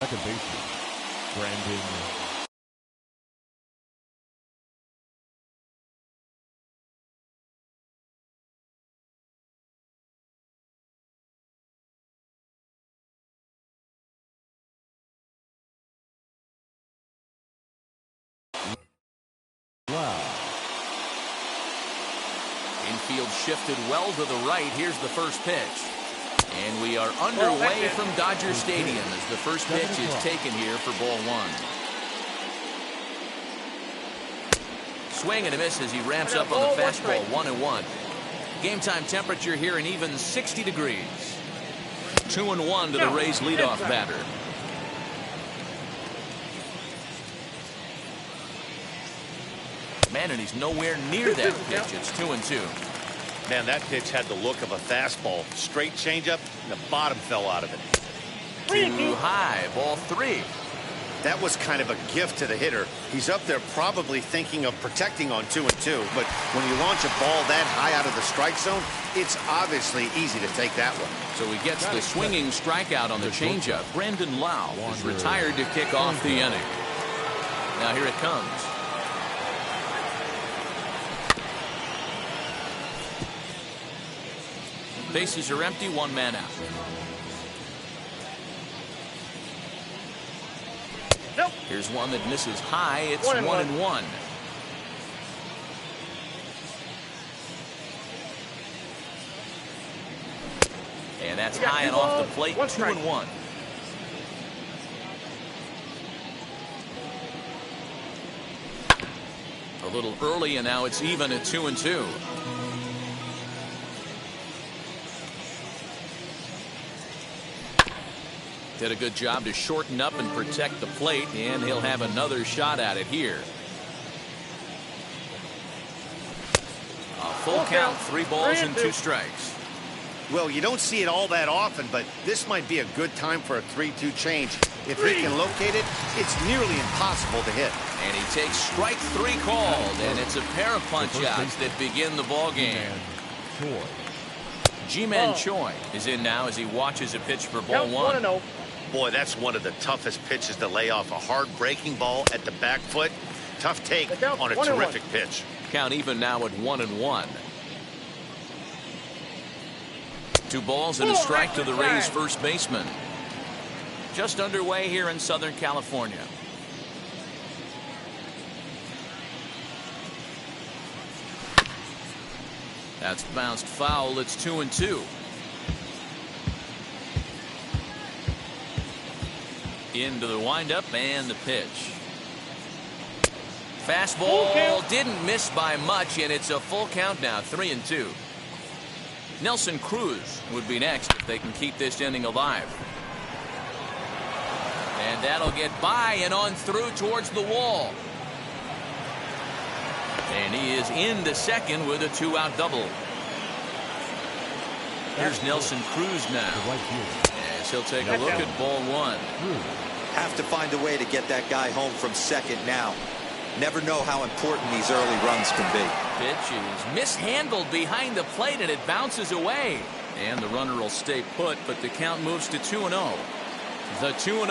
Second baseman, Brandon. Infield shifted well to the right. Here's the first pitch. And we are underway from Dodger Stadium as the first pitch is taken here for ball one. Swing and a miss as he ramps up on the fastball. 1-1. Game time temperature here an even 60 degrees. 2-1 to the Rays leadoff batter. Man, and he's nowhere near that pitch. It's 2-2. Man, that pitch had the look of a fastball. Straight changeup, and the bottom fell out of it. Too high, ball 3. That was kind of a gift to the hitter. He's up there probably thinking of protecting on 2-2, but when you launch a ball that high out of the strike zone, it's obviously easy to take that one. So he gets the swinging strikeout on the changeup. Brendan Lau is retired to kick off the inning. Now here it comes. Bases are empty, one man out. Nope. Here's one that misses high. It's 1-1. And that's high and off the plate. 2-1. A little early, and now it's even at 2-2. Did a good job to shorten up and protect the plate, and he'll have another shot at it here. A full count, 3 balls and 2 strikes. Well, you don't see it all that often, but this might be a good time for a 3-2 change. If he can locate it, it's nearly impossible to hit. And he takes strike 3 called, and it's a pair of punch-outs that begin the ball game. Ji-Man Choi is in now as he watches a pitch for ball 1. Boy, that's one of the toughest pitches to lay off. A hard breaking ball at the back foot. Tough take on a terrific pitch. Count even now at 1-1. 2 balls and a strike to the Rays first baseman. Just underway here in Southern California. That's bounced foul. It's 2-2. Into the windup and the pitch. Fastball didn't miss by much, and it's a full count now. 3-2. Nelson Cruz would be next if they can keep this inning alive. And that'll get by and on through towards the wall. And he is into second with a 2-out double. Here's Nelson Cruz now. As he'll take a look at ball 1. Have to find a way to get that guy home from second now. Never know how important these early runs can be. Pitch is mishandled behind the plate, and it bounces away. And the runner will stay put, but the count moves to 2-0. The 2-0.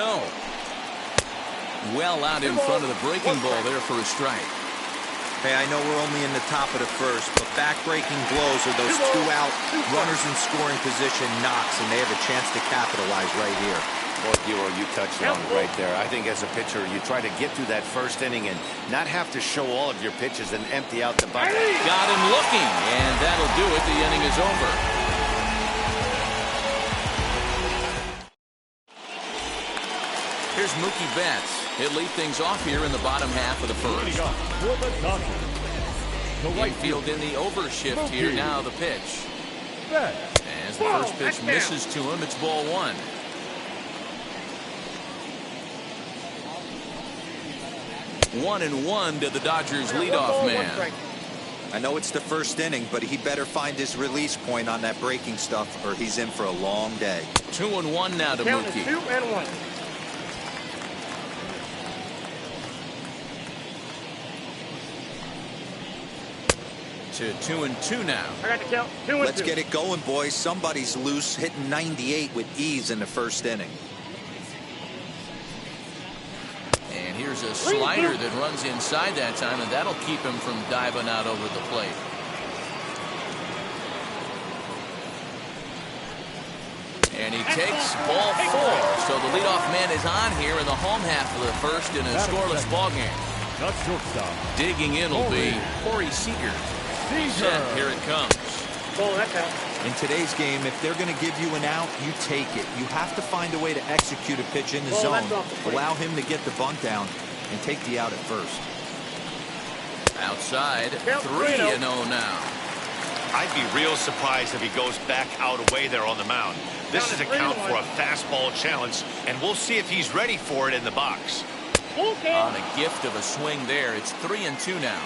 Well out in front of the breaking ball there for a strike. Hey, I know we're only in the top of the first, but back-breaking blows are those 2-out runners in scoring position knocks, and they have a chance to capitalize right here. Well, Hero, you touched on it right there. I think as a pitcher, you try to get through that first inning and not have to show all of your pitches and empty out the bucket. Got him looking, and that'll do it. The inning is over. Here's Mookie Betts. He'll lead things off here in the bottom half of the first. Infield in the overshift here. Now the pitch. As the first pitch misses to him, it's ball 1. One and 1 to the Dodgers leadoff man. I know it's the first inning, but he better find his release point on that breaking stuff, or he's in for a long day. 2-1 now to Mookie. 2-1. To 2-2 now. I got the count. 2-2. Let's get it going, boys. Somebody's loose, hitting 98 with ease in the first inning. Here's a slider that runs inside that time, and that'll keep him from diving out over the plate. And he takes ball 4. So the leadoff man is on here in the home half of the first in a scoreless ball game. Digging in will be Corey Seager. Set, here it comes. In today's game, if they're going to give you an out, you take it. You have to find a way to execute a pitch in the zone. Allow him to get the bunt down and take the out at first. Outside, 3-0 now. I'd be real surprised if he goes back out away there on the mound. This is a count for a fastball challenge, and we'll see if he's ready for it in the box. On a gift of a swing there, it's 3-2 now.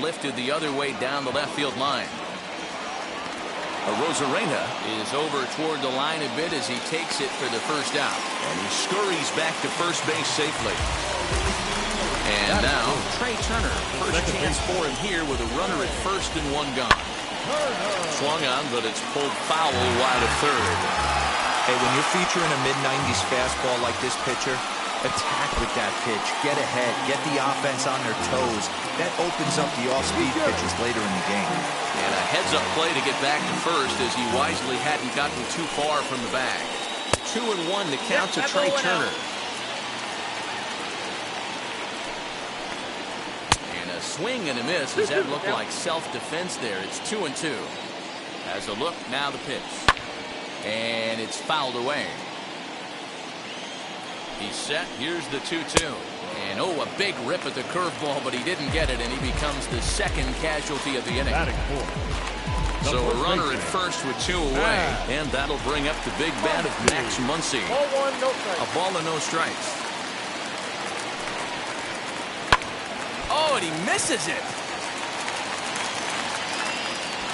Lifted the other way down the left field line. Arozarena is over toward the line a bit as he takes it for the first out. And he scurries back to first base safely. And now Trey Turner, first chance for him here with a runner at first and 1 gone. Swung on, but it's pulled foul wide of third. Hey, when you're featuring a mid-90s fastball like this pitcher, attack with that pitch. Get ahead. Get the offense on their toes. That opens up the off-speed pitches later in the game. And a heads-up play to get back to first as he wisely hadn't gotten too far from the bag. 2-1 to count to Trey Turner. Swing and a miss. Does that look like self-defense there? It's 2-2. As a look, now the pitch. And it's fouled away. He's set. Here's the 2-2. And a big rip at the curveball, but he didn't get it, and he becomes the second casualty of the inning. So a runner at first with 2 away, and that'll bring up the big bat of Max Muncy. A ball and no strikes. Oh, and he misses it.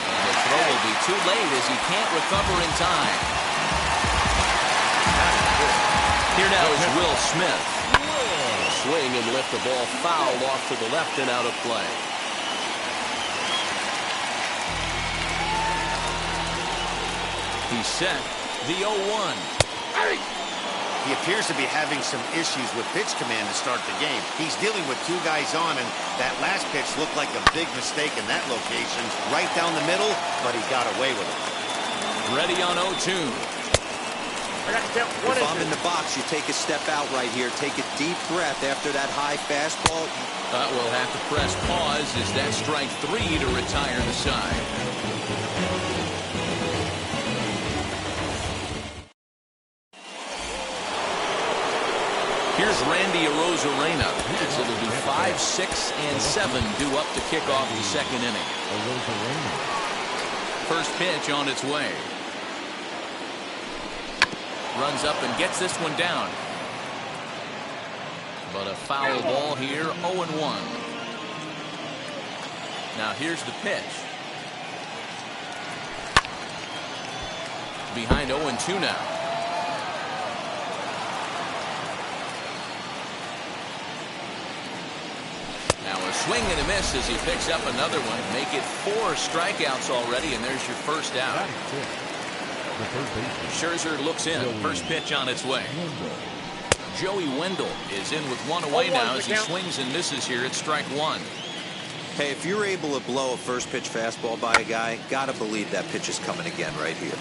And the throw will be too late as he can't recover in time. Here now is Will Smith. Swing and lift the ball foul off to the left and out of play. He's set. The 0-1. He appears to be having some issues with pitch command to start the game. He's dealing with 2 guys on, and that last pitch looked like a big mistake in that location. Right down the middle, but he got away with it. Ready on 0-2. If I'm in the box, you take a step out right here. Take a deep breath after that high fastball. We'll have to press pause as that strike 3 to retire the side. Here's Randy Arozarena. As it'll be 5, 6, and 7 due up to kick off the second inning. First pitch on its way. Runs up and gets this one down. But a foul ball here, 0-1. Now here's the pitch. Behind 0-2 now. Now a swing and a miss as he picks up another one. Make it 4 strikeouts already, and there's your first out. Scherzer looks in. First pitch on its way. Joey Wendell is in with 1 away now as he swings and misses here at strike 1. Hey, if you're able to blow a first pitch fastball by a guy, gotta believe that pitch is coming again right here.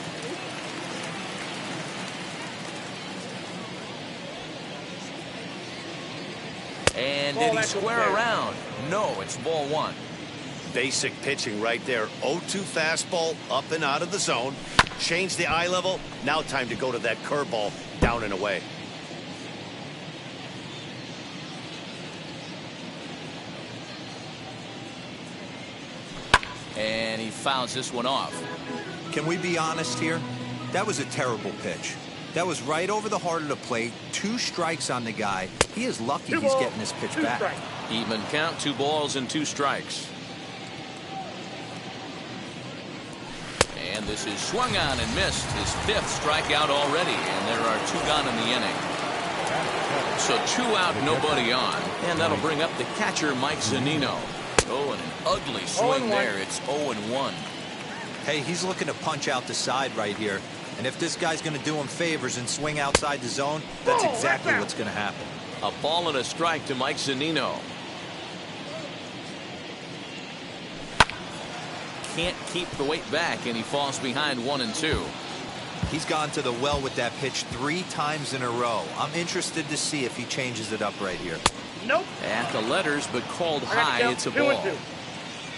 And did he square around? No, it's ball 1. Basic pitching right there. 0-2 fastball up and out of the zone. Change the eye level. Now time to go to that curveball down and away. And he fouls this one off. Can we be honest here? That was a terrible pitch. That was right over the heart of the plate. 2 strikes on the guy. He is lucky he's getting this pitch back. Even count, 2 balls and 2 strikes. And this is swung on and missed. His 5th strikeout already, and there are 2 gone in the inning. So 2 out, nobody on. And that'll bring up the catcher, Mike Zunino. Oh, and an ugly swing there. It's 0-1. Hey, he's looking to punch out the side right here. And if this guy's going to do him favors and swing outside the zone, that's exactly what's going to happen. A ball and a strike to Mike Zunino. Can't keep the weight back, and he falls behind 1-2. He's gone to the well with that pitch 3 times in a row. I'm interested to see if he changes it up right here. Nope. At the letters, but called high. It's a ball. 2-2.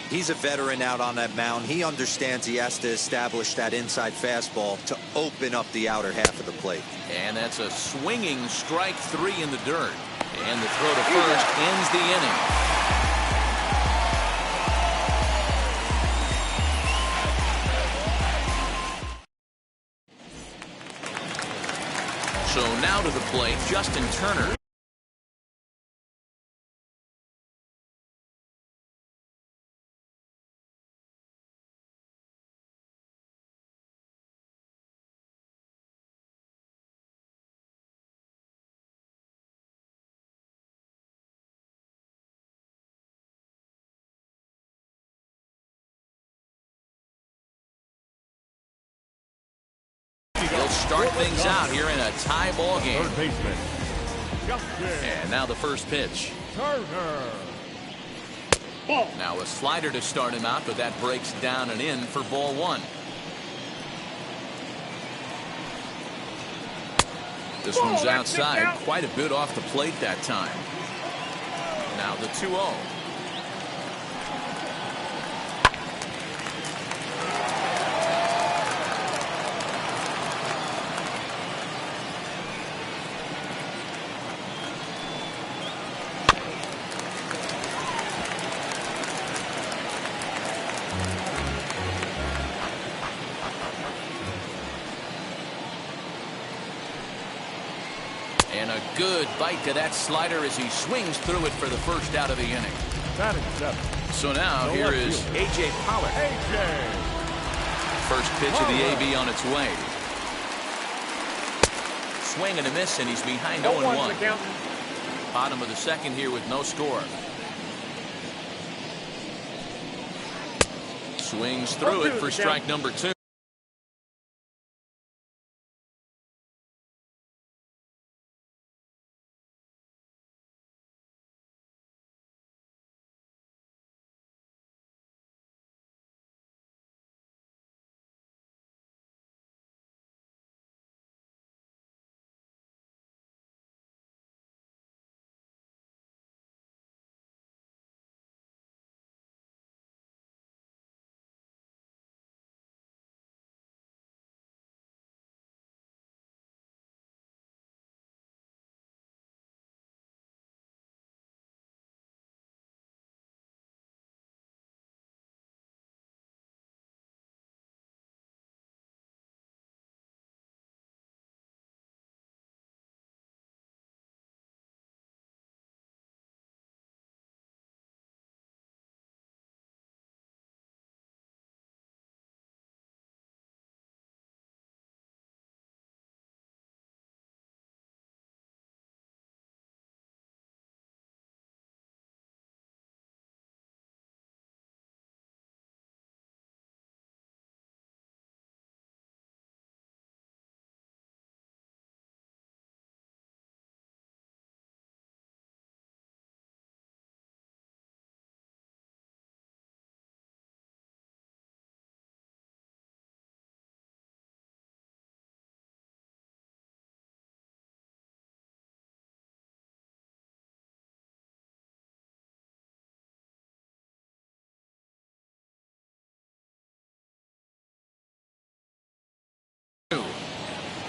He's a veteran out on that mound. He understands he has to establish that inside fastball to open up the outer half of the plate. And that's a swinging strike 3 in the dirt. And the throw to first ends the inning. So now to the plate, Justin Turner. He'll start things out here in a tie ball game. Third baseman. And now the first pitch. Turner. Ball. Now a slider to start him out, but that breaks down and in for ball 1. This one's outside, quite a bit off the plate that time. Now the 2-0. And a good bite to that slider as he swings through it for the first out of the inning. Batting 7. So now here is A.J. Pollock. A.J. First pitch of the AB on its way. Swing and a miss, and he's behind 0-1. Bottom of the second here with no score. Swings through it for strike number 2.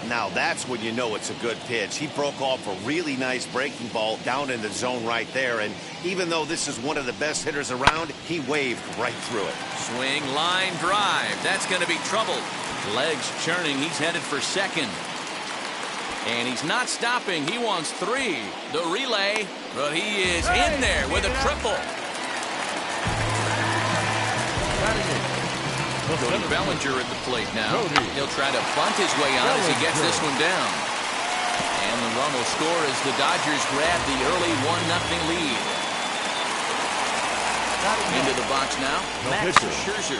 Now that's when you know it's a good pitch. He broke off a really nice breaking ball down in the zone right there. And even though this is one of the best hitters around, he waved right through it. Swing, line drive. That's going to be trouble. Legs churning. He's headed for second. And he's not stopping. He wants 3. The relay. But he is in there with a triple. Cody Bellinger at the plate now. He'll try to bunt his way on as he gets this one down. And the run will score as the Dodgers grab the early 1-0 lead. Into the box now. Max Scherzer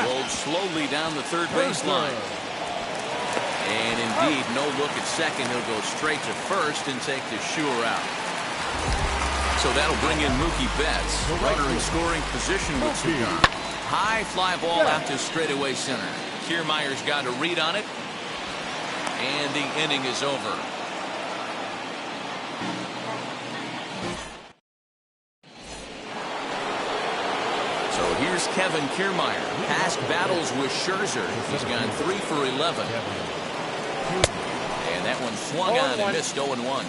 rolled slowly down the third baseline. And indeed, no look at second. He'll go straight to first and take the sure out. So that'll bring in Mookie Betts. Runner in scoring position with 2 gone. High fly ball out to straightaway center. Kiermaier's got a read on it. And the inning is over. So here's Kevin Kiermaier. Past battles with Scherzer. He's gone 3 for 11. And that one swung on and missed 0-1.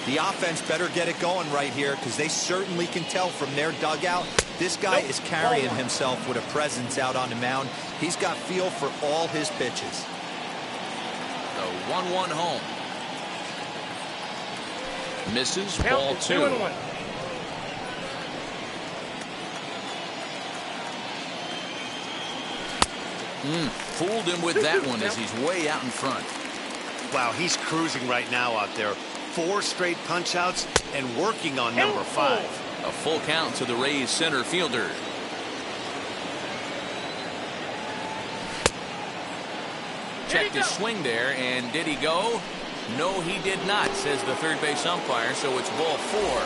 The offense better get it going right here because they certainly can tell from their dugout. This guy is carrying himself with a presence out on the mound. He's got feel for all his pitches. The 1-1 home. Misses, ball 2. Fooled him with that one as he's way out in front. Wow, he's cruising right now out there. 4 straight punch-outs and working on number 5. A full count to the Rays center fielder. Checked his swing there, and did he go? No, he did not, says the third base umpire, so it's ball 4.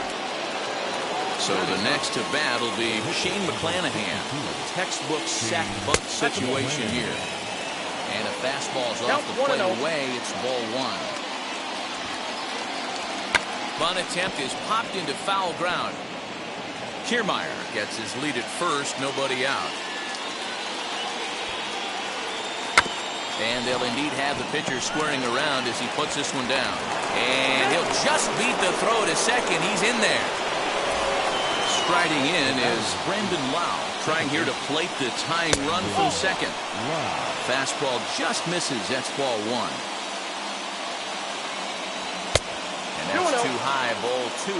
So the next to bat will be Shane McClanahan. Textbook sack bunt situation here. And a fastball's off the plate away. It's ball 1. Bunt attempt is popped into foul ground. Kiermaier gets his lead at first, nobody out. And they'll indeed have the pitcher squaring around as he puts this one down. And he'll just beat the throw to second. He's in there. Striding in is Brendan Lau, trying here to plate the tying run from second. Fastball just misses. That's ball 1. And that's too high, ball 2.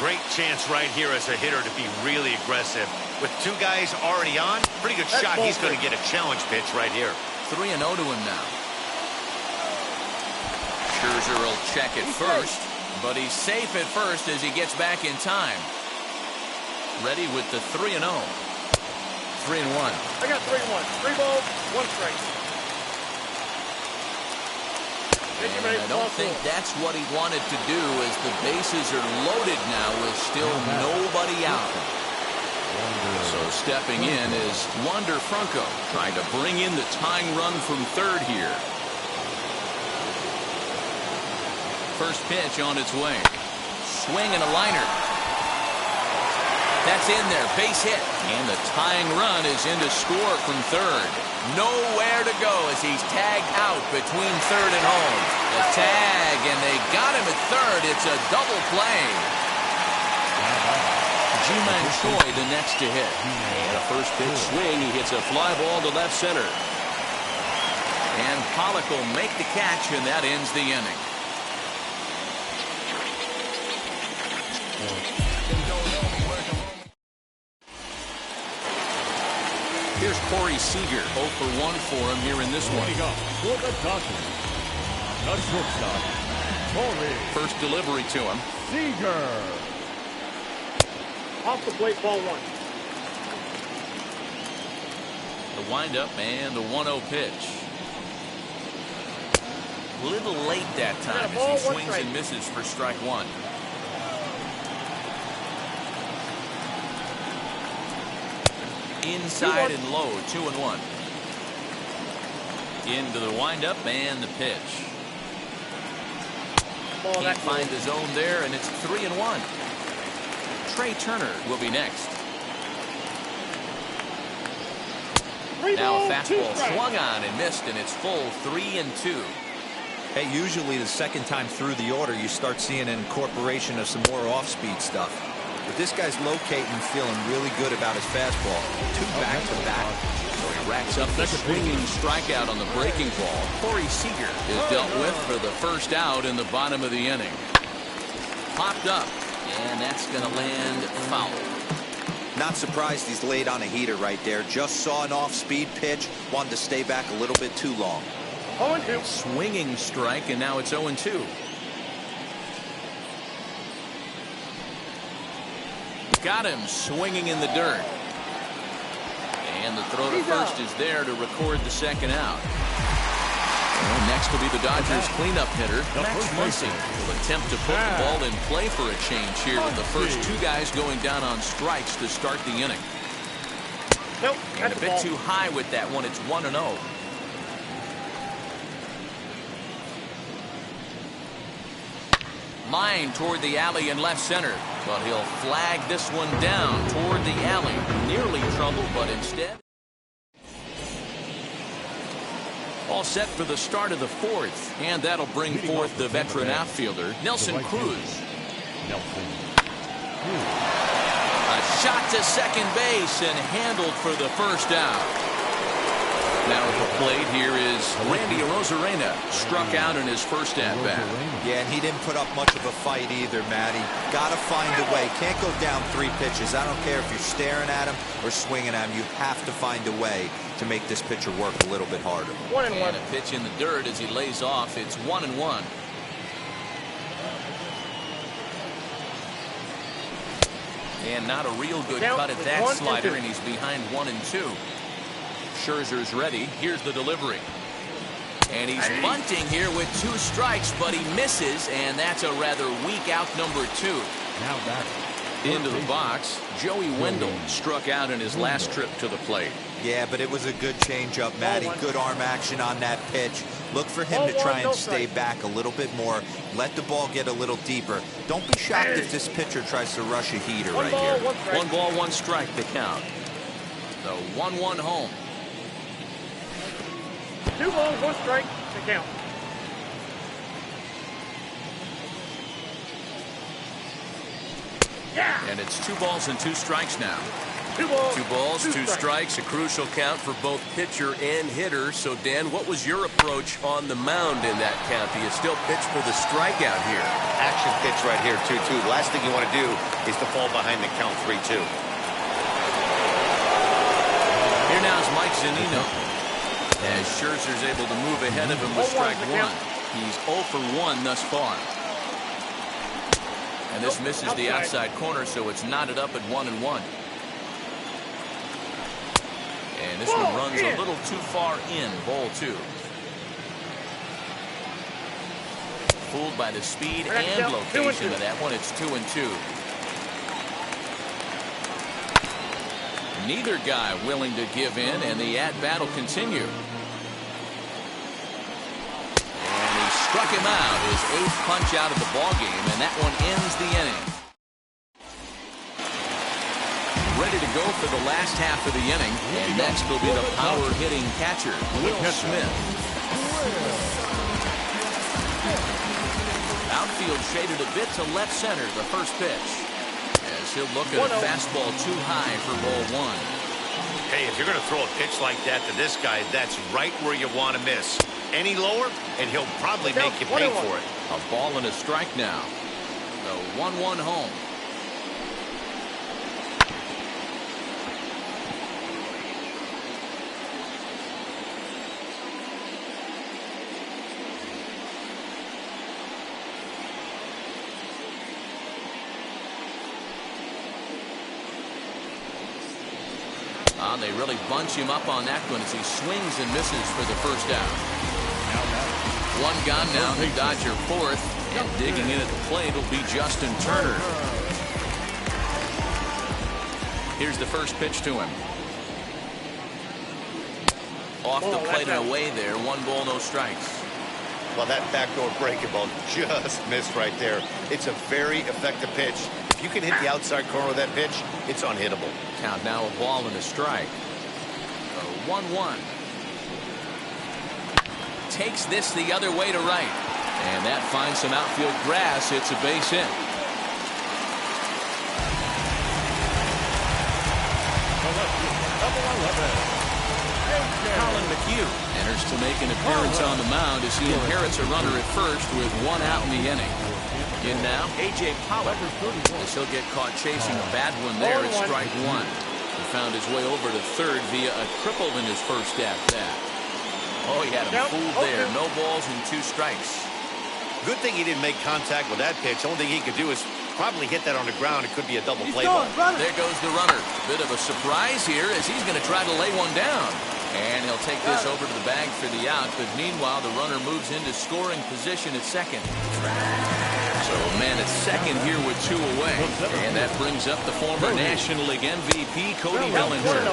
Great chance right here as a hitter to be really aggressive. With 2 guys already on, pretty good shot. He's going to get a challenge pitch right here. 3-0 to him now. Scherzer will check it first, but he's safe at first as he gets back in time. Ready with the 3-0. 3-1. I got 3-1. 3 balls, 1 strike. And I don't think that's what he wanted to do as the bases are loaded now with still nobody out. So stepping in is Wander Franco, trying to bring in the tying run from third here. First pitch on its way. Swing and a liner. That's in there, base hit. And the tying run is in to score from third. Nowhere to go as he's tagged out between third and home. The tag, and they got him at third. It's a double play. Ji-Man Choi the next to hit. And a first pitch swing. He hits a fly ball to left center. And Pollock will make the catch, and that ends the inning. Here's Corey Seager, 0 for 1 for him here in this one. For the Dodgers, the shortstop, Corey. First delivery to him. Seager. Off the plate, ball 1. The windup and the 1-0 pitch. A little late that time as he swings and misses for strike 1. Inside and low, 2-1. Into the windup and the pitch. Can't find the zone there, and it's 3-1. Trey Turner will be next. Now a fastball swung on and missed, and it's full 3-2. Hey, usually the second time through the order, you start seeing an incorporation of some more off-speed stuff. But this guy's locating, feeling really good about his fastball. 2 back-to-back. So he racks up the swinging strikeout on the breaking ball. Corey Seager is dealt with for the first out in the bottom of the inning. Popped up, and that's going to land foul. Not surprised he's laid on a heater right there. Just saw an off-speed pitch. Wanted to stay back a little bit too long. 0-2. Swinging strike, and now it's 0-2. Got him swinging in the dirt. And the throw to first is there to record the second out. And next will be the Dodgers cleanup hitter, Max Muncy. Will attempt to put the ball in play for a change here with the first two guys going down on strikes to start the inning. Nope. And a bit too high with that one. It's 1-0. Line toward the alley in left center, but he'll flag this one down toward the alley. Nearly trouble, but instead. All set for the start of the fourth, and that'll bring forth the veteran outfielder, Nelson Cruz. A shot to second base and handled for the first out. Now at the plate here is Randy Arozarena, struck out in his first at-bat. Yeah, and he didn't put up much of a fight either, Matty. Got to find a way. Can't go down 3 pitches. I don't care if you're staring at him or swinging at him. You have to find a way to make this pitcher work a little bit harder. 1-1. And a pitch in the dirt as he lays off. It's 1-1. And not a real good cut at that slider, and he's behind 1-2. Scherzer's ready. Here's the delivery. And he's bunting here with 2 strikes, but he misses, and that's a rather weak out number 2. Now back into the box. Joey Wendell struck out in his last trip to the plate. Yeah, but it was a good changeup, Matty. Good arm action on that pitch. Look for him to try and stay back a little bit more. Let the ball get a little deeper. Don't be shocked if this pitcher tries to rush a heater right here. 1 ball, 1 strike to count. The 1-1 home. 2 balls, 1 strike to count. Yeah. And it's 2 balls and 2 strikes now. 2 balls, 2 balls, 2 strikes, a crucial count for both pitcher and hitter. So, Dan, what was your approach on the mound in that count? Do you still pitch for the strikeout here? Action pitch right here, 2-2. The last thing you want to do is to fall behind the count 3-2. Here now is Mike Zunino. As Scherzer's able to move ahead of him with strike 1. He's 0 for 1 thus far. And this misses the outside corner, so it's knotted up at 1-1. And this one runs a little too far in, ball 2. Fooled by the speed and location of that one. It's 2-2. Neither guy willing to give in, and the at-bat will continue. And he struck him out, his 8th punch out of the ballgame, and that one ends the inning. Ready to go for the last half of the inning, and next will be the power-hitting catcher, Will Smith. Outfield shaded a bit to left center, the first pitch. As he'll look at a fastball too high for ball 1. Hey, if you're going to throw a pitch like that to this guy, that's right where you want to miss. Any lower, and he'll probably make you pay for it. A ball and a strike now. The 1-1 home. They really bunch him up on that one as he swings and misses for the first out. 1 gone now, the Dodger 4th, and digging in at the plate will be Justin Turner. Here's the first pitch to him. Off the plate and away there, 1 ball, no strikes. Well, that backdoor breaking ball just missed right there. It's a very effective pitch. If you can hit the outside corner of that pitch, it's unhittable. Count now, a ball and a strike. 1-1. Takes this the other way to right. And that finds some outfield grass. It's a base hit. Colin McHugh enters to make an appearance on the mound as he inherits a runner at first with 1 out in the inning. In now, A.J. Pollock, as he'll get caught chasing a bad one there at strike 1. He found his way over to third via a triple in his first at-bat. Oh, he had him fooled there. No balls and 2 strikes. Good thing he didn't make contact with that pitch. Only thing he could do is probably hit that on the ground. It could be a double play ball. There goes the runner. Bit of a surprise here as he's going to try to lay one down. And he'll take this over to the bag for the out, but meanwhile the runner moves into scoring position at second. So man at second here with 2 away. And that brings up the former National League MVP, Cody Bellinger.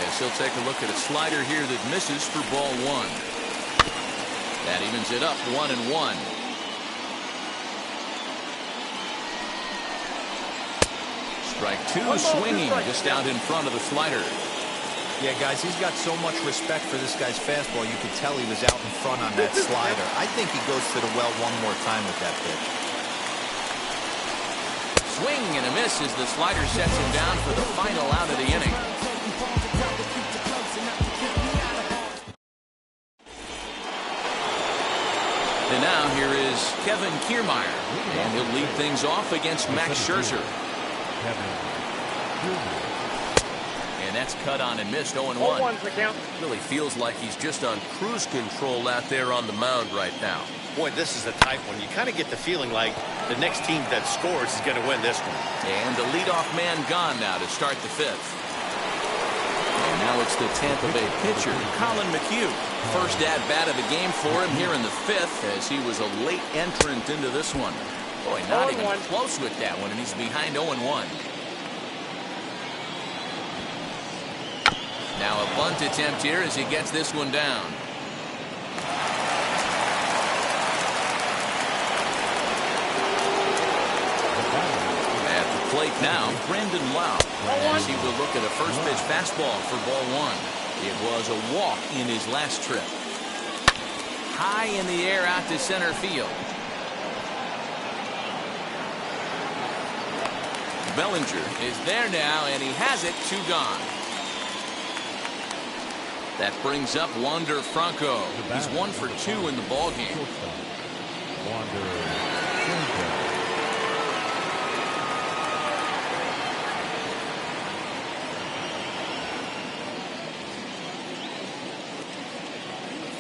As he'll take a look at a slider here that misses for ball 1. That evens it up 1-1. Strike 2 swinging just out in front of the slider. Yeah, guys, he's got so much respect for this guy's fastball. You could tell he was out in front on that slider. I think he goes to the well one more time with that pitch. Swing and a miss as the slider sets him down for the final out of the inning. And now here is Kevin Kiermaier, and he'll lead things off against Max Scherzer. And that's cut on and missed 0-1. Really feels like he's just on cruise control out there on the mound right now. Boy, this is the type one. You kind of get the feeling like the next team that scores is going to win this one. And the leadoff man gone now to start the 5th. And now it's the Tampa Bay pitcher, Colin McHugh. First at-bat of the game for him here in the 5th, as he was a late entrant into this one. Boy, not even close with that one, and he's behind 0-1. Now a bunt attempt here as he gets this one down. At the plate now, Brendan Lau, as he will look at a first pitch fastball for ball 1. It was a walk in his last trip. High in the air out to center field. Bellinger is there now, and he has it. 2 gone. That brings up Wander Franco. He's 1 for 2 in the ball game.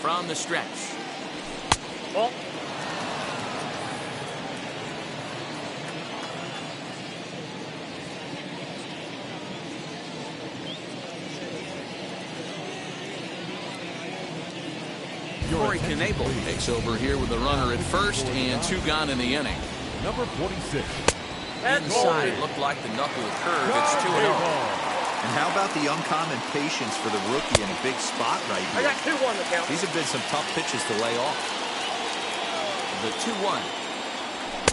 From the stretch. Ball. Corey Knebel takes over here with a runner at first and 2 gone in the inning. Number 46. Inside, it looked like the knuckle curve. It's 2-0. And how about the uncommon patience for the rookie in a big spot right I here? got 2-1 to count. These have been some tough pitches to lay off. The 2-1.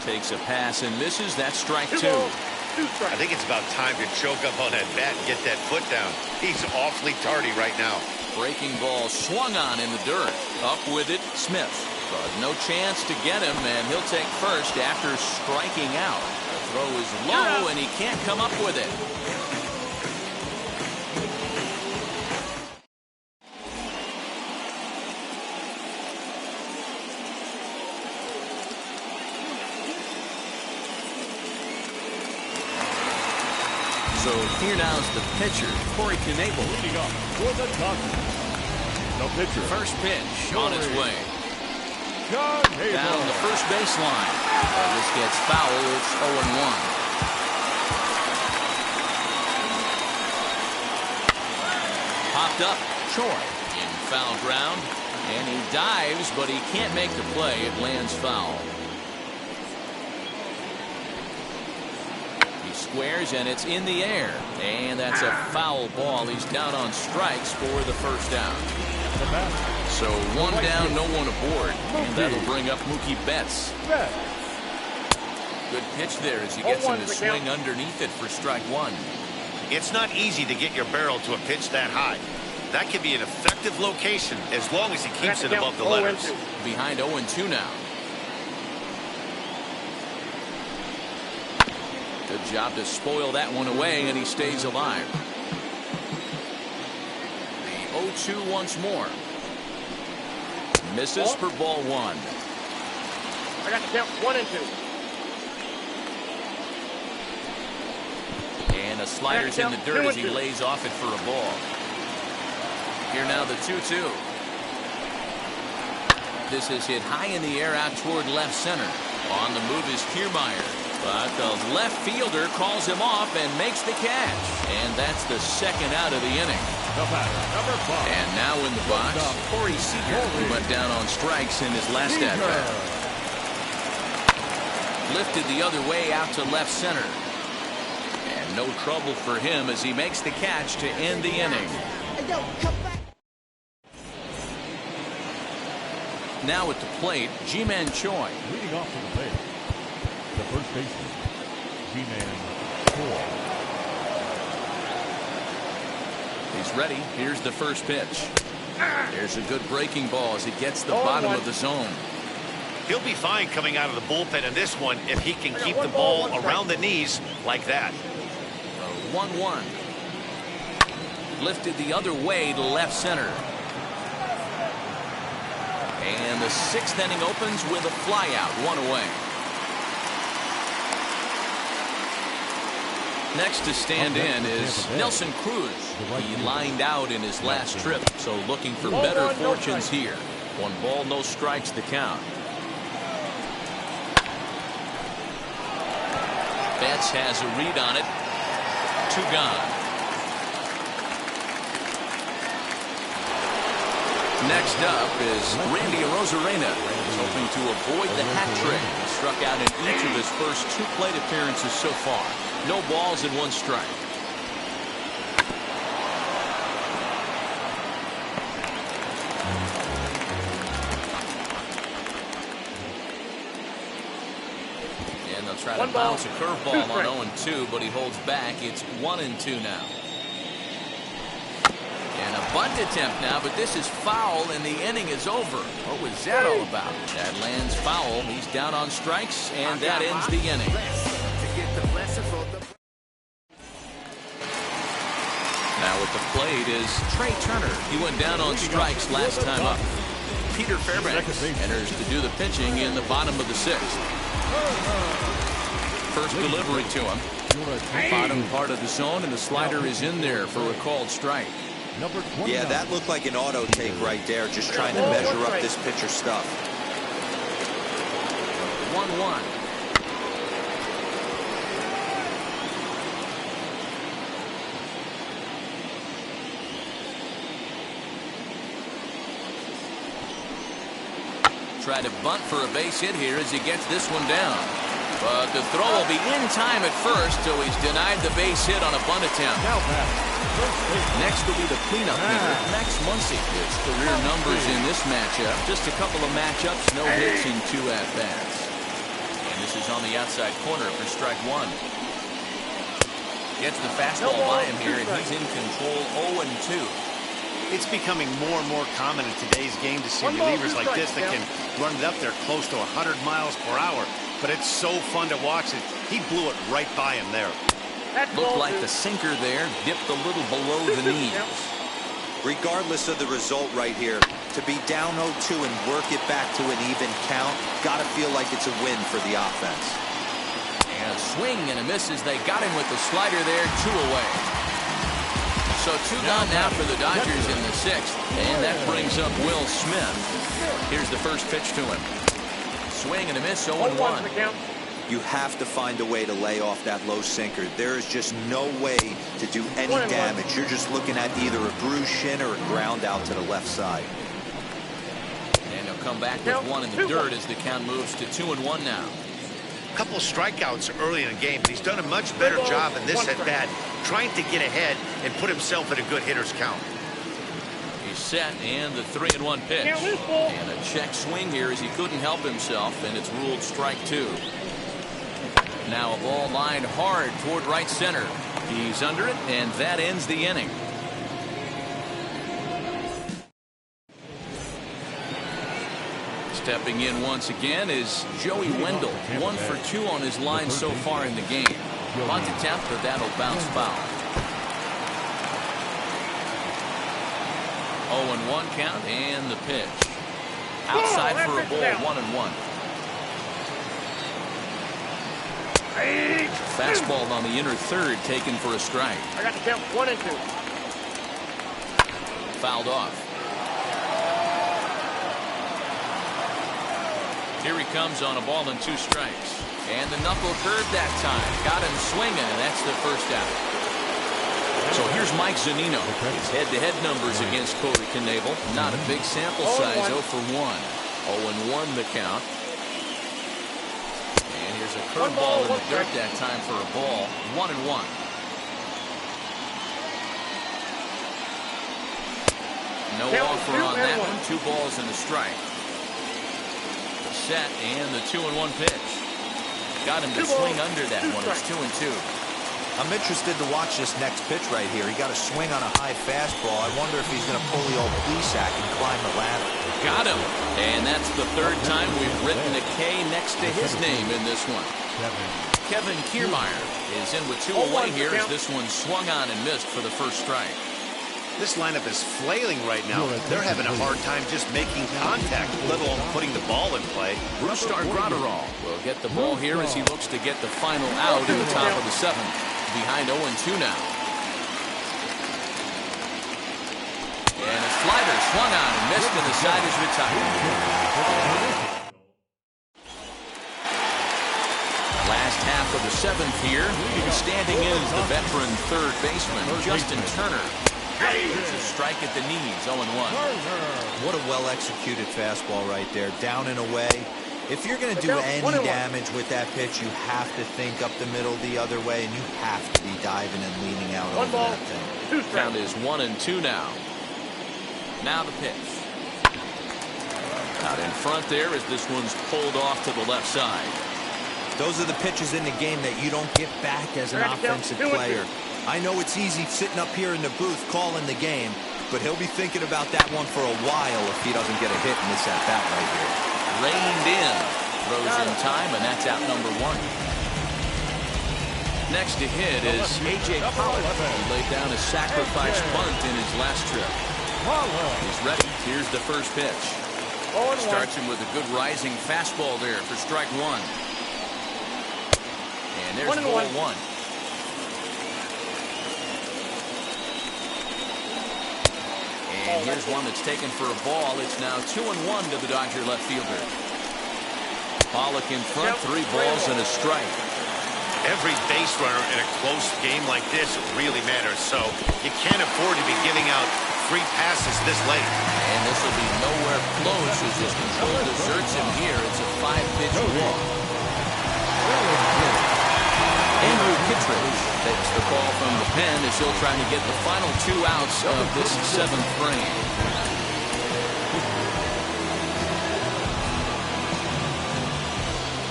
Takes a pass and misses. That's strike 2. 2 strikes. I think it's about time to choke up on that bat and get that foot down. He's awfully tardy right now. Breaking ball swung on in the dirt. Up with it, Smith. But no chance to get him, and he'll take first after striking out. The throw is low, and he can't come up with it. So here now is the pitcher, Corey Knebel. Leading up for the Dodgers. The pitcher. First pitch on its way. Down Down the first baseline. This gets foul. It's 0-1. Popped up. Choi in foul ground. And he dives, but he can't make the play. It lands foul. Squares, and it's in the air, and that's a foul ball. He's down on strikes for the first down. So 1 down, no one aboard, and that'll bring up Mookie Betts. Good pitch there as he gets him to swing underneath it for strike 1. It's not easy to get your barrel to a pitch that high. That can be an effective location as long as he keeps it above the letters. Behind 0-2 now. Good job to spoil that one away, and he stays alive. The 0-2 once more. Misses for ball 1. I got the count 1-2. And a slider's in the dirt as he lays off it for a ball. Here now the 2-2. This is hit high in the air out toward left center. On the move is Kiermaier. But the left fielder calls him off and makes the catch. And that's the second out of the inning. The batter, number 5. And now in the box, Corey Seager. He went down on strikes in his last at-bat. Lifted the other way out to left center. And no trouble for him as he makes the catch to end the inning. Now at the plate, Ji-Man Choi. Leading off to the plate, the first baseman, Ji-Man Choi. He's ready. Here's the first pitch. There's a good breaking ball as he gets the bottom of the zone. He'll be fine coming out of the bullpen in this one if he can keep the ball around the knees like that. 1-1. Lifted the other way to left center. And the 6th inning opens with a flyout, 1 away. Next to stand in is Nelson Cruz. He lined out in his last trip, so looking for better fortunes here. 1 ball, no strikes the count. Betts has a read on it. 2 gone. Next up is Randy Arozarena. He's hoping to avoid the hat trick. He struck out in each of his first 2 plate appearances so far. No balls and 1 strike. And they'll try to bounce a curveball on 0-2, but he holds back. It's 1-2 now. An bunt attempt now, but this is foul, and the inning is over. What was that all about? That lands foul. He's down on strikes, and that ends the inning. Now at the plate is Trey Turner. He went down on strikes last time up. Peter Fairbanks enters to do the pitching in the bottom of the 6th. First delivery to him. Bottom part of the zone, and the slider is in there for a called strike. Yeah, that looked like an auto take right there, just trying to measure up this pitcher's stuff. 1-1. Try to bunt for a base hit here as he gets this one down. But the throw will be in time at first, so he's denied the base hit on a bunt attempt. Next will be the cleanup hitter, Max Muncy. His career numbers in this matchup. Just a couple of matchups, no hits in 2 at-bats. And this is on the outside corner for strike 1. Gets the fastball by him here, and he's in control 0-2. It's becoming more and more common in today's game to see relievers like this that can run it up there close to 100 miles per hour. But it's so fun to watch it. He blew it right by him there. Looked like the sinker there dipped a little below the knees. Regardless of the result right here, to be down 0-2 and work it back to an even count, gotta feel like it's a win for the offense. And a swing and a miss as they got him with the slider there, 2 away. So 2 gone now for the Dodgers in the 6th. And that brings up Will Smith. Here's the first pitch to him. Swing and a miss, 0-1. You have to find a way to lay off that low sinker. There is just no way to do any damage. You're just looking at either a bruised shin or a ground out to the left side. And he'll come back with 1 in the dirt as the count moves to 2-1 now. A couple of strikeouts early in the game. He's done a much better job in this at-bat, trying to get ahead and put himself in a good hitter's count. He's set, and the 3-1 pitch. And a check swing here as he couldn't help himself, and it's ruled strike 2. Now a ball lined hard toward right center. He's under it, and that ends the inning. Stepping in once again is Joey Wendell. 1 for 2 on his line so far in the game. Bunt attempt, but that'll bounce foul. 0-1 count, and the pitch. Outside for a ball, 1-1. Fastball on the inner third, taken for a strike. I got the count 1-2. Fouled off. Here he comes on a ball and 2 strikes. And the knuckle curve that time. Got him swinging, and that's the first out. So here's Mike Zunino. His head-to-head numbers against Corey Knebel. Not a big sample size, 0 for 1. 0-1 the count. And here's a curveball in the dirt that time for a ball. 1-1. No offer on that one. 2 balls and a strike. The set and the 2-1 pitch. Got him to swing under that one. It's 2-2. I'm interested to watch this next pitch right here. He got a swing on a high fastball. I wonder if he's going to pull the old Plesac and climb the ladder. Got him. And that's the 3rd time we've written a K next to his name in this one. Kevin Kiermaier is in with 2 away here as this one swung on and missed for the first strike. This lineup is flailing right now. They're having a hard time just making contact, let alone putting the ball in play. Brustar Graterol will get the ball here as he looks to get the final out in the top of the 7th. Behind 0-2 now. And a slider swung on and missed, and the side is retired. Last half of the 7th here. Standing in is the veteran 3rd baseman, Justin Turner. It's a strike at the knees, 0-1. What a well-executed fastball right there. Down and away. If you're going to do any damage with that pitch, you have to think up the middle the other way, and you have to be diving and leaning out over that thing. Count is 1-2 now. Now the pitch. Out in front there as this one's pulled off to the left side. Those are the pitches in the game that you don't get back as an offensive player. I know it's easy sitting up here in the booth calling the game, but he'll be thinking about that one for a while if he doesn't get a hit in this at-bat right here. Reined in. Throws in time, and that's out number 1. Next to hit is A.J. Pollock. He laid down a sacrifice bunt in his last trip. He's ready. Here's the first pitch. Starts him with a good rising fastball there for strike 1. And there's ball 1. And here's one that's taken for a ball. It's now 2-1 to the Dodger left fielder. Pollock in front, 3 balls and a strike. Every base runner in a close game like this really matters, so you can't afford to be giving out free passes this late. And this will be nowhere close as his control deserts him here. It's a 5-pitch walk. Andrew Kittredge takes the call from the pen as he'll try to get the final 2 outs of this 7th frame.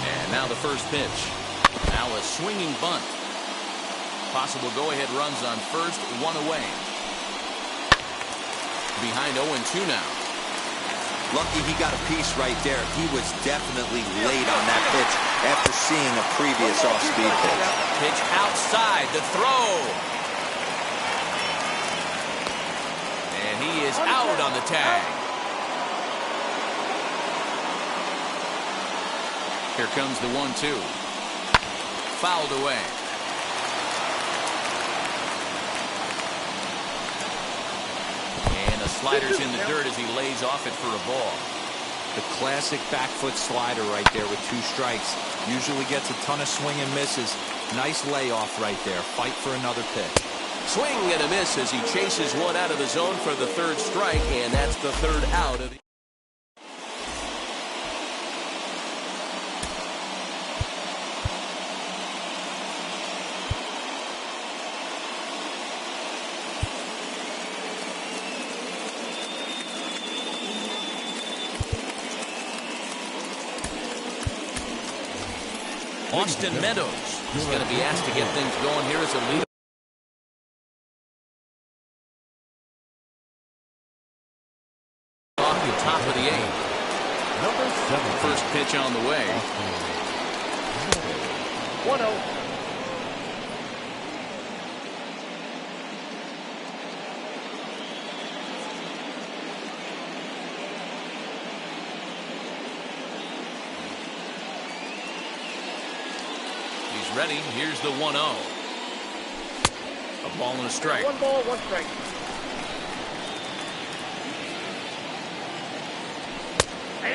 And now the first pitch. Now a swinging bunt. Possible go-ahead runs on first, 1 away. Behind 0-2 now. Lucky he got a piece right there. He was definitely late on that pitch after seeing a previous off-speed pitch. Pitch outside, the throw. And he is out on the tag. Here comes the 1-2. Fouled away. Slider's in the dirt as he lays off it for a ball. The classic back foot slider right there with 2 strikes. Usually gets a ton of swing and misses. Nice layoff right there. Fight for another pitch. Swing and a miss as he chases one out of the zone for the 3rd strike, and that's the 3rd out of the... Austin Meadows is going to be asked to get things going here as a leader. Off the top of the 8th. Number 7. First pitch on the way. 1-0. Ready. Here's the 1-0. A ball and a strike. 1 ball, 1 strike.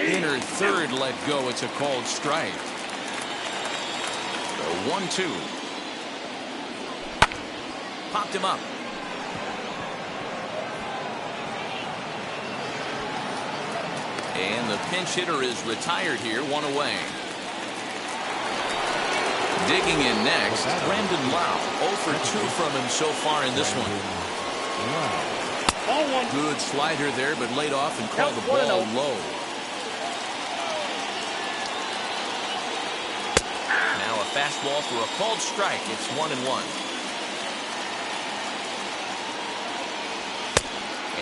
inner third let go. It's a called strike. So 1-2. Popped him up. And the pinch hitter is retired here, one away. Digging in next, Brandon Lau. 0 for 2 from him so far in this one. Good slider there, but laid off and called the ball low. Now a fastball for a called strike. It's 1-1.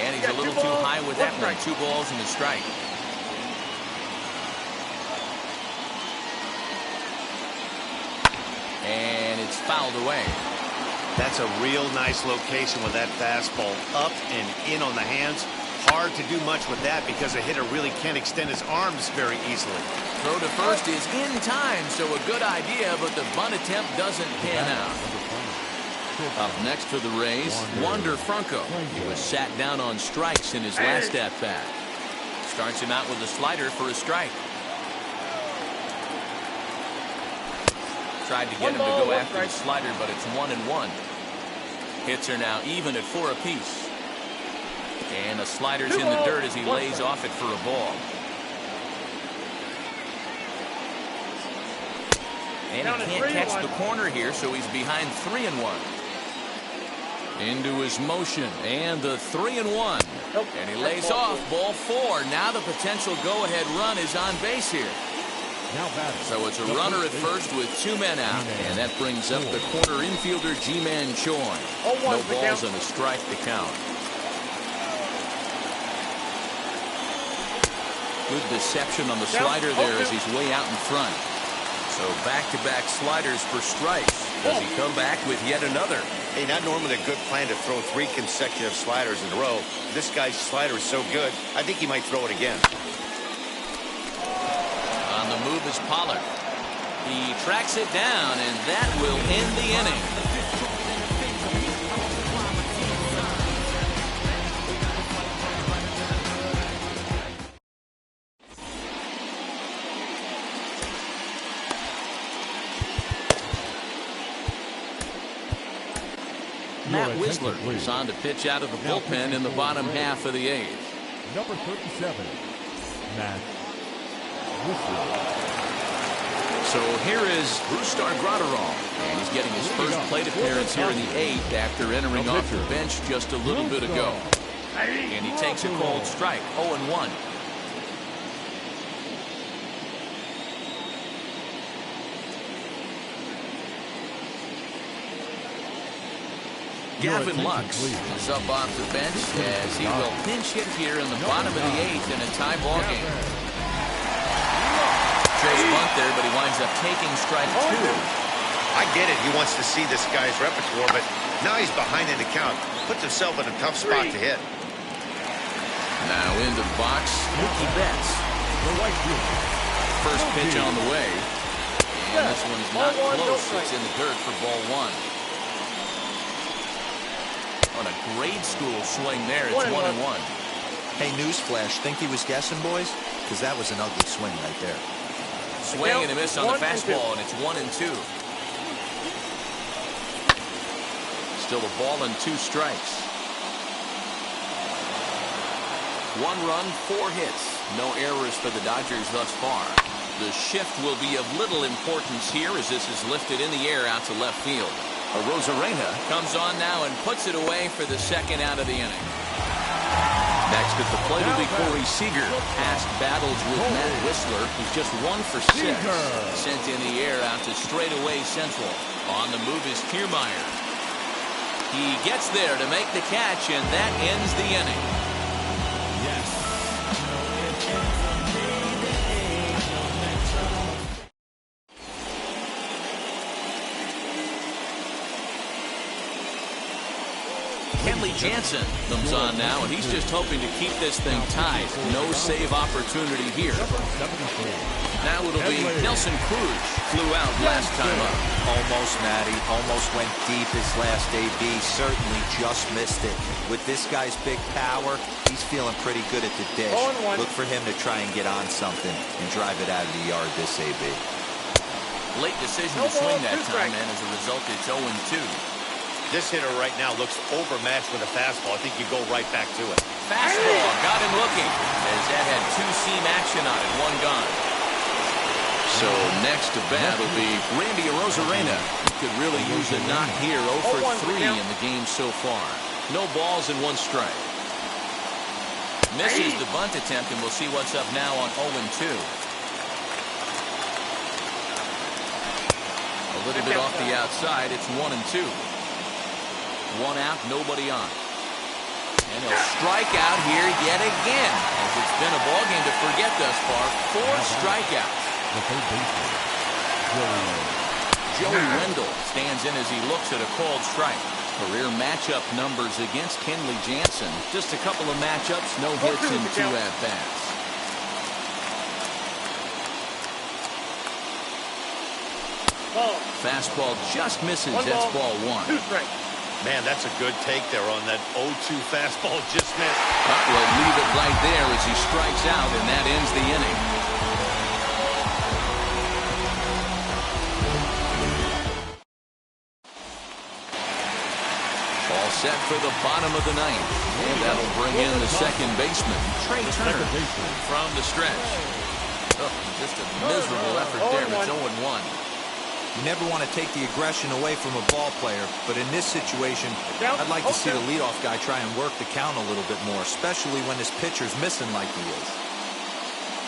And he's a little too high with that one. 2 balls and a strike. And it's fouled away. That's a real nice location with that fastball. Up and in on the hands. Hard to do much with that because a hitter really can't extend his arms very easily. Throw to first is in time, so a good idea, but the bunt attempt doesn't pan out. Up next for the Rays, Wander Franco. He was sat down on strikes in his last at-bat. Starts him out with a slider for a strike. Tried to get him to go after the slider, but it's 1-1. Hits are now even at 4 apiece. And the slider's in the dirt as he lays off it for a ball. And he can't catch the corner here, so he's behind 3-1. Into his motion, and the 3-1. And he lays off, ball 4. Now the potential go-ahead run is on base here. So it's a runner at first with 2 men out, and that brings up the corner infielder Ji-Man Choi. No balls and a strike to count. Good deception on the slider there as he's way out in front. So back-to-back sliders for strikes. Does he come back with yet another? Hey, not normally a good plan to throw 3 consecutive sliders in a row. This guy's slider is so good, I think he might throw it again. On the move is Pollard. He tracks it down, and that will end the inning. Matt Whistler is on to pitch out of the bullpen in the bottom half of the 8th. Number 37, Matt Whistler. So here is Brusdar Graterol, and he's getting his first plate appearance here in the 8th after entering off the bench just a little bit ago. And he takes a cold strike, 0-1. Gavin Lux is up off the bench as he will pinch hit here in the bottom of the 8th in a tie ball game. Chase bunt there, but he winds up taking strike 2. I get it. He wants to see this guy's repertoire, but now he's behind in the count. Puts himself in a tough spot to hit. Now into the box, Mookie Betts. First pitch on the way. And this one's not close. It's in the dirt for ball 1. On a grade school swing there, it's 1-1. Hey, newsflash, think he was guessing, boys? Because that was an ugly swing right there. Swing and a miss on the fastball, and it's 1-2. Still a ball and 2 strikes. 1 run, 4 hits. No errors for the Dodgers thus far. The shift will be of little importance here as this is lifted in the air out to left field. Rosarena comes on now and puts it away for the 2nd out of the inning. Next at the plate will be Corey Seager. Past battles with Matt Whistler. He's just 1 for 6. Sent in the air out to straightaway central. On the move is Kiermaier. He gets there to make the catch, and that ends the inning. Kenley Jansen comes on now, and he's just hoping to keep this thing tied. No save opportunity here. Now it'll be Nelson Cruz. Flew out last time up. Almost, Matty. Almost went deep his last AB. Certainly just missed it. With this guy's big power, he's feeling pretty good at the dish. Look for him to try and get on something and drive it out of the yard this AB. Late decision to swing that time, and as a result, it's 0-2. This hitter right now looks overmatched with a fastball. I think you go right back to it. Fastball got him looking, as that had two-seam action on it, one gone. So next to bat will be Randy Arozarena. He could really use a knock here. 0 for 3 in the game so far. No balls and 1 strike. Misses the bunt attempt, and we'll see what's up now on 0-2. A little bit off the outside. It's 1-2. 1 out, nobody on. And he'll strike out here yet again, as it's been a ballgame to forget thus far. 4 strikeouts. The third baseman, Joey Wendell stands in as he looks at a called strike. Career matchup numbers against Kenley Jansen. Just a couple of matchups, no hits in 2 at-bats. Fastball just misses. That's ball 1. 2 strikes. Man, that's a good take there on that 0-2 fastball just missed. We'll leave it right there as he strikes out, and that ends the inning. All set for the bottom of the 9th. And that'll bring in the second baseman, Trey Turner, from the stretch. Oh, just a miserable effort there. It's 0-1. You never want to take the aggression away from a ball player, but in this situation, I'd like to see the leadoff guy try and work the count a little bit more, especially when his pitcher's missing like he is.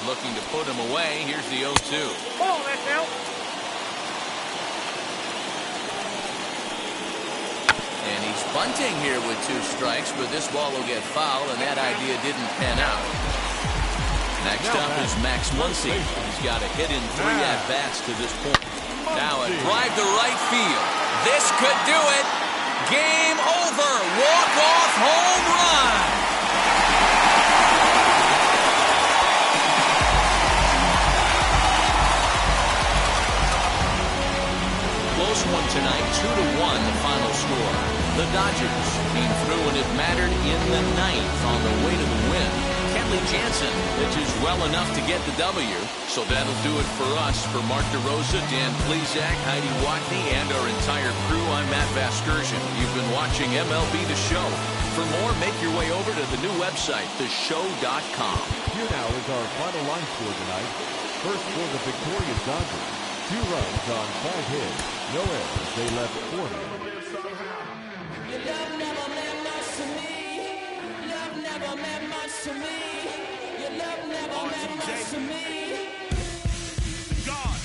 Looking to put him away. Here's the 0-2. Ball, that's out. And he's bunting here with 2 strikes, but this ball will get foul, and that idea didn't pan out. Next up is Max Muncy. He's got a hit in 3 at-bats to this point. Now a drive to right field. This could do it. Game over. Walk-off home run. Close one tonight. 2-1 the final score. The Dodgers came through when it mattered in the 9th on the way to the win. Kenley Jansen pitches well enough to get the W. So that'll do it for us. For Mark DeRosa, Dan Plesac, Heidi Watney, and our entire crew, I'm Matt Vasgersian. You've been watching MLB The Show. For more, make your way over to the new website, theshow.com. Here now is our final line score tonight. First for the victorious Dodgers. 2 runs on 5 hits. No errors. They left 4 men. Your love never meant much to me. Love never meant much to me. Your love never meant much to me. God.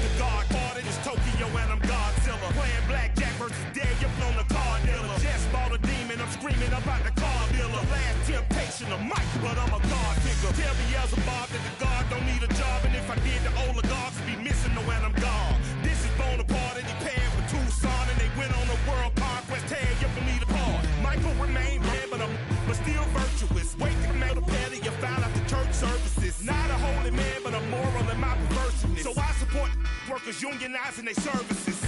The God party is Tokyo and I'm Godzilla. Playing blackjack versus dead, you're on the card dealer. Just bought a demon, I'm screaming about the car dealer. The last temptation of Mike, but I'm a God figure. Tell Beelzebub that the God don't need a job, and if I did, the oligarchs would be missing when I'm gone. This is Bonaparte and he paired with Tucson, and they went on a world conquest. Tear you from me apart. Michael remained dead, but still virtuous. Wake up, made a petty, you found out the church services. Not a holy man, but a moral in my perverseness. So I support workers unionizing their services.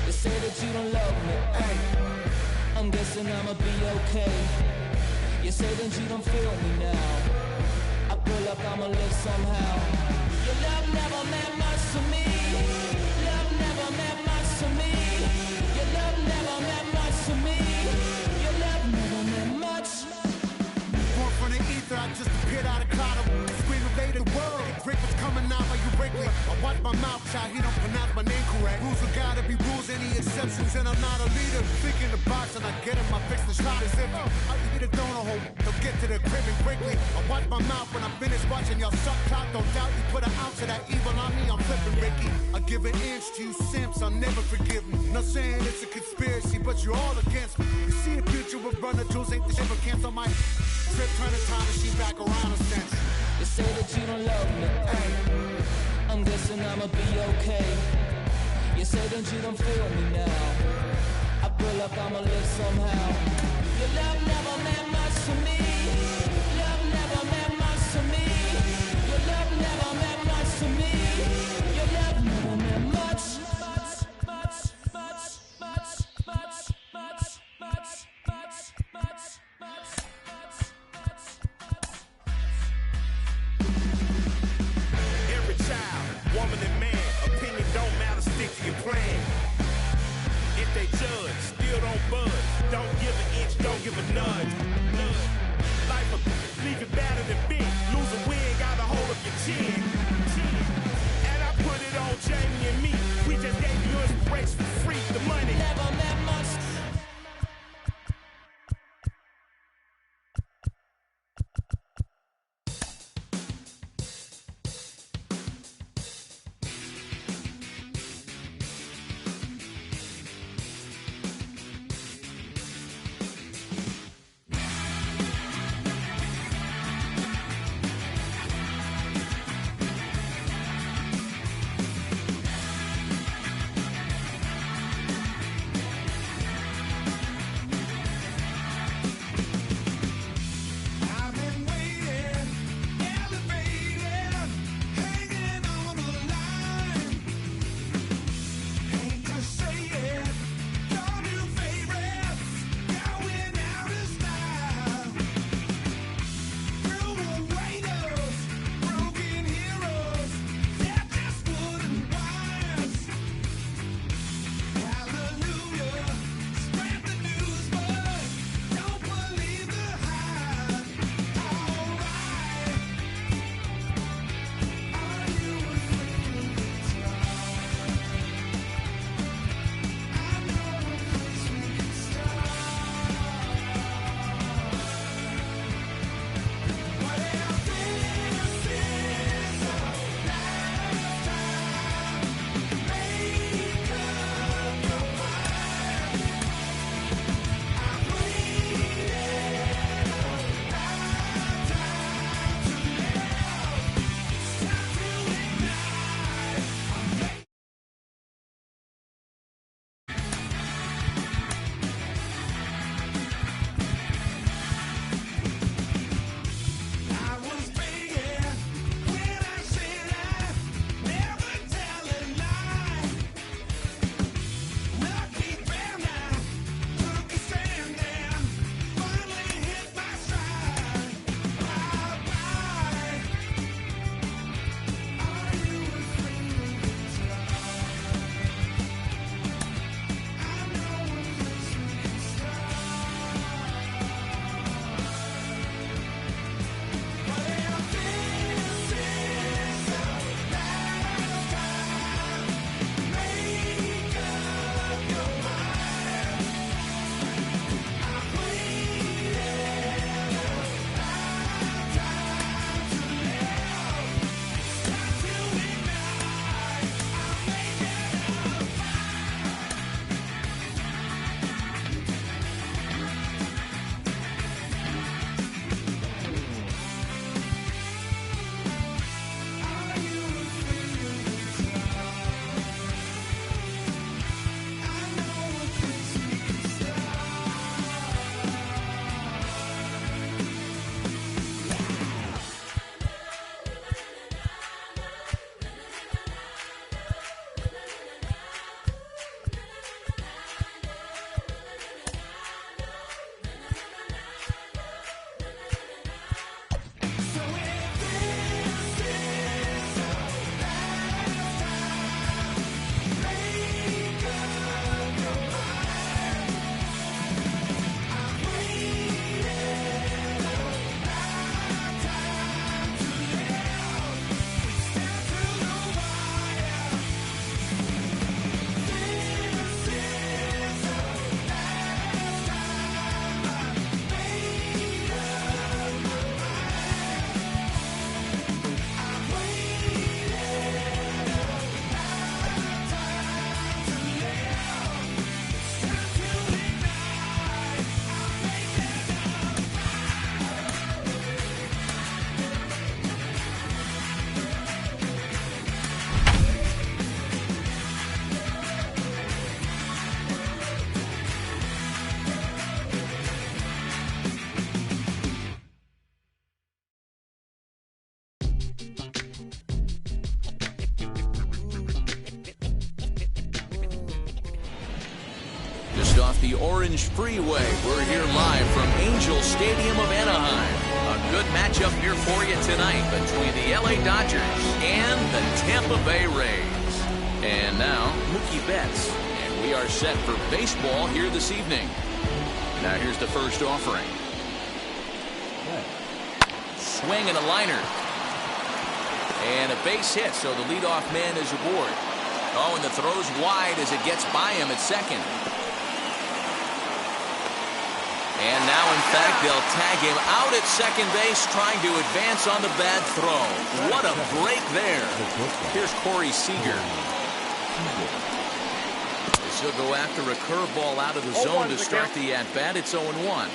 They say that you don't love me. Hey, I'm guessing I'ma be okay. You say that you don't feel me now. I feel like I'ma live somehow. Your love never meant much to me. Love never meant much to me. Your love never meant much to me. Your love never meant much. Born from the ether, I just appeared out of cloud. Scream invaded the world. Drake was coming out like you break me. I watch my mouth shot, he don't pronounce my name correct. Rules will gotta be rules, any exceptions, and I'm not a leader. Think in the box and I get in my fix the shot as if I get a donor hole. They'll get to the crib and quickly. I watch my mouth when I finish watching y'all suck clock. Don't doubt you put an ounce of that evil on me, I'm flipping Ricky. I give an inch to you simps, I'll never forgive me. Not saying it's a conspiracy, but you're all against me. You see a future with runner jewels, ain't the shit, but cancel my trip, turn the time machine back around a sense. They say that you don't love me. Hey, I'm guessing I'ma be okay. You say that you don't feel me now. I feel like I'ma live somehow. Your love never meant much to me. Love never meant much to me. Your love never meant much to me. Your love never meant much. Every child, woman and man, opinion don't matter, stick to your plan. If they judge, still don't budge. Don't give an inch, don't give a nudge. Life will leave you better than big. Lose a win, got a hold of your chin. And I put it on Jamie and me. We just gave you inspiration for free. The money Never meant much. off the Orange Freeway. We're here live from Angel Stadium of Anaheim. A good matchup here for you tonight between the LA Dodgers and the Tampa Bay Rays. And now, Mookie Betts. And we are set for baseball here this evening. Now here's the first offering. Swing and a liner. And a base hit, so the leadoff man is aboard. Oh, and the throw's wide as it gets by him at second. And now, in fact, they'll tag him out at second base, trying to advance on the bad throw. What a break there. Here's Corey Seager. He'll go after a curveball out of the zone to start the at-bat. It's 0-1.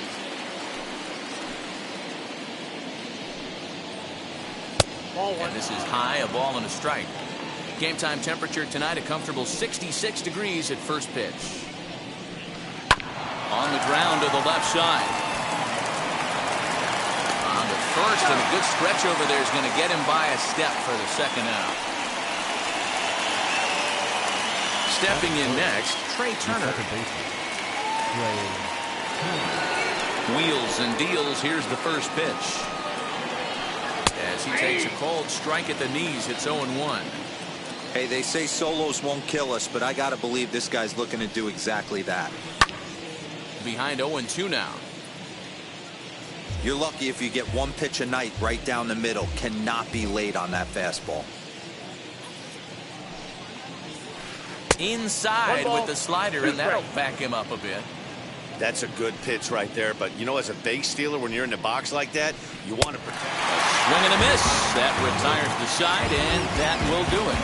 And this is high, a ball and a strike. Game time temperature tonight, a comfortable 66 degrees at first pitch. On the ground to the left side. On the first, and a good stretch over there is going to get him by a step for the second out. Stepping in next, Trey Turner. Wheels and deals. Here's the first pitch. As he takes a cold strike at the knees, it's 0-1. Hey, they say solos won't kill us, but I got to believe this guy's looking to do exactly that. Behind 0-2 now. You're lucky if you get one pitch a night right down the middle. Cannot be late on that fastball. Inside with the slider, and that'll back him up a bit. That's a good pitch right there, but you know, as a base stealer, when you're in the box like that, you want to protect. Swing and a miss. That retires the side, and that will do it.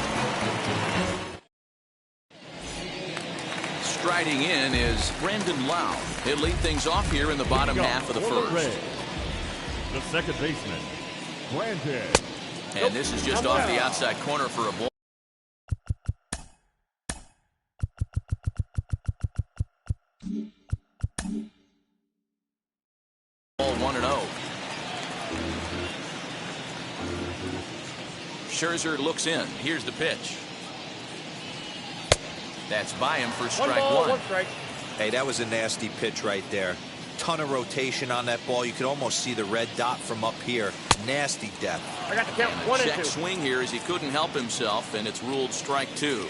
Striding in is Brandon Lau. He'll lead things off here in the bottom half of the first. The second baseman, Brandon. And this is just off the outside corner for a ball. 1-0. Scherzer looks in. Here's the pitch. That's by him for strike one. Hey, that was a nasty pitch right there. Ton of rotation on that ball. You could almost see the red dot from up here. Nasty depth. I got the count. And a check swing here as he couldn't help himself, and it's ruled strike two.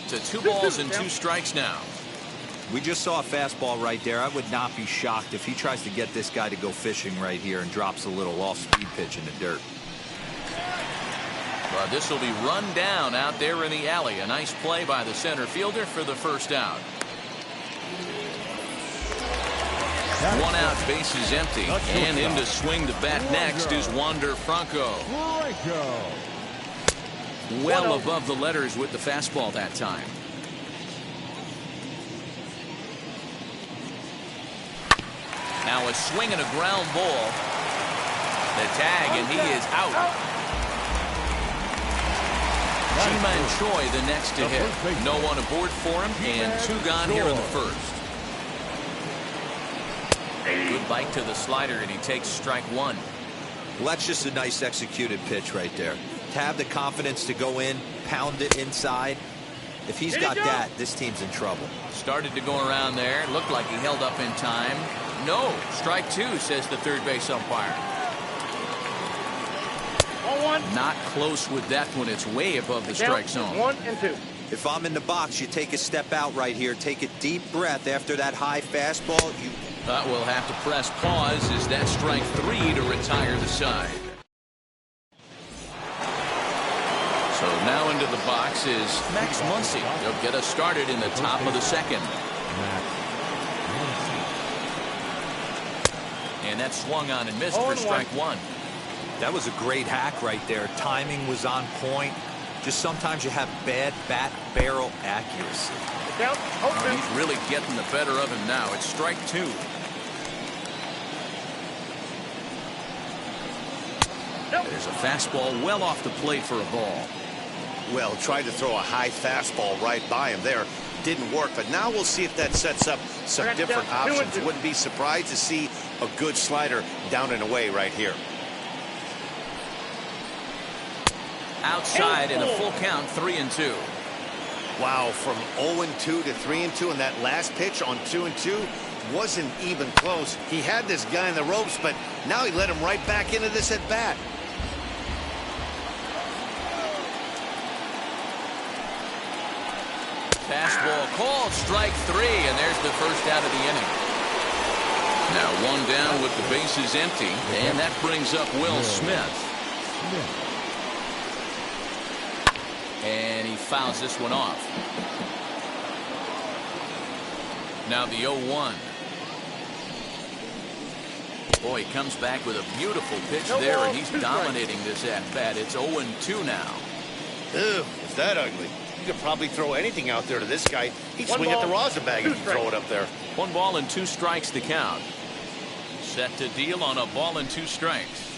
To 2 balls and 2 strikes now. We just saw a fastball right there. I would not be shocked if he tries to get this guy to go fishing right here and drops a little off-speed pitch in the dirt. But this will be run down out there in the alley. A nice play by the center fielder for the first out. 1 out, bases empty. And in to swing the bat next is Wander Franco. Well above the letters with the fastball that time. Now a swing and a ground ball. The tag, and he is out. Ji-Man Choi the next to hit. No one aboard for him, and 2 gone here in the first. Good bite to the slider, and he takes strike 1. Well, that's just a nice executed pitch right there. To have the confidence to go in, pound it inside. If he's got that, this team's in trouble. Started to go around there. Looked like he held up in time. No, strike 2, says the third base umpire. Not close with that one. It's way above the strike zone. 1 and 2. If I'm in the box, you take a step out right here. Take a deep breath after that high fastball. But we'll have to press pause as that strike 3 to retire the side. So now into the box is Max Muncy. He'll get us started in the top of the second. And that swung on and missed for strike 1. That was a great hack right there. Timing was on point. Just sometimes you have bad bat barrel accuracy. He's really getting the better of him now. It's strike 2. There's a fastball well off the plate for a ball. Well, tried to throw a high fastball right by him there. Didn't work, but now we'll see if that sets up some different options. Wouldn't be surprised to see a good slider down and away right here. Outside in a full count, 3 and 2. Wow, from 0-2 to 3-2, and that last pitch on 2-2 wasn't even close. He had this guy in the ropes, but now he let him right back into this at bat. Fastball called, strike 3, and there's the first out of the inning. Now 1 down with the bases empty, and that brings up Will Smith. And he fouls this one off. Now the 0-1. Boy, he comes back with a beautiful pitch there, and he's dominating this at-bat. It's 0-2 now. Ew, is that ugly? You could probably throw anything out there to this guy. He'd swing at the rosin bag if you throw it up there. 1 ball and 2 strikes to count. Set to deal on a ball and 2 strikes.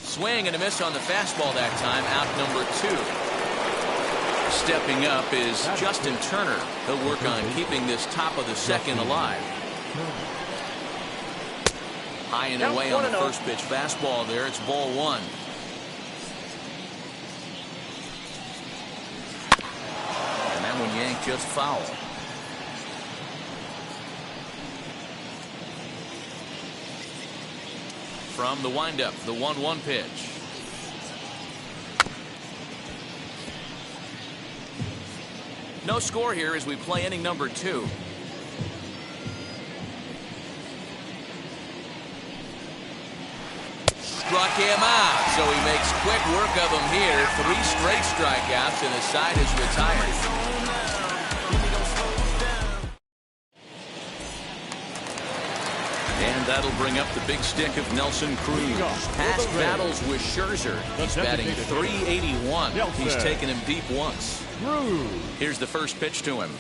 Swing and a miss on the fastball that time, out number 2. Stepping up is Justin Turner. He'll work on keeping this top of the second alive. High and away on the first pitch fastball there. It's ball 1. And that one yanked just foul. From the windup, the 1-1 pitch. No score here as we play inning number 2. Struck him out, so he makes quick work of him here. 3 straight strikeouts, and the side is retired. And that'll bring up the big stick of Nelson Cruz. Past battles with Scherzer. He's batting .381. He's taken him deep once. Here's the first pitch to him.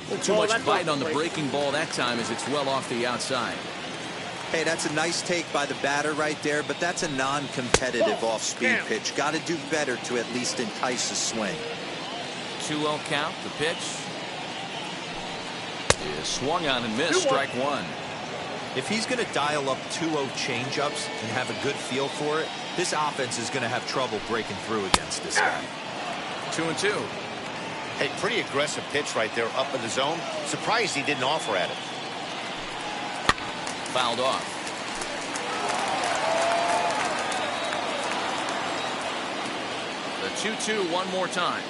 A little too much bite on the breaking ball that time as it's well off the outside. Hey, that's a nice take by the batter right there, but that's a non-competitive off-speed pitch. Got to do better to at least entice a swing. 2-0 count. The pitch is swung on and missed. Strike 1. If he's going to dial up 2-0 changeups and have a good feel for it, this offense is going to have trouble breaking through against this guy. 2-2. Hey, pretty aggressive pitch right there up in the zone. Surprised he didn't offer at it. Fouled off. The 2-2 one more time.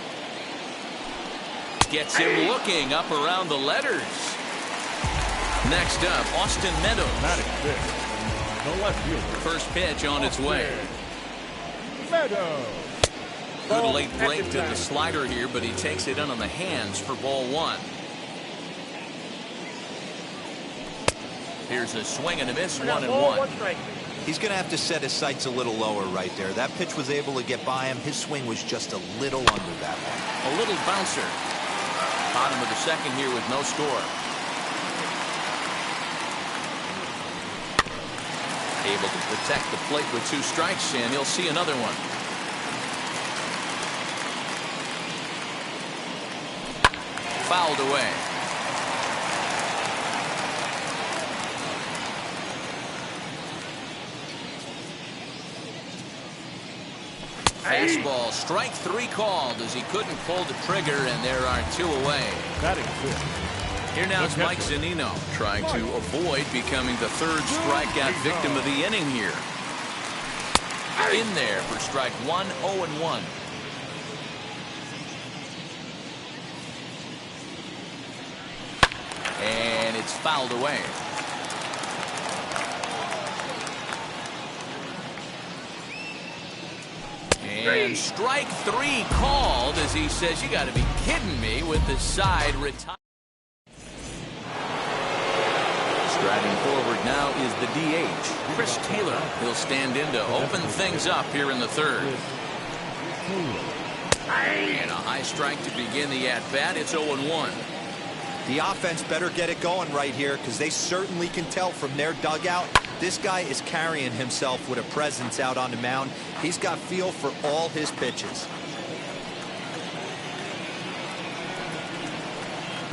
Gets him looking up around the letters. Next up, Austin Meadows. The left fielder. First pitch on its way. Good late break to the slider here, but he takes it in on the hands for ball 1. Here's a swing and a miss, 1-1. He's going to have to set his sights a little lower right there. That pitch was able to get by him. His swing was just a little under that one. A little bouncer. Bottom of the second here with no score. Able to protect the plate with 2 strikes, and he'll see another one. Fouled away. Fastball, strike 3 called as he couldn't pull the trigger, and there are 2 away. Here now is Mike Zunino trying to avoid becoming the 3rd strikeout victim of the inning here. In there for strike 1, 0-1. And it's fouled away. And strike 3 called as he says, "You got to be kidding me," with the side retired. Striding forward now is the DH, Chris Taylor. He'll stand in to open things up here in the 3rd. And a high strike to begin the at-bat. It's 0-1. The offense better get it going right here, because they certainly can tell from their dugout this guy is carrying himself with a presence out on the mound. He's got feel for all his pitches.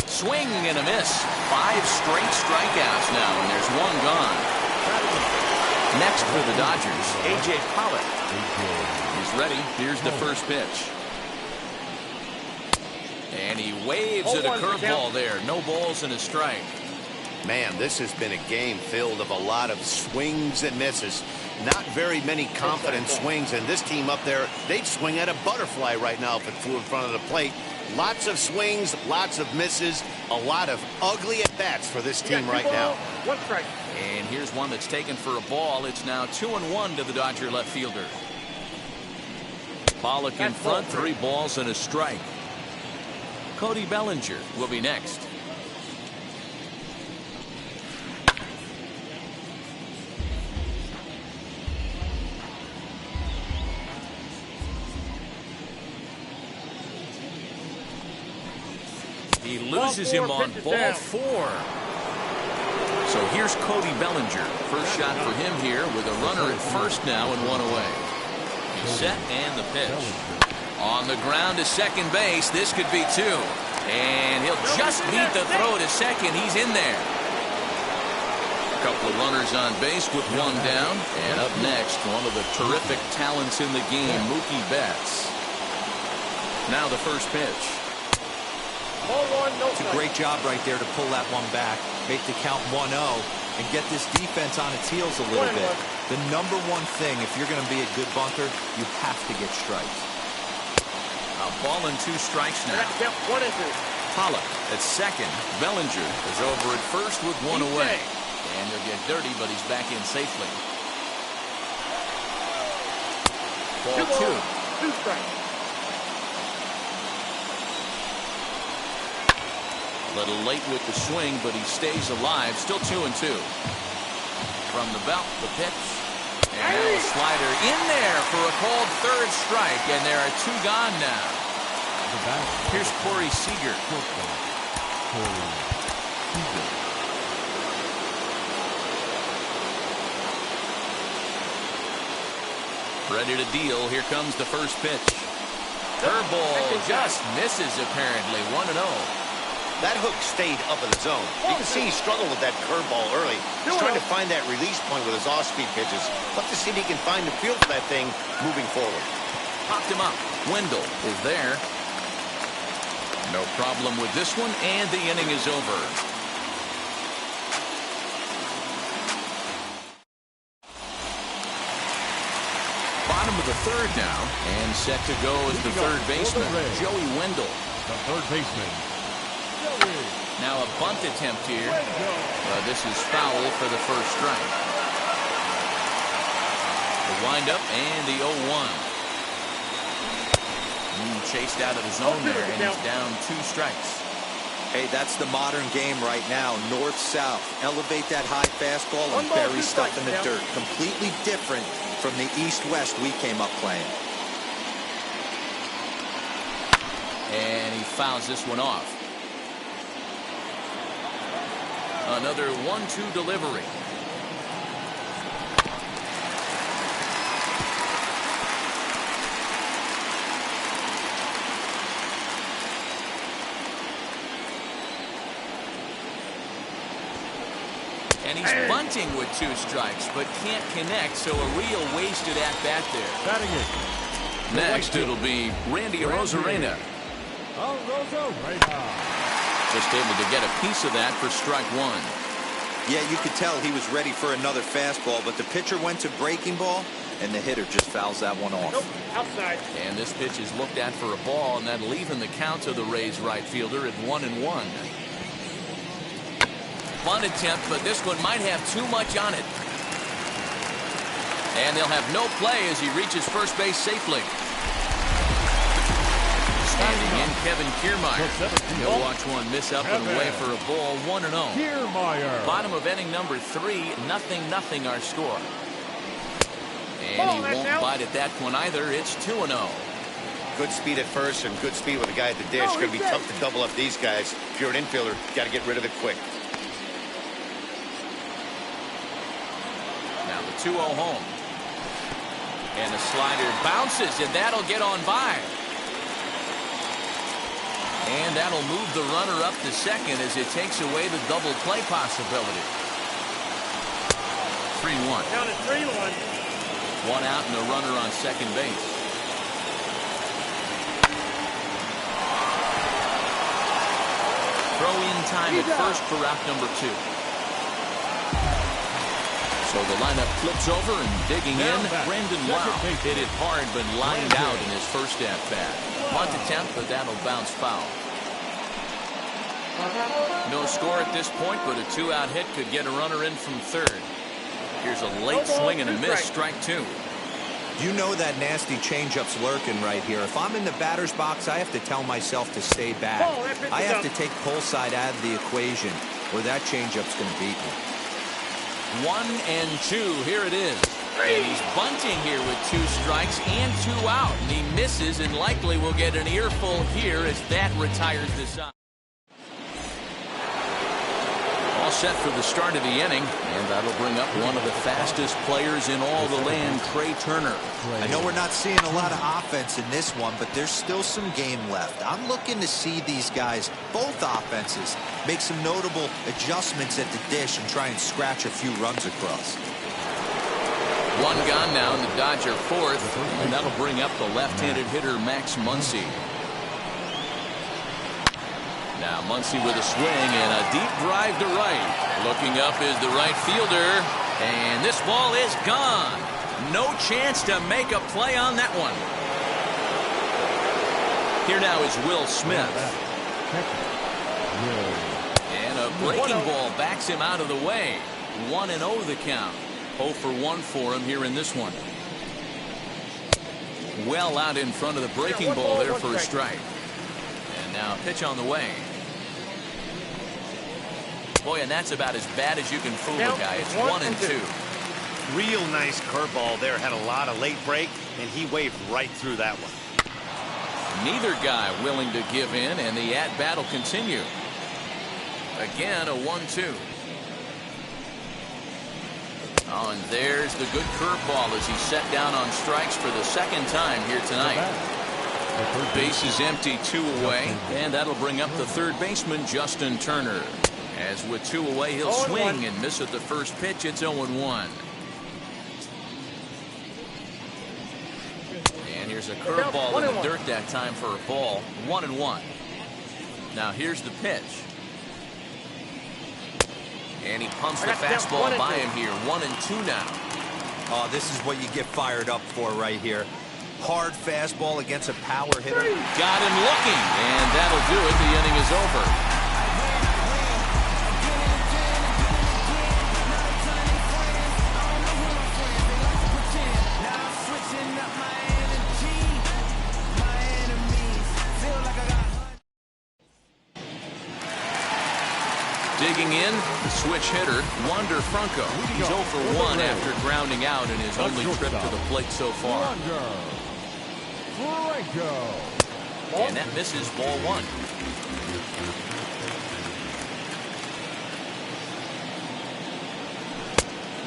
Swing and a miss. 5 straight strikeouts now, and there's 1 gone. Next for the Dodgers, A.J. Pollock. He's ready. Here's the first pitch. And he waves at a curveball there. No balls and a strike. Man, this has been a game filled of a lot of swings and misses. Not very many confident swings, and this team up there, they'd swing at a butterfly right now if it flew in front of the plate. Lots of swings, lots of misses, a lot of ugly at-bats for this team right now. One strike. And here's one that's taken for a ball. It's now 2-1 to the Dodger left fielder. Pollock in front, 3 balls and a strike. Cody Bellinger will be next. He loses him on ball 4. So here's Cody Bellinger. First shot for him here with a runner at first now and 1 away. He's set and the pitch. On the ground to second base. This could be 2. And he'll just beat the throw to second. He's in there. A couple of runners on base with 1 down. And up next, one of the terrific talents in the game, Mookie Betts. Now the first pitch. It's a great job right there to pull that one back, make the count 1-0, and get this defense on its heels a little bit. The number one thing, if you're going to be a good bunter, you have to get strikes. A ball and 2 strikes now. 1 and 2. Pollock at second. Bellinger is over at first with 1 away. And he'll get dirty, but he's back in safely. Ball 2. 2 strikes. A little late with the swing, but he stays alive. Still 2-2. From the belt, the pitch. And now a slider in there for a called 3rd strike. And there are 2 gone now. Here's Corey Seager. Ready to deal. Here comes the first pitch. Curveball just misses apparently. 1-0. That hook stayed up in the zone. You can see he struggled with that curveball early. He's trying to find that release point with his off-speed pitches. Love to see if he can find the feel for that thing moving forward. Popped him up. Wendell is there. No problem with this one, and the inning is over. Bottom of the 3rd now, and set to go is the 3rd baseman, Joey Wendell. The 3rd baseman. Now a bunt attempt here. This is foul for the first strike. The windup and the 0-1. Chased out of the zone there, and he's down 2 strikes. Hey, that's the modern game right now. North-south. Elevate that high fastball and bury stuff in the dirt. Completely different from the east-west we came up playing. And he fouls this one off. Another 1-2 delivery. And he's bunting with 2 strikes, but can't connect, so a real wasted at-bat there. Batting it. Next, it'll be Randy Arozarena. Just able to get a piece of that for strike 1. Yeah, you could tell he was ready for another fastball, but the pitcher went to breaking ball, and the hitter just fouls that one off. Nope, outside. And this pitch is looked at for a ball, and that leaving the count to the Rays right fielder at 1-1. Bunt attempt, but this one might have too much on it. And they'll have no play as he reaches first base safely. Standing in Kevin Kiermaier. He'll watch one miss up and away for a ball. 1-0. Kiermaier. Bottom of inning number 3. 0-0 our score. And he won't bite at that one either. It's 2-0. Good speed at first and good speed with the guy at the dish. It's going to be tough to double up these guys. If you're an infielder, you got to get rid of it quick. Now the 2-0 home. And the slider bounces, and that'll get on by. And that'll move the runner up to second as it takes away the double play possibility. 3-1. Down to 3-1. 1 out and a runner on second base. time at first for out number 2. So the lineup flips over and digging in. Brendan Wow hit it hard but lined out in his first at-bat. Bunt attempt, but that'll bounce foul. No score at this point, but a 2-out hit could get a runner in from third. Here's a late swing and a miss, strike 2. You know that nasty changeup's lurking right here. If I'm in the batter's box, I have to tell myself to stay back. I have to take pull side out of the equation, or that changeup's going to beat me. 1-2. Here it is. And he's bunting here with 2 strikes and 2 out. And he misses and likely will get an earful here as that retires the side. All set for the start of the inning, and that'll bring up one of the fastest players in all the land, Trey Turner. I know we're not seeing a lot of offense in this one, but there's still some game left. I'm looking to see these guys, both offenses, make some notable adjustments at the dish and try and scratch a few runs across. 1 gone now in the Dodger 4th, and that'll bring up the left-handed hitter Max Muncy. Now Muncy with a swing and a deep drive to right. Looking up is the right fielder, and this ball is gone. No chance to make a play on that one. Here now is Will Smith. And a breaking ball backs him out of the way. 1-0 the count. 0 for 1 for him here in this one. Well out in front of the breaking ball there for a strike. And now pitch on the way. Boy, and that's about as bad as you can fool a guy. It's 1-2. Real nice curveball there. Had a lot of late break, and he waved right through that one. Neither guy willing to give in, and the at-bat will continue. Again, a 1-2. Oh, and there's the good curveball as he's set down on strikes for the second time here tonight. Base is empty, 2 away, and that'll bring up the third baseman, Justin Turner. As with 2 away, he'll swing and miss at the first pitch. It's 0-1. And here's a curveball in the dirt that time for a ball. 1-1. Now here's the pitch. And he pumps the fastball by him here. 1-2 now. Oh, this is what you get fired up for right here. Hard fastball against a power hitter. Got him looking, and that'll do it. The inning is over. Digging in, the switch hitter, Wander Franco. He's 0 for 1 after grounding out in his only trip to the plate so far. And that misses, ball 1.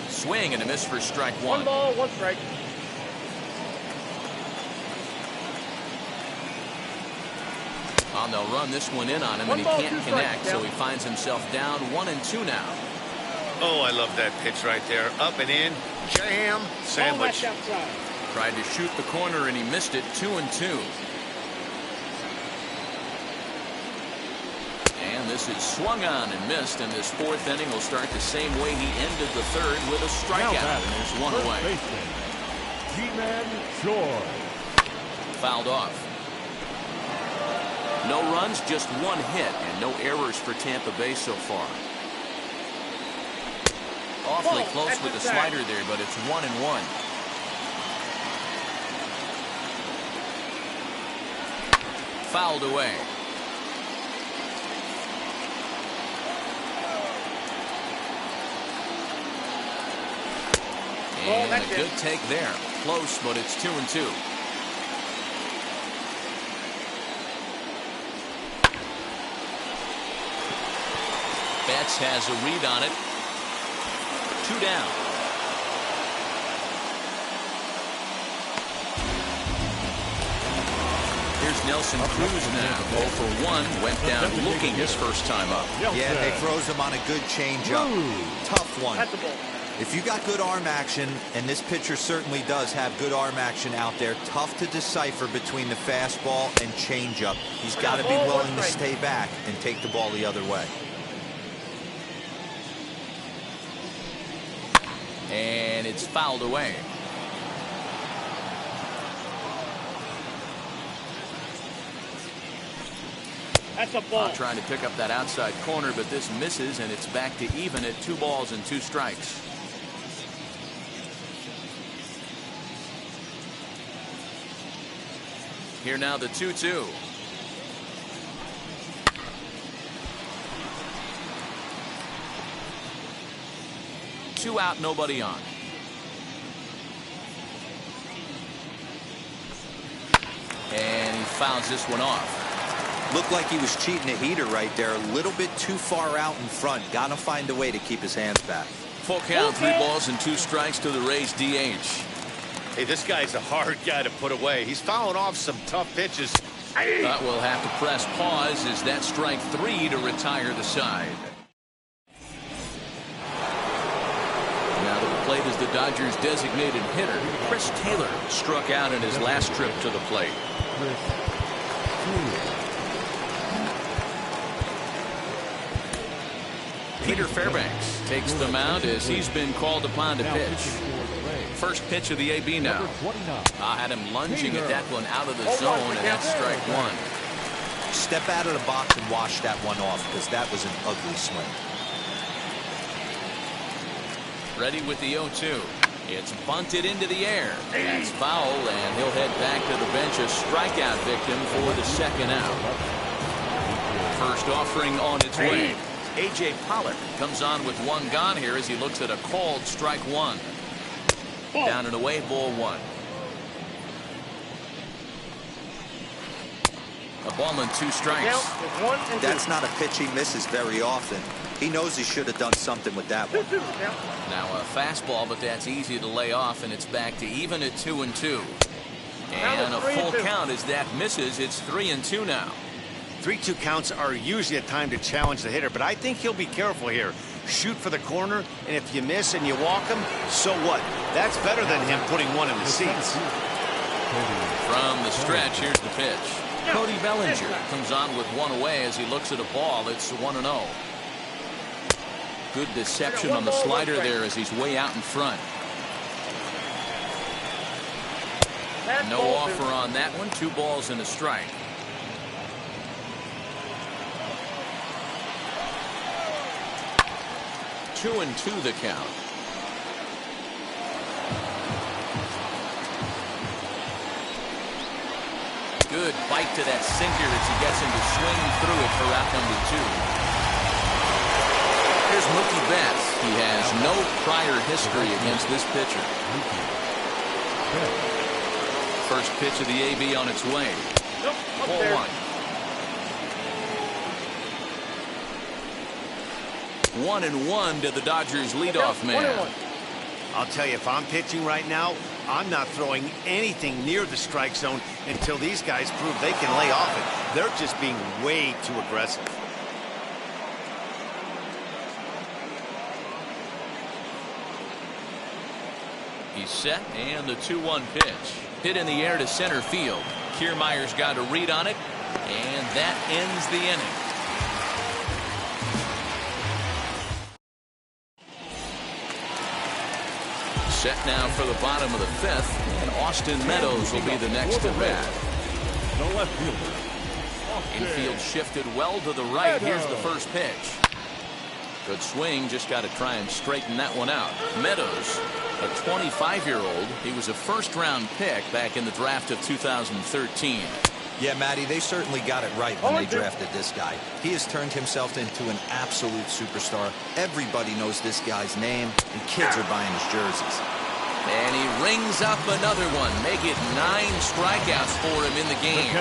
Swing and a miss for strike 1. 1 ball, 1 strike. And they'll run this one in on him, and he can't connect, so he finds himself down 1-2 now. Oh, I love that pitch right there. Up and in, jam, sandwich. Tried to shoot the corner, and he missed it. 2-2. And this is swung on and missed, and this 4th inning will start the same way he ended the 3rd with a strikeout, and there's 1 away. Fouled off. No runs, just 1 hit, and no errors for Tampa Bay so far. Awfully close with the slider there, but it's 1-1. Fouled away. And a good take there. Close, but it's 2-2. Betts has a read on it. 2 down. Here's Nelson Cruz now. 0 for 1. Went down looking his first time up. Yeah, they throws him on a good changeup. Tough one. If you got good arm action, and this pitcher certainly does have good arm action out there, tough to decipher between the fastball and changeup. He's got to be willing to stay back and take the ball the other way. And it's fouled away. That's a ball. Trying to pick up that outside corner, but this misses, and it's back to even at 2 balls and 2 strikes. Here now the 2-2. Two out, nobody on. And he fouls this one off. Looked like he was cheating a heater right there. A little bit too far out in front. Got to find a way to keep his hands back. Full count, 3 balls and 2 strikes to the Rays DH. Hey, this guy's a hard guy to put away. He's fouling off some tough pitches. But we'll have to press pause as that strike 3 to retire the side. Now to the plate is the Dodgers designated hitter. Chris Taylor struck out in his last trip to the plate. Peter Fairbanks takes the mound as he's been called upon to pitch. First pitch of the AB now. Had him lunging at that one out of the zone, and that's strike 1. Step out of the box and wash that one off, because that was an ugly swing. Ready with the 0-2. It's bunted into the air. That's foul, and he'll head back to the bench, a strikeout victim for the second out. First offering on its way. A.J. Pollock comes on with 1 gone here as he looks at a called strike 1. Down and away, ball 1. A ball and 2 strikes. That's not a pitch he misses very often. He knows he should have done something with that one. Now a fastball, but that's easy to lay off, and it's back to even at 2-2. And a full count as that misses. It's 3-2 now. 3-2 counts are usually a time to challenge the hitter, but I think he'll be careful here. Shoot for the corner, and if you miss and you walk him, so what? That's better than him putting one in the seats. From the stretch, here's the pitch. Cody Bellinger comes on with 1 away as he looks at a ball. It's 1-0. Good deception on the slider there as he's way out in front. No offer on that one. 2 balls and a strike. Two and 2 the count. Good bite to that sinker as he gets him to swing through it for out number 2. Here's Mookie Betts. He has no prior history against this pitcher. First pitch of the AB on its way. Ball 1. 1-1 to the Dodgers leadoff man. I'll tell you, if I'm pitching right now, I'm not throwing anything near the strike zone until these guys prove they can lay off it. They're just being way too aggressive. He's set, and the 2-1 pitch. Hit in the air to center field. Kiermaier's got a read on it, and that ends the inning. Set now for the bottom of the 5th, and Austin Meadows will be the next at bat. The left fielder. Infield shifted well to the right. Here's the first pitch. Good swing, just got to try and straighten that one out. Meadows, a 25-year-old. He was a first-round pick back in the draft of 2013. Yeah, Matty, they certainly got it right when they drafted this guy. He has turned himself into an absolute superstar. Everybody knows this guy's name, and kids are buying his jerseys. And he rings up another one. Make it 9 strikeouts for him in the game.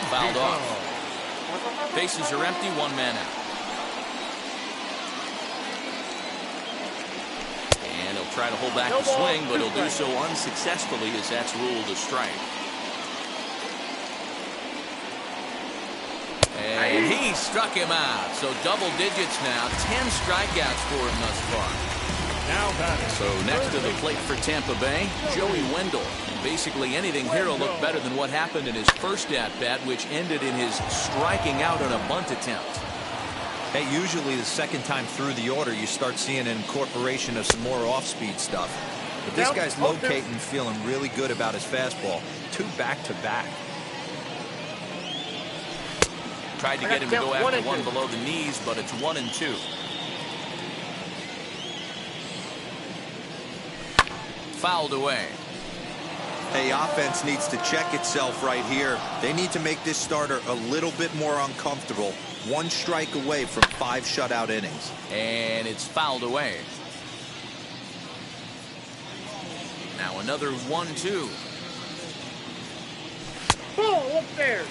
Fouled off. Bases are empty, 1 man out. And he'll try to hold back the swing, but he'll do so unsuccessfully as that's ruled a strike. And he struck him out. So double digits now. 10 strikeouts for him thus far. Now batting. So next to the plate for Tampa Bay, Joey Wendell. And basically anything here will look better than what happened in his first at-bat, which ended in his striking out on a bunt attempt. Hey, usually the second time through the order, you start seeing an incorporation of some more off-speed stuff. But this guy's locating, feeling really good about his fastball. 2 back-to-back. Tried to get him to go after one below the knees, but it's 1-2. Fouled away. Hey, offense needs to check itself right here. They need to make this starter a little bit more uncomfortable. 1 strike away from 5 shutout innings. And it's fouled away. Now another 1-2. Ball up there.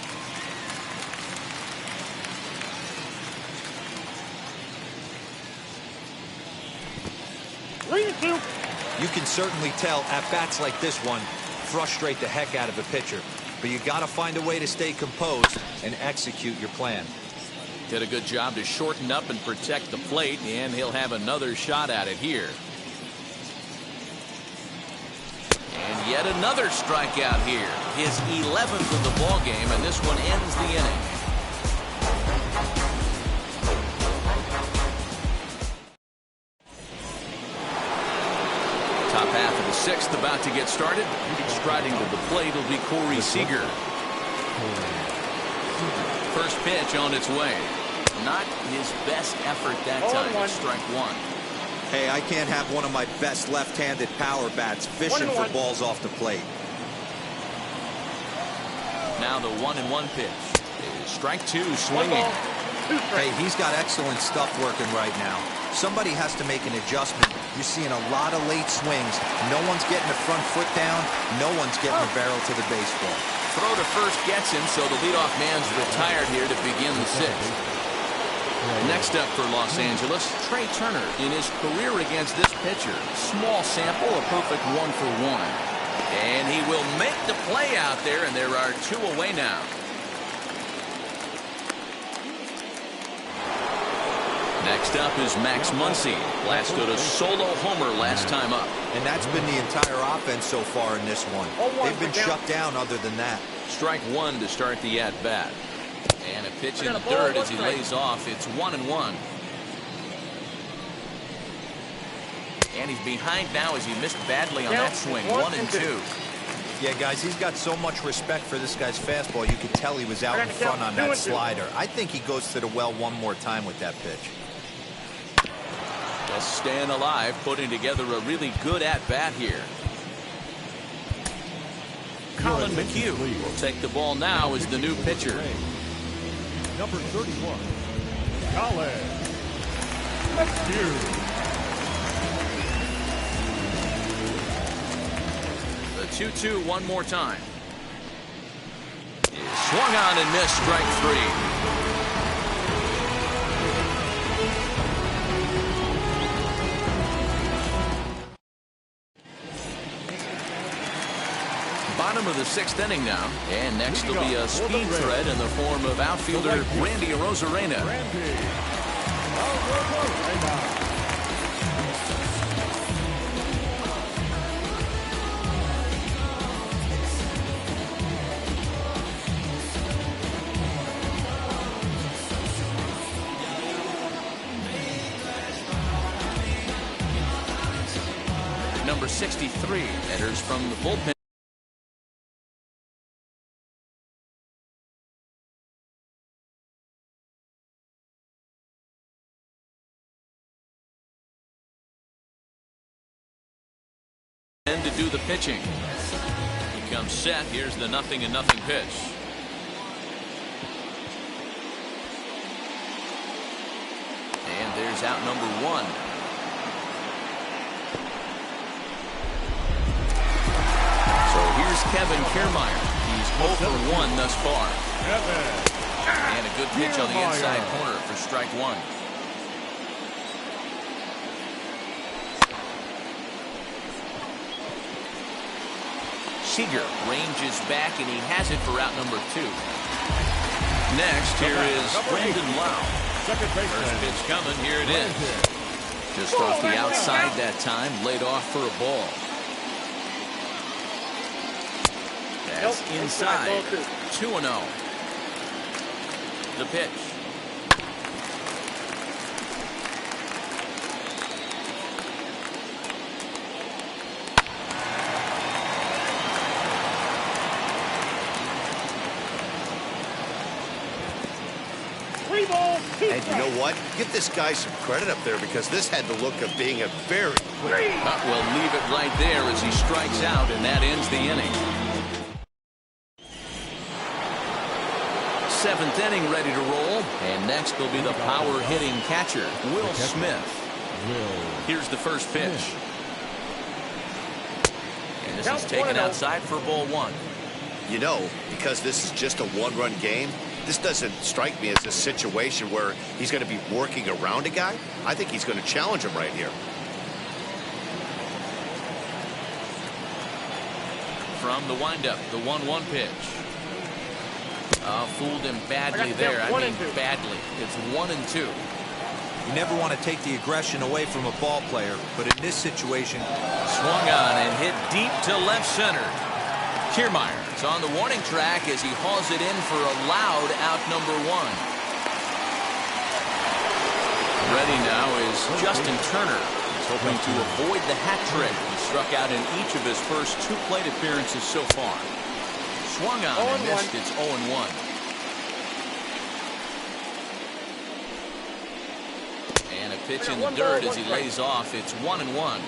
You can certainly tell at-bats like this one frustrate the heck out of a pitcher. But you got to find a way to stay composed and execute your plan. Did a good job to shorten up and protect the plate, and he'll have another shot at it here. And yet another strikeout here. His 11th of the ball game, and this one ends the inning. Top half of the 6th about to get started. Striding to the plate will be Corey Seager. First pitch on its way. Not his best effort that time. It's strike 1. Hey, I can't have one of my best left-handed power bats fishing for balls off the plate. Now the 1-1 pitch is strike 2, swinging. Hey, he's got excellent stuff working right now. Somebody has to make an adjustment. You're seeing a lot of late swings. No one's getting the front foot down. No one's getting the barrel to the baseball. Throw to first gets him, so the leadoff man's retired here to begin the 6th. Next up for Los Angeles, Trey Turner in his career against this pitcher. Small sample, a perfect 1-for-1. And he will make the play out there, and there are 2 away now. Next up is Max Muncy. Blasted a solo homer last time up. And that's been the entire offense so far in this one. They've been shut down other than that. Strike 1 to start the at-bat. And a pitch in the third as he lays off. It's 1-1. And he's behind now as he missed badly on that swing. 1-2. Yeah, guys, he's got so much respect for this guy's fastball. You could tell he was out in front on that slider. I think he goes to the well one more time with that pitch. Just staying alive, putting together a really good at-bat here. Colin McHugh will take the ball now as the new pitcher. Number 31, Colin McHugh. The 2-2 one more time. Swung on and missed, strike 3. Bottom of the 6th inning now, and next will be a speed threat in the form of outfielder Randy Arozarena. Number 63 enters from the bullpen. To do the pitching. He comes set. Here's the 0-0 pitch. And there's out number 1. So here's Kevin Kiermaier. He's 0 for 1 thus far. And a good pitch on the inside corner for strike 1. Seager ranges back, and he has it for out number 2. Next, here is Brandon Lau. First pitch coming. Here it is. Just off the outside that time, laid off for a ball. That's inside. 2-0. The pitch. And you know what? Give this guy some credit up there because this had the look of being a very quick. We'll leave it right there as he strikes out, and that ends the inning. 7th inning ready to roll, and next will be the power-hitting catcher, Will Smith. Here's the first pitch. And this is taken outside for ball 1. You know, because this is just a one-run game, this doesn't strike me as a situation where he's going to be working around a guy. I think he's going to challenge him right here. From the windup, the 1-1 pitch. Fooled him badly there. I mean badly. It's 1-2. You never want to take the aggression away from a ball player, but in this situation, swung on and hit deep to left center. Kiermaier is on the warning track as he hauls it in for a loud out number 1. Ready now is Justin Turner. He's hoping to avoid the hat trick. He struck out in each of his first 2 plate appearances so far. Swung on and missed. It's 0-1. And a pitch in the dirt as he lays off. It's 1-1.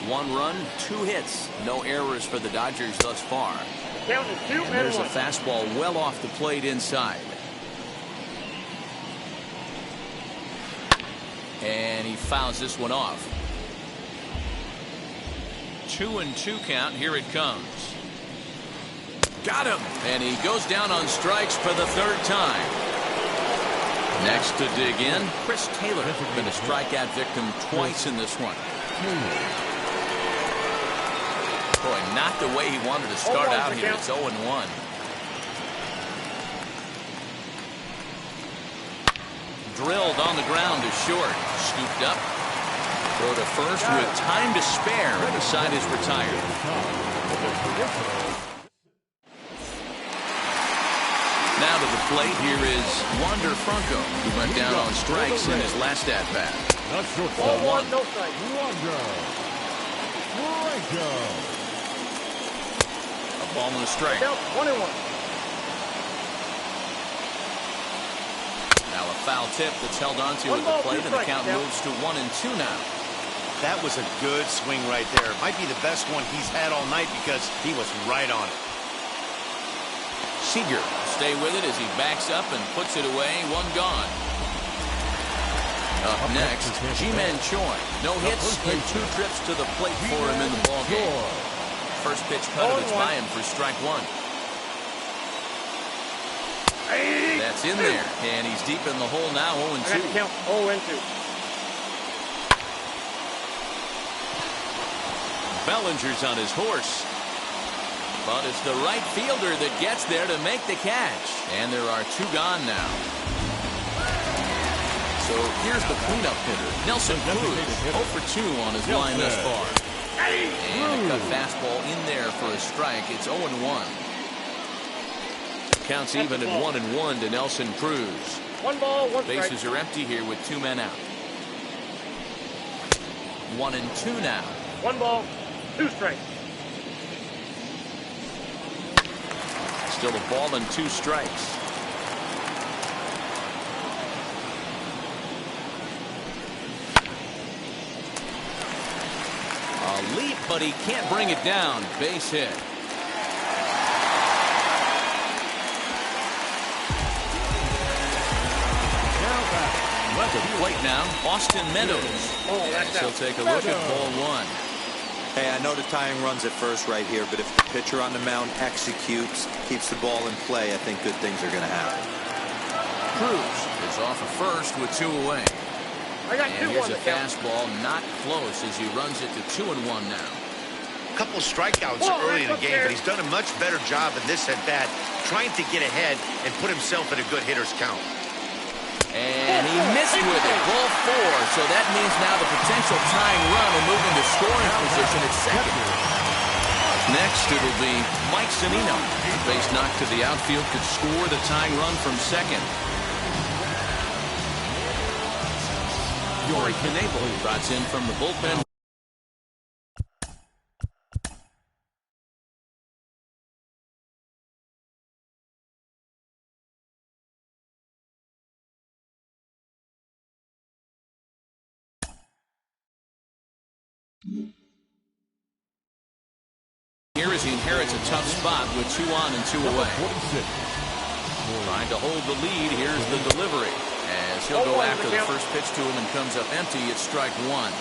1 run, 2 hits. No errors for the Dodgers thus far. And there's a fastball well off the plate inside. And he fouls this one off. 2-2 count. Here it comes. Got him. And he goes down on strikes for the 3rd time. Next to dig in, Chris Taylor. Been a strikeout victim twice in this one. Boy, not the way he wanted to start out here. It's 0-1. Drilled on the ground to short. Scooped up. Throw to first with time to spare. And the side is retired. Now to the plate, here is Wander Franco, who went down on strikes in his last at-bat. Ball 1, no strike. A ball and a strike. 1-1. Now a foul tip that's held onto at the plate, and the count moves to 1-2 now. That was a good swing right there. Might be the best one he's had all night because he was right on it. Seager stay with it as he backs up and puts it away. 1 gone. Up next, Ji-Man Choi. No hits and 2 trips to the plate for him in the ballgame. First pitch cut of it's by him for strike 1. That's in there, and he's deep in the hole now. 0-2. Count 0-2. Bellinger's on his horse. But it's the right fielder that gets there to make the catch. And there are 2 gone now. So here's the cleanup hitter, Nelson Cruz. 0 for 2 on his line thus far. And a cut fastball in there for a strike. It's 0-1. Counts even at 1-1 to Nelson Cruz. 1 ball, 1 strike. Bases are empty here with 2 men out. 1-2 now. 1 ball, 2 strikes. Still a ball and 2 strikes. A leap, but he can't bring it down. Base hit. At the plate now, Austin Meadows. So take a look at ball 1. hey, I know the tying run's at first right here, but if the pitcher on the mound executes, keeps the ball in play, I think good things are going to happen. Cruz is off of first with 2 away. And here's a fastball not close as he runs it to 2-1 now. A couple strikeouts early in the game, but he's done a much better job in this at bat, trying to get ahead and put himself in a good hitter's count. And he missed with it. Ball 4. So that means now the potential tying run will move into scoring position at second. Next, it'll be Mike Zunino. Base knock to the outfield could score the tying run from second. Yori Knebel trots in from the bullpen. Here as he inherits a tough spot with 2 on and 2 away. 46. Trying to hold the lead. Here's the delivery. As he'll go after the first pitch to him and comes up empty, it's strike 1.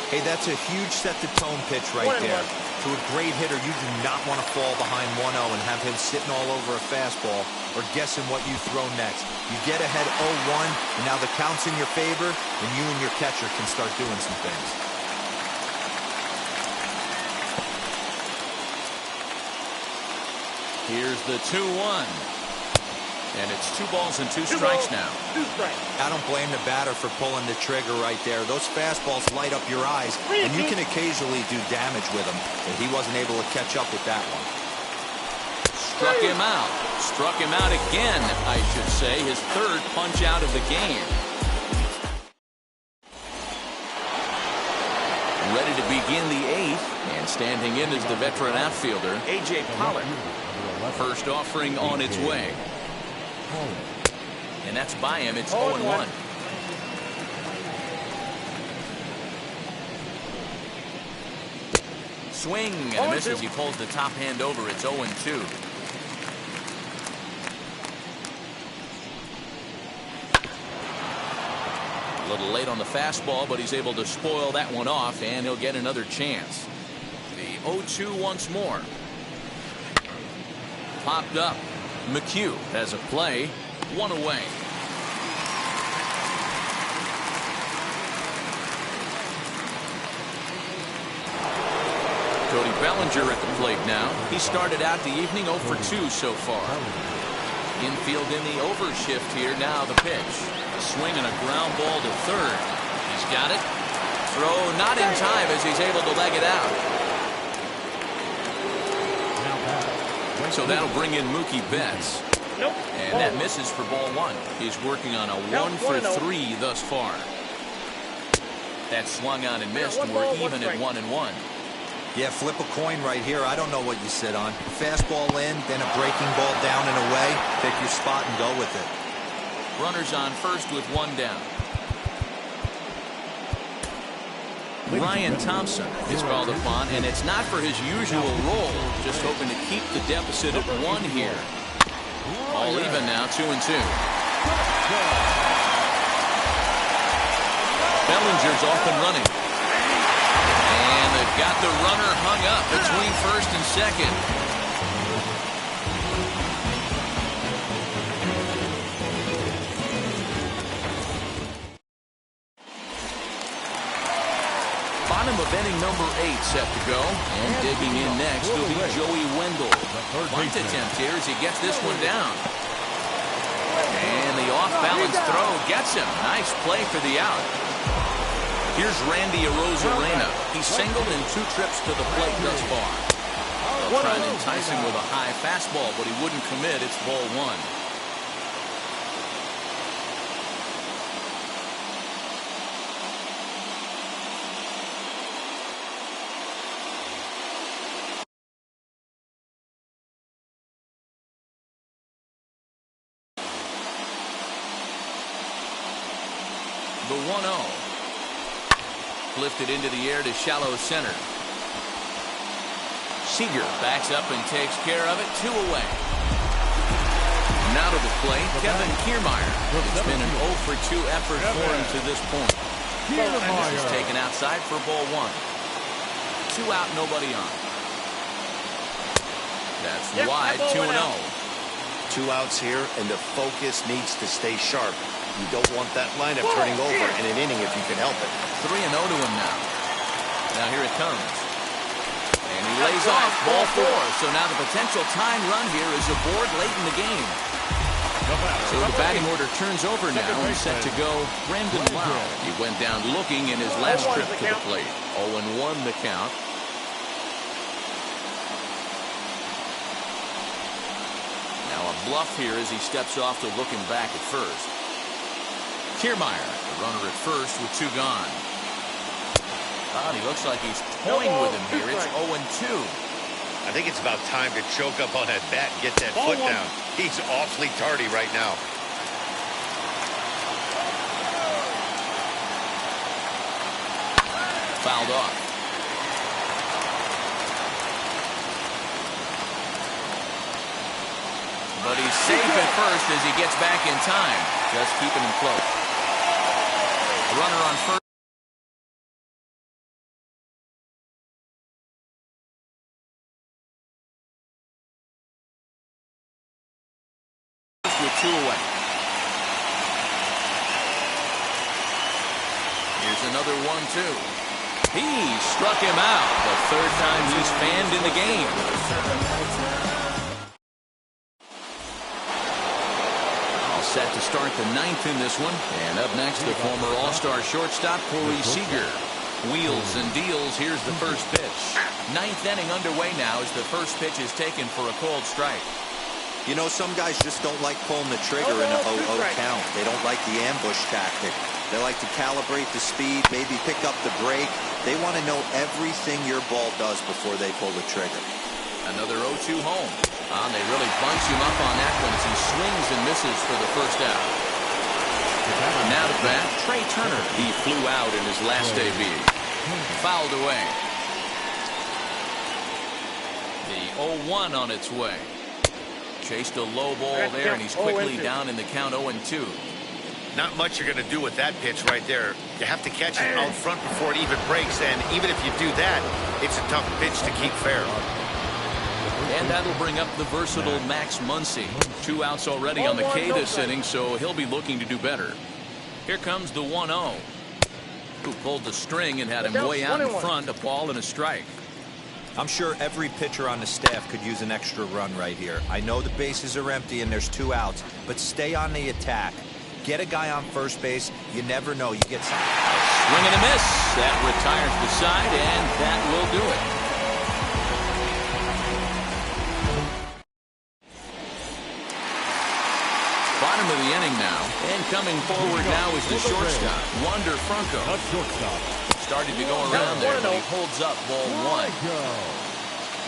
Hey, that's a huge set-the-tone pitch right there. To a great hitter, you do not want to fall behind 1-0 and have him sitting all over a fastball or guessing what you throw next. You get ahead 0-1, and now the count's in your favor, and you and your catcher can start doing some things. Here's the 2-1. And it's 2 balls and 2 strikes now. 2 strikes. I don't blame the batter for pulling the trigger right there. Those fastballs light up your eyes, and you can occasionally do damage with them. But he wasn't able to catch up with that one. Struck him out. Struck him out again, I should say. His 3rd punch out of the game. Ready to begin the 8th. And standing in is the veteran outfielder, A.J. Pollock. First offering on its way. And that's by him. It's 0-1. Swing and a miss as he pulls the top hand over. It's 0-2. A little late on the fastball, but he's able to spoil that one off, and he'll get another chance. The 0-2 once more. Popped up. McHugh has a play. 1 away. Cody Bellinger at the plate now. He started out the evening 0 for 2 so far. Infield in the overshift here. Now the pitch. A swing and a ground ball to 3rd. He's got it. Throw not in time as he's able to leg it out. So that'll bring in Mookie Betts. Nope. And that misses for ball 1. He's working on a 1 for 3 thus far. That swung on and missed, and we're even at 1-1. Yeah, flip a coin right here. I don't know what you sit on. Fastball in, then a breaking ball down and away. Pick your spot and go with it. Runners on first with 1 down. Ryan Thompson is called upon, and it's not for his usual role. Just hoping to keep the deficit at 1 here. All even now, 2-2. Bellinger's off and running. And they've got the runner hung up between first and second. Bottom of inning number 8 set to go. And digging in next will be Joey Wendell. Bunt attempt here as he gets this one down. And the off-balance throw gets him. Nice play for the out. Here's Randy Arozarena. He's singled in 2 trips to the plate thus far. They'll try and entice him with a high fastball, but he wouldn't commit. It's ball 1. The 1-0. Lifted into the air to shallow center. Seager backs up and takes care of it. 2 away. Now to the plate, Kevin Kiermaier. It's been an 0 for 2 effort for him to this point. This is taken outside for ball 1. 2 out, nobody on. That's wide, 2-0. 2 outs here, and the focus needs to stay sharp. You don't want that lineup turning over in an inning if you can help it. 3-0 to him now. Now here it comes. And he lays off ball 4. So now the potential tying run here is aboard late in the game. So the batting order turns over now and set to go Brandon Lowe. He went down looking in his last trip to the plate. 0-1 the count. Now a bluff here as he steps off to look him back at first. Kiermaier, the runner at first with 2 gone. He looks like he's toying with him here. It's 0-2. I think it's about time to choke up on that bat and get that foot down. He's awfully tardy right now. Fouled off. But he's safe at first as he gets back in time. Just keeping him close. A runner on first. With 2 away. Here's another 1-2. He struck him out. The third time he's fanned in the game. All set to start the 9th in this one. And up next, the former All-Star shortstop, Corey Seager. Wheels and deals. Here's the first pitch. 9th inning underway now as the first pitch is taken for a called strike. You know, some guys just don't like pulling the trigger in an 0-0 count. They don't like the ambush tactic. They like to calibrate the speed, maybe pick up the break. They want to know everything your ball does before they pull the trigger. Another 0-2 home. They really bunch him up on that one as he swings and misses for the first out. Now to bat, Trey Turner. He flew out in his last debut. Fouled away. The 0-1 on its way. Chased a low ball there, and he's quickly down in the count 0-2. Not much you're going to do with that pitch right there. You have to catch it out front before it even breaks, and even if you do that, it's a tough pitch to keep fair. And that'll bring up the versatile Max Muncy. 2 outs already on the K this inning, so he'll be looking to do better. Here comes the 1-0. Who pulled the string and had him way out in front, a ball and a strike. I'm sure every pitcher on the staff could use an extra run right here. I know the bases are empty and there's 2 outs, but stay on the attack. Get a guy on first base. You never know. You get something. Swing and a miss. That retires the side, and that will do it. Bottom of the inning now, and coming forward now is the shortstop, Wander Franco. Started to go around there, but he holds up ball 1.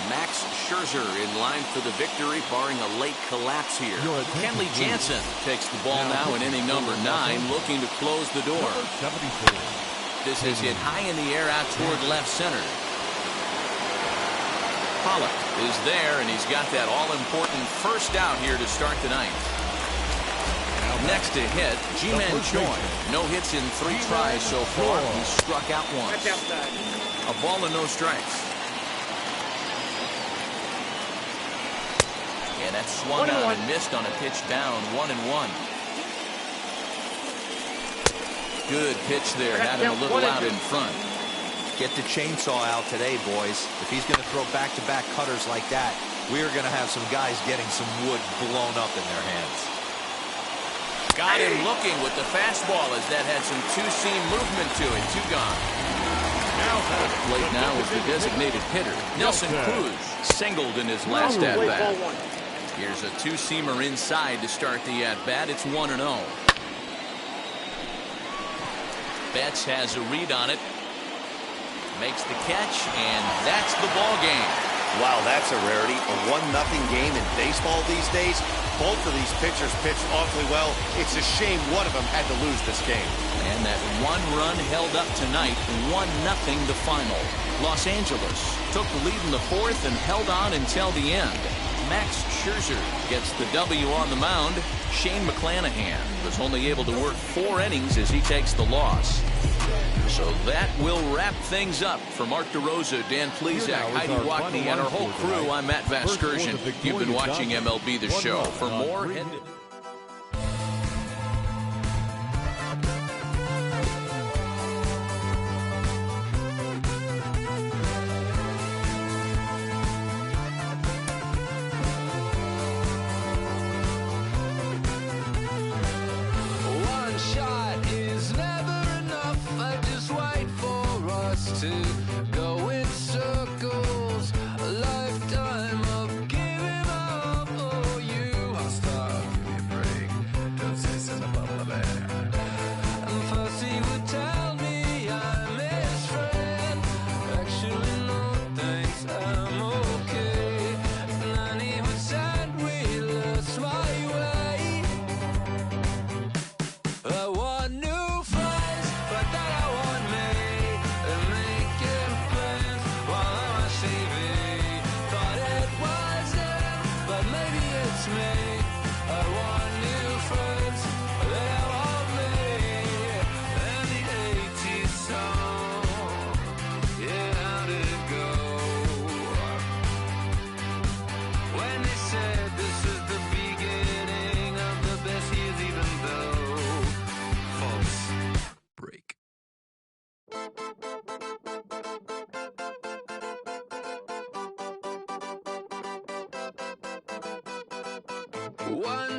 Max Scherzer in line for the victory, barring a late collapse here. Kenley Jansen takes the ball now in inning number 9, looking to close the door. This is hit high in the air out toward left center. Pollock is there, and he's got that all-important first out here to start the 9th. Next to hit, Ji-Man Choi. No hits in 3 tries so far. He struck out once. A ball and no strikes. And that swung out and missed on a pitch down, 1-1. Good pitch there. Had him a little out in front. Get the chainsaw out today, boys. If he's going to throw back-to-back cutters like that, we are going to have some guys getting some wood blown up in their hands. Got him looking with the fastball as that had some two-seam movement to it. 2 gone. At the plate now is the designated hitter, Nelson Cruz, singled in his last at-bat. Here's a 2-seamer inside to start the at-bat. It's 1-0. Betts has a read on it. Makes the catch, and that's the ball game. Wow, that's a rarity. A 1-0 game in baseball these days. Both of these pitchers pitched awfully well. It's a shame one of them had to lose this game. And that 1 run held up tonight, 1-0 the final. Los Angeles took the lead in the 4th and held on until the end. Max Scherzer gets the W on the mound. Shane McClanahan was only able to work 4 innings as he takes the loss. So that will wrap things up. For Mark DeRosa, Dan Plesac, Heidi Watney, and our whole crew, I'm Matt Vasgersian. You've been watching MLB The Show. For more, head to... to go in circles, a lifetime of giving up. Oh, you must stop.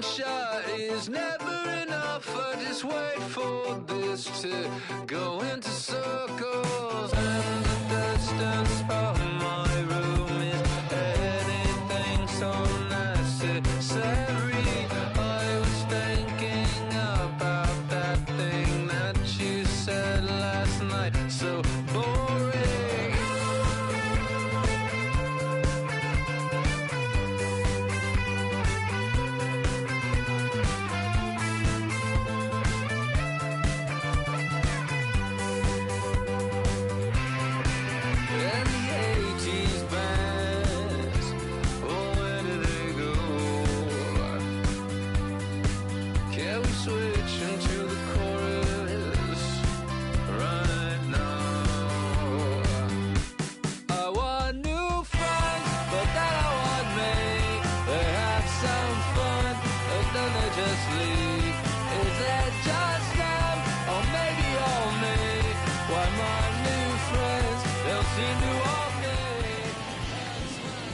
one shot is never enough. I just wait for this to go into circles. And the distance from my room is anything so necessary. I was thinking about that thing that you said last night. So boring.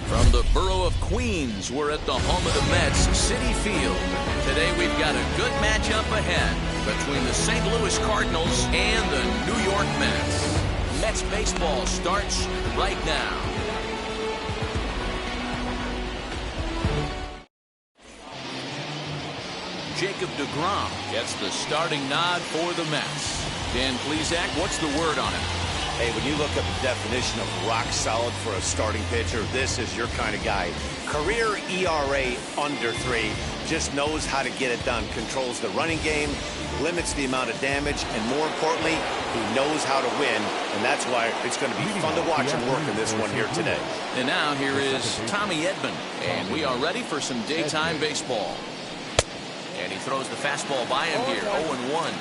From the borough of Queens, we're at the home of the Mets, Citi Field. Today we've got a good matchup ahead between the St. Louis Cardinals and the New York Mets. Mets baseball starts right now. Jacob deGrom gets the starting nod for the Mets. Dan Plesac, what's the word on it? Hey, when you look up the definition of rock solid for a starting pitcher, this is your kind of guy. Career ERA under 3, just knows how to get it done, controls the running game, limits the amount of damage, and more importantly, he knows how to win, and that's why it's going to be fun to watch him work in this one here today. And now here is Tommy Edman, and we are ready for some daytime baseball. And he throws the fastball by him here, 0-1.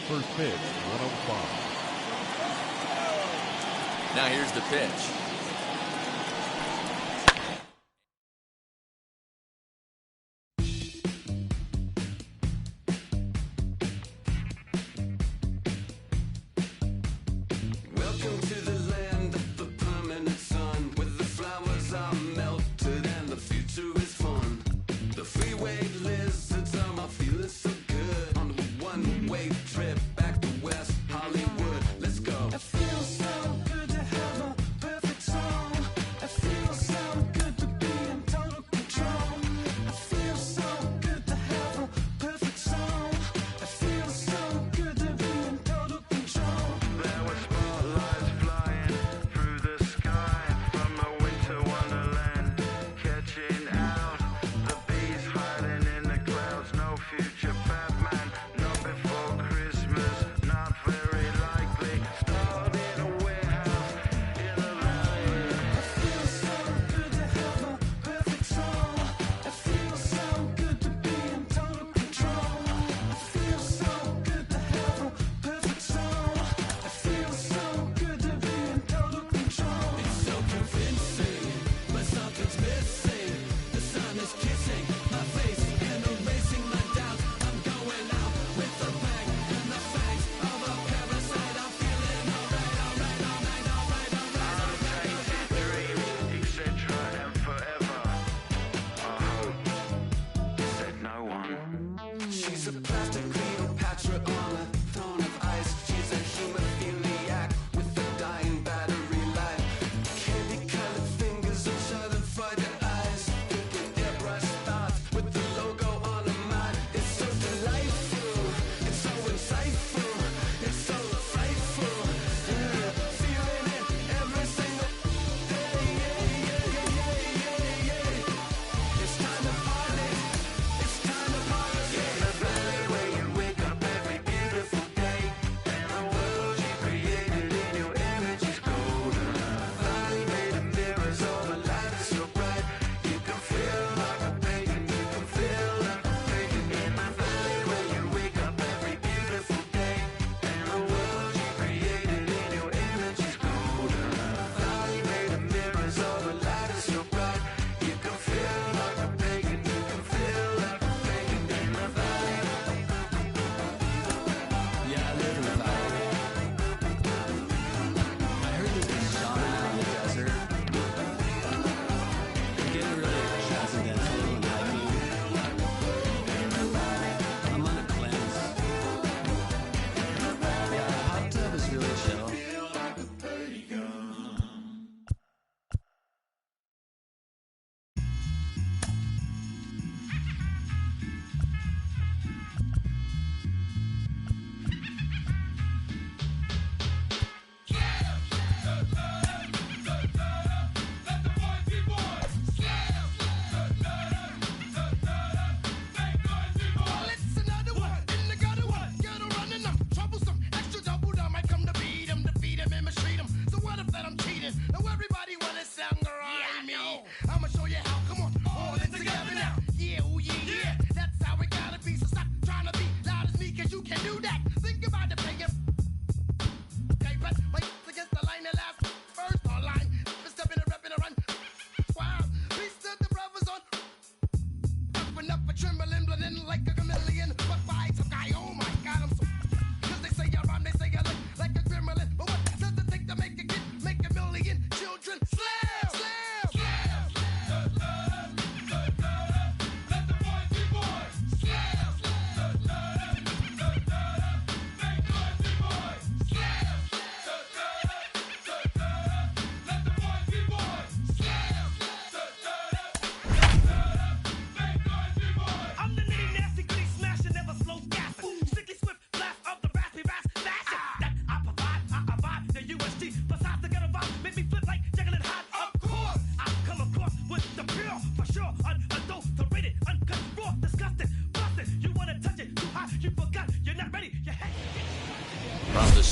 First pitch, 105. Now here's the pitch. Welcome to the land of the permanent sun, where the flowers are melted and the future is fun. The freeway lizards are feeling so good on the one-way trip back to West Hollywood. Let's go. It feels so good to have a perfect song. It feels so good to be in total control. It feels so good to have a perfect song. It feels so good to be in total control. There were spotlights flying through the sky from a winter wonderland, catching out the bees hiding in the clouds. No future Batman, not before Christmas, not very likely. Starred in a warehouse in a valley. It feels so good to have a perfect song. It feels so good to be in total control. It feels so good to have a perfect song. It feels so good to be in total control. It's so convincing, but something's missing. The sun is kissing my face and erasing my doubts. I'm going out with a bang and the fangs of a parasite. I'm feeling alright. Dream, etc. and forever. I hope, said no one. She's a plastic Cleopatra on a throne of ice. She's a hemophiliac with a dying battery life. Candy-colored fingers and schadenfreude eyes. Thinking airbrush thoughts with the logo on her mind. It's so delightful. It's so insightful. It's so frightful. Feeling it every single day. It's time to party. It's time to party. The valley where you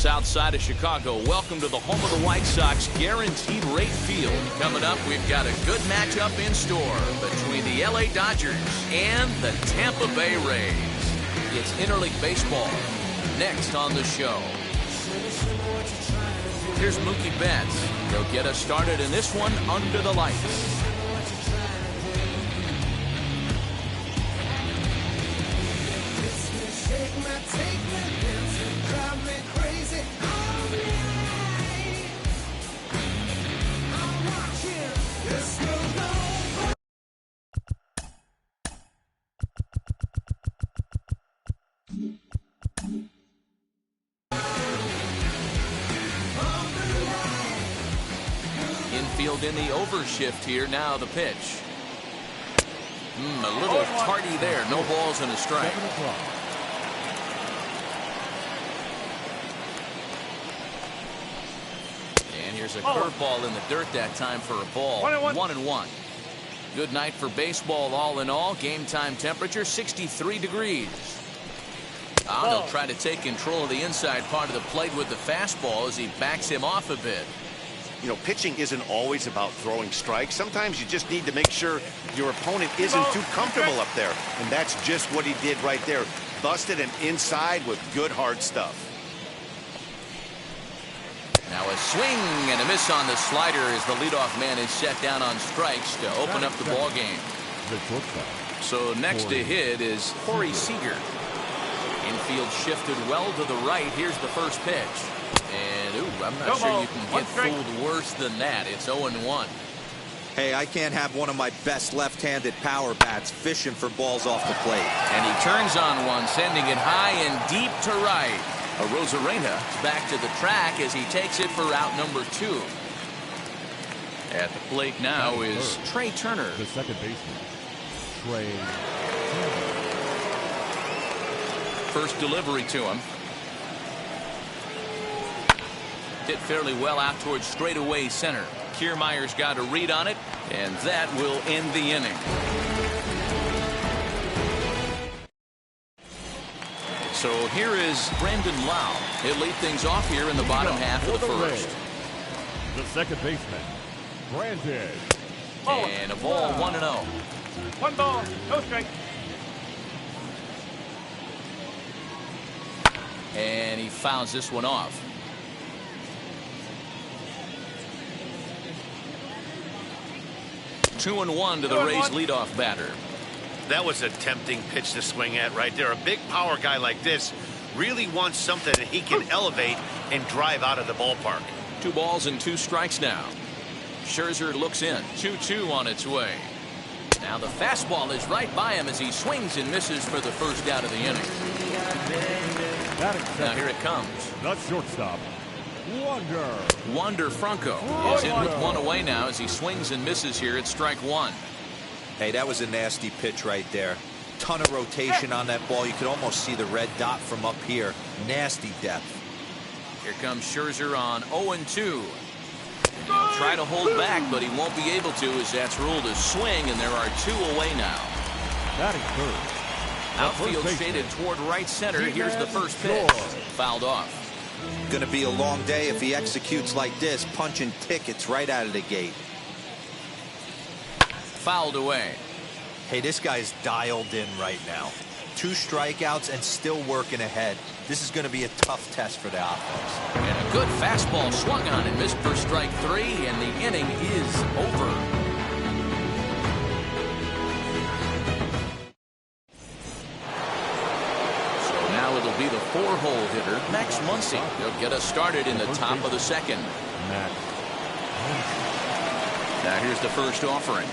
south side of Chicago. Welcome to the home of the White Sox, Guaranteed Rate Field. Coming up, we've got a good matchup in store between the LA Dodgers and the Tampa Bay Rays. It's interleague baseball next on the show. Here's Mookie Betts. He'll get us started in this one under the lights. Infield in the overshift here. Now the pitch. A little tardy there. No balls and a strike. And here's a curveball in the dirt that time for a ball. 1-1. Good night for baseball all in all. Game time temperature 63 degrees. They'll try to take control of the inside part of the plate with the fastball as he backs him off a bit. You know, pitching isn't always about throwing strikes. Sometimes you just need to make sure your opponent isn't too comfortable up there. And that's just what he did right there. Busted him inside with good hard stuff. Now a swing and a miss on the slider as the leadoff man is set down on strikes to open up the ball game. So next to hit is Corey Seager. Infield shifted well to the right. Here's the first pitch. And, I'm not sure you can get fooled worse than that. It's 0-1. Hey, I can't have one of my best left-handed power bats fishing for balls off the plate. And he turns on one, sending it high and deep to right. Rosarena is back to the track as he takes it for out number 2. At the plate now is Trey Turner. The second baseman, Trey Turner. First delivery to him. Hit fairly well out towards straightaway center. Kiermaier's got a read on it, and that will end the inning. So here is Brandon Lau. He'll lead things off here in the bottom half of the first. The second baseman, Brandon. And a ball 1-0. 1 ball, no strike. And he fouls this one off. 2-1 to the Rays leadoff batter. That was a tempting pitch to swing at right there. A big power guy like this really wants something that he can elevate and drive out of the ballpark. 2 balls and 2 strikes now. Scherzer looks in. 2-2 on its way. Now the fastball is right by him as he swings and misses for the first out of the inning. Now here it comes. The shortstop, Wander Franco is in with 1 away now as he swings and misses here at strike 1. Hey, that was a nasty pitch right there. Ton of rotation on that ball. You could almost see the red dot from up here. Nasty depth. Here comes Scherzer on 0-2. He'll try to hold back, but he won't be able to as that's ruled a swing, and there are 2 away now. Batting third. Outfield shaded toward right center. Here's the first pitch. Fouled off. Gonna be a long day if he executes like this, punching tickets right out of the gate. Fouled away. Hey, this guy's dialed in right now. 2 strikeouts and still working ahead. This is going to be a tough test for the offense. And a good fastball swung on and missed for strike 3, and the inning is over. So now it'll be the 4-hole hitter, Max Muncy. He'll get us started in the top of the second. Now here's the first offering.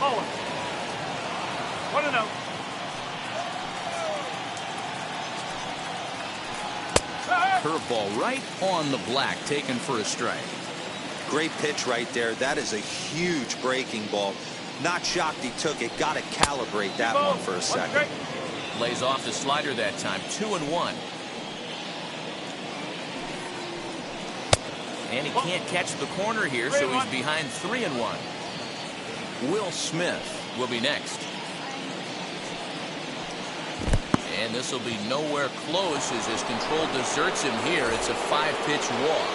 Oh. 1-0. Curveball right on the black, taken for a strike. Great pitch right there. That is a huge breaking ball. Not shocked he took it. Got to calibrate that one for a second. Lays off the slider that time. 2-1. And he can't catch the corner here, so he's behind 3-1. Will Smith will be next. And and this will be nowhere close as his control deserts him here. It's a 5-pitch walk.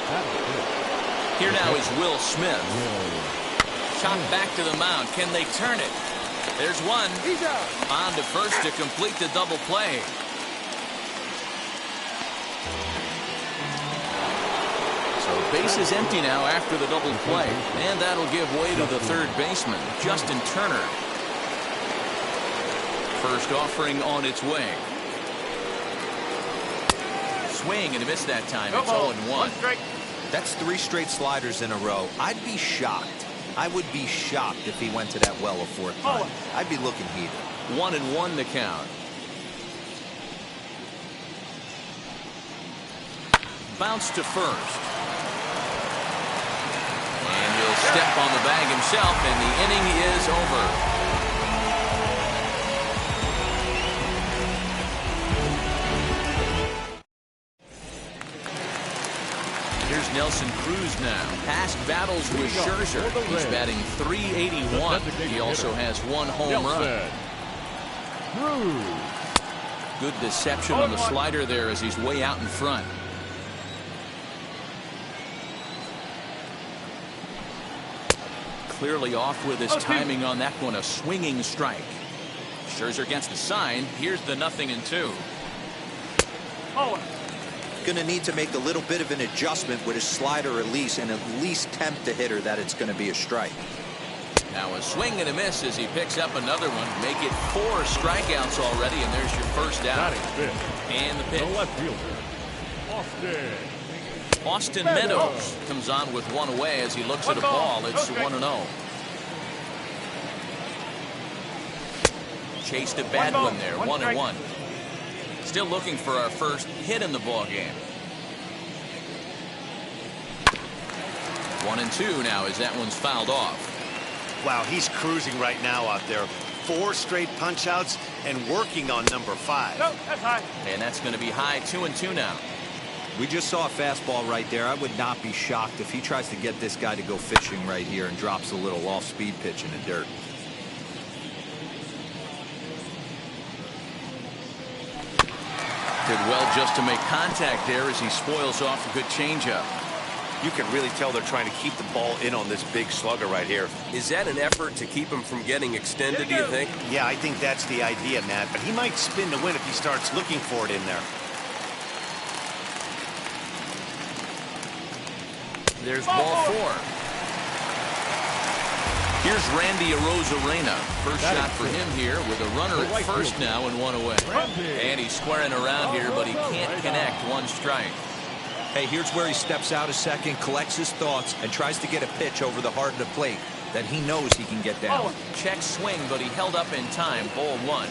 Here now is Will Smith. Shot back to the mound. Can they turn it? There's one. On to first to complete the double play. So base is empty now after the double play, and that'll give way to the third baseman, Justin Turner. First offering on its way. Swing and a miss that time. It's 0-1. That's 3 straight sliders in a row. I'd be shocked. I would be shocked if he went to that well a 4th time. I'd be looking heated. 1-1 the count. Bounce to first. And he'll step on the bag himself, and the inning is over. Here's Nelson Cruz now. Past battles with Scherzer. He's batting .381. He also has 1 home run. Good deception on the slider there as he's way out in front. Clearly off with his timing on that one. A swinging strike. Scherzer gets the sign. Here's the 0-2. Going to need to make a little bit of an adjustment with his slider release and at least tempt the hitter that it's going to be a strike. Now a swing and a miss as he picks up another one. Make it 4 strikeouts already, and there's your first out. And the pitch. The left fielder, Austin Meadows comes on with 1 away as he looks at a ball. It's 1-0. Chased a bad one there. 1-1. Still looking for our first hit in the ball game. 1-2 now as that one's fouled off. Wow, he's cruising right now out there. 4 straight punch outs and working on number 5. No, that's high. And that's going to be high. 2-2 now. We just saw a fastball right there. I would not be shocked if he tries to get this guy to go fishing right here and drops a little off-speed pitch in the dirt. Did well just to make contact there as he spoils off a good changeup. You can really tell they're trying to keep the ball in on this big slugger right here. Is that an effort to keep him from getting extended, do you think? Yeah, I think that's the idea, Matt. But he might spin to win if he starts looking for it in there. There's ball 4. Here's Randy Arozarena. First shot for him here with a runner at first now and 1 away. And he's squaring around here, but he can't connect. 1 strike. Hey, here's where he steps out a second, collects his thoughts, and tries to get a pitch over the heart of the plate that he knows he can get down. Check swing, but he held up in time. Ball 1.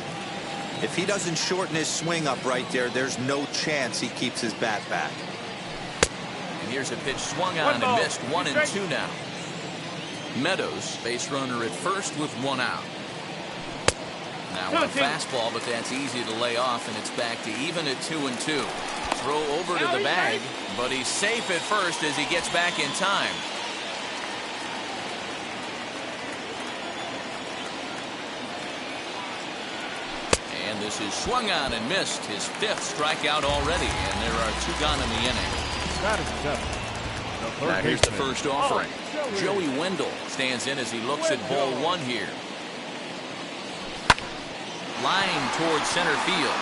If he doesn't shorten his swing up right there, there's no chance he keeps his bat back. And here's a pitch swung on and missed. 1-2 now. Meadows, base runner at first with 1 out. Now a fastball, but that's easy to lay off, and it's back to even at 2-2. Throw over to the bag, but he's safe at first as he gets back in time. And this is swung on and missed. His 5th strikeout already, and there are 2 gone in the inning. Now here's the first offering. Joey Wendell stands in as he looks at ball 1 here. Line towards center field.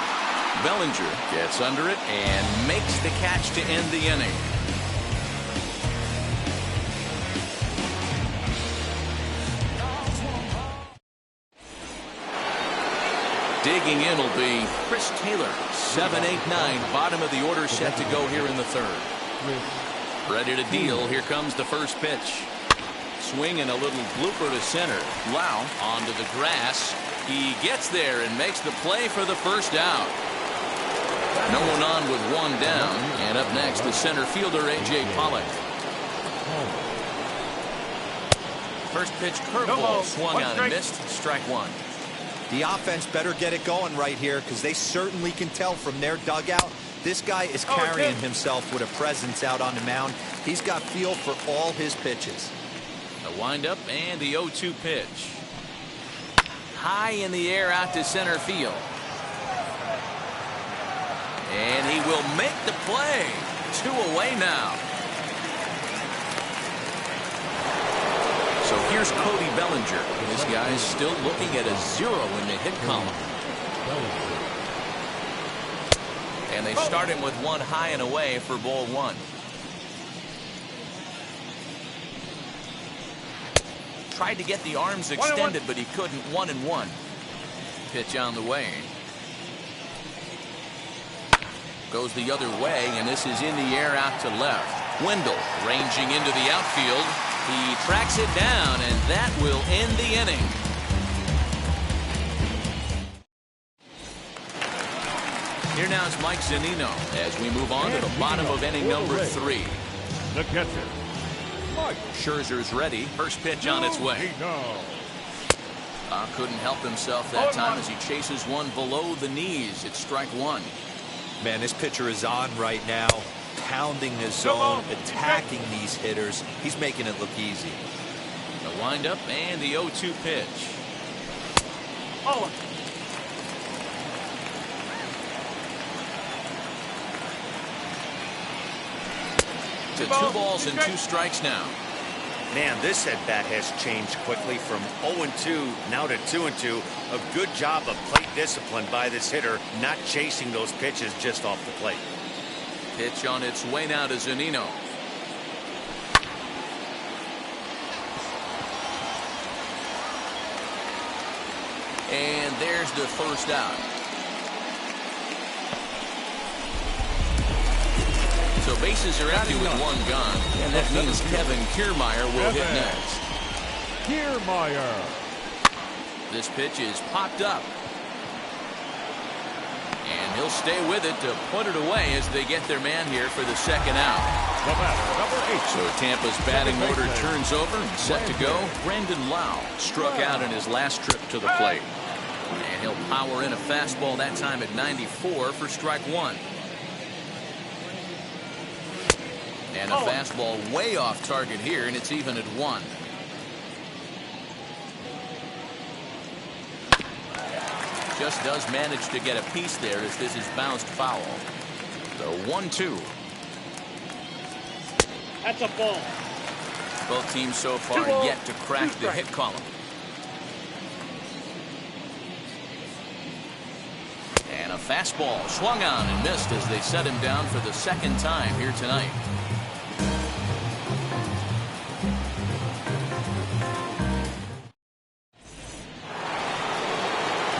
Bellinger gets under it and makes the catch to end the inning. Digging in will be Chris Taylor. 7-8-9, bottom of the order set to go here in the 3rd. Ready to deal. Here comes the first pitch. Swing and a little blooper to center. Lau onto the grass. He gets there and makes the play for the first out. No one on with 1 down. And up next, the center fielder, A.J. Pollock. First pitch curveball swung on and missed. Strike 1. The offense better get it going right here because they certainly can tell from their dugout. This guy is carrying himself with a presence out on the mound. He's got feel for all his pitches. The windup and the 0-2 pitch. High in the air out to center field. And he will make the play. 2 away now. So here's Cody Bellinger. This guy is still looking at a 0 in the hit column. And they start him with 1 high and away for ball 1. Tried to get the arms extended, but he couldn't. 1-1. Pitch on the way. Goes the other way, and this is in the air out to left. Wendell ranging into the outfield. He tracks it down, and that will end the inning. Here now is Mike Zunino as we move on to the bottom of inning number 3. The catcher, Mike. Scherzer's ready. First pitch on its way. Couldn't help himself that time as he chases one below the knees. It's strike 1. Man, this pitcher is on right now, pounding his zone, attacking these hitters. He's making it look easy. The windup and the 0-2 pitch. To 2 balls and 2 strikes now. Man, this at-bat has changed quickly from 0-2 now to 2-2. A good job of plate discipline by this hitter, not chasing those pitches just off the plate. Pitch on its way now to Zunino. And there's the first out. So bases are empty with 1 gone, and that means Kevin Kiermaier will hit next. Kiermaier. This pitch is popped up. And he'll stay with it to put it away as they get their man here for the second out. The batter, number 8. So Tampa's batting order turns over and set to go. Brandon Lau struck out in his last trip to the plate. And he'll power in a fastball that time at 94 for strike 1. And a fastball way off target here, and it's even at 1. Just does manage to get a piece there as this is bounced foul. The 1-2. That's a ball. Both teams so far yet to crack the hit column. And a fastball swung on and missed as they set him down for the second time here tonight.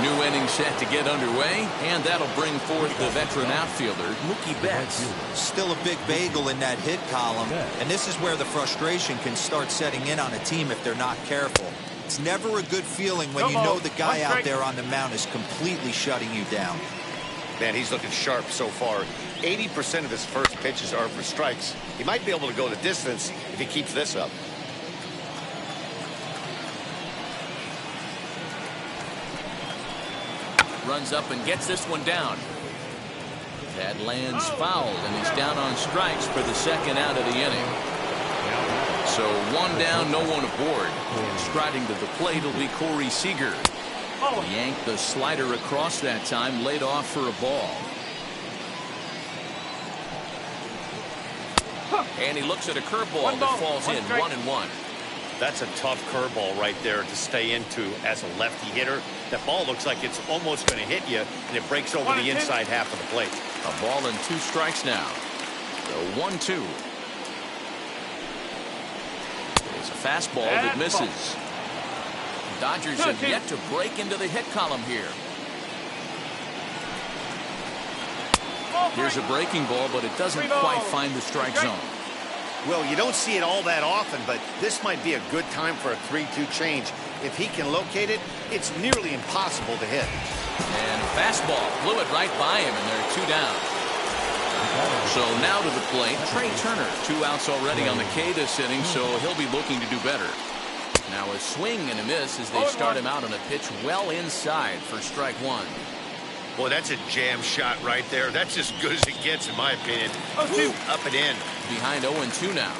New inning set to get underway, and that'll bring forth the veteran outfielder, Mookie Betts. Still a big bagel in that hit column, and this is where the frustration can start setting in on a team if they're not careful. It's never a good feeling when you know the guy out there on the mound is completely shutting you down. Man, he's looking sharp so far. 80% of his first pitches are for strikes. He might be able to go the distance if he keeps this up. Runs up and gets this one down. That lands fouled, and he's down on strikes for the second out of the inning. So 1 down, no one aboard. Striding to the plate will be Corey Seager. Yanked the slider across that time, laid off for a ball. And he looks at a curveball that falls in. 1-1. That's a tough curveball right there to stay into as a lefty hitter. That ball looks like it's almost going to hit you, and it breaks over the inside half of the plate. A ball and 2 strikes now. The 1-2. It's a fastball that misses. Dodgers have yet to break into the hit column here. Here's a breaking ball, but it doesn't quite find the strike zone. Well, you don't see it all that often, but this might be a good time for a 3-2 change. If he can locate it, it's nearly impossible to hit. And a fastball blew it right by him, and there are 2 down. So now to the plate, Trey Turner. 2 outs already on the K this inning, so he'll be looking to do better. Now a swing and a miss as they start him out on a pitch well inside for strike 1. Boy, that's a jam shot right there. That's as good as it gets, in my opinion. Woo, up and in. Behind 0-2 now.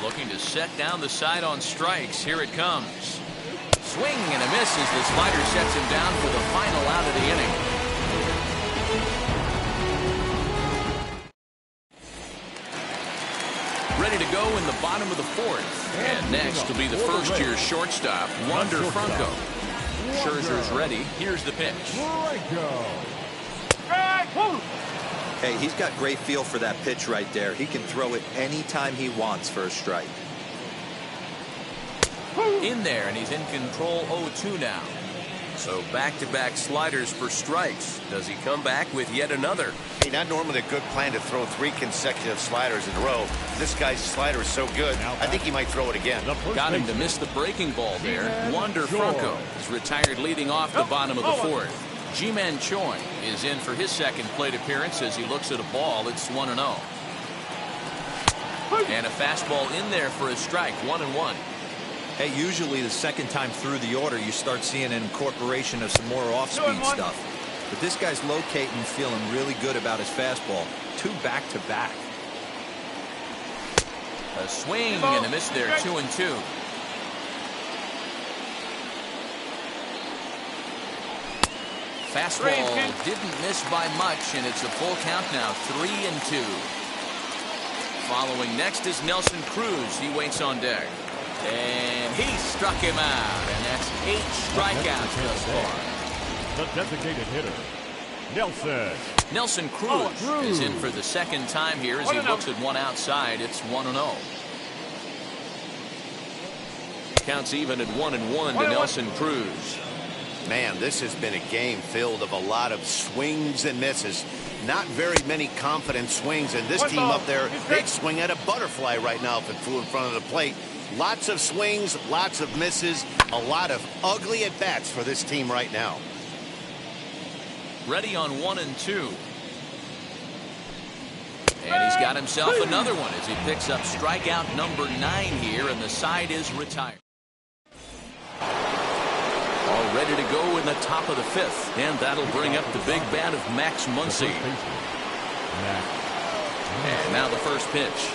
Looking to set down the side on strikes. Here it comes. Swing and a miss as the slider sets him down for the final out of the inning. bottom of the fourth. And next will be the first-year shortstop, Wander Franco. Scherzer's ready. Here's the pitch. Hey, he's got great feel for that pitch right there. He can throw it anytime he wants for a strike. In there, and he's in control 0-2 now. So back-to-back sliders for strikes. Does he come back with yet another? Hey, not normally a good plan to throw 3 consecutive sliders in a row. This guy's slider is so good, I think he might throw it again. Got him to miss the breaking ball there. Wander Franco is retired leading off the bottom of the fourth. Ji-Man Choi is in for his second plate appearance as he looks at a ball. It's 1-0. And a fastball in there for a strike, 1-1. Hey, usually the second time through the order, you start seeing an incorporation of some more off-speed stuff. But this guy's locating, feeling really good about his fastball. 2 back-to-back. A swing and a miss there, 2-2. Fastball didn't miss by much, and it's a full count now, 3-2. Following next is Nelson Cruz. He waits on deck. And he struck him out, and that's 8 strikeouts thus far. The designated hitter, Nelson Cruz is in for the second time here as he looks at one outside. It's 1-0. Counts even at 1-1 to Nelson Cruz. Man, this has been a game filled of a lot of swings and misses. Not very many confident swings, and this team up there, they'd swing at a butterfly right now if it flew in front of the plate. Lots of swings, lots of misses, a lot of ugly at-bats for this team right now. Ready on 1-2. And he's got himself another one as he picks up strikeout number 9 here, and the side is retired. All ready to go in the top of the 5th, and that'll bring up the big bat of Max Muncy. And now the first pitch.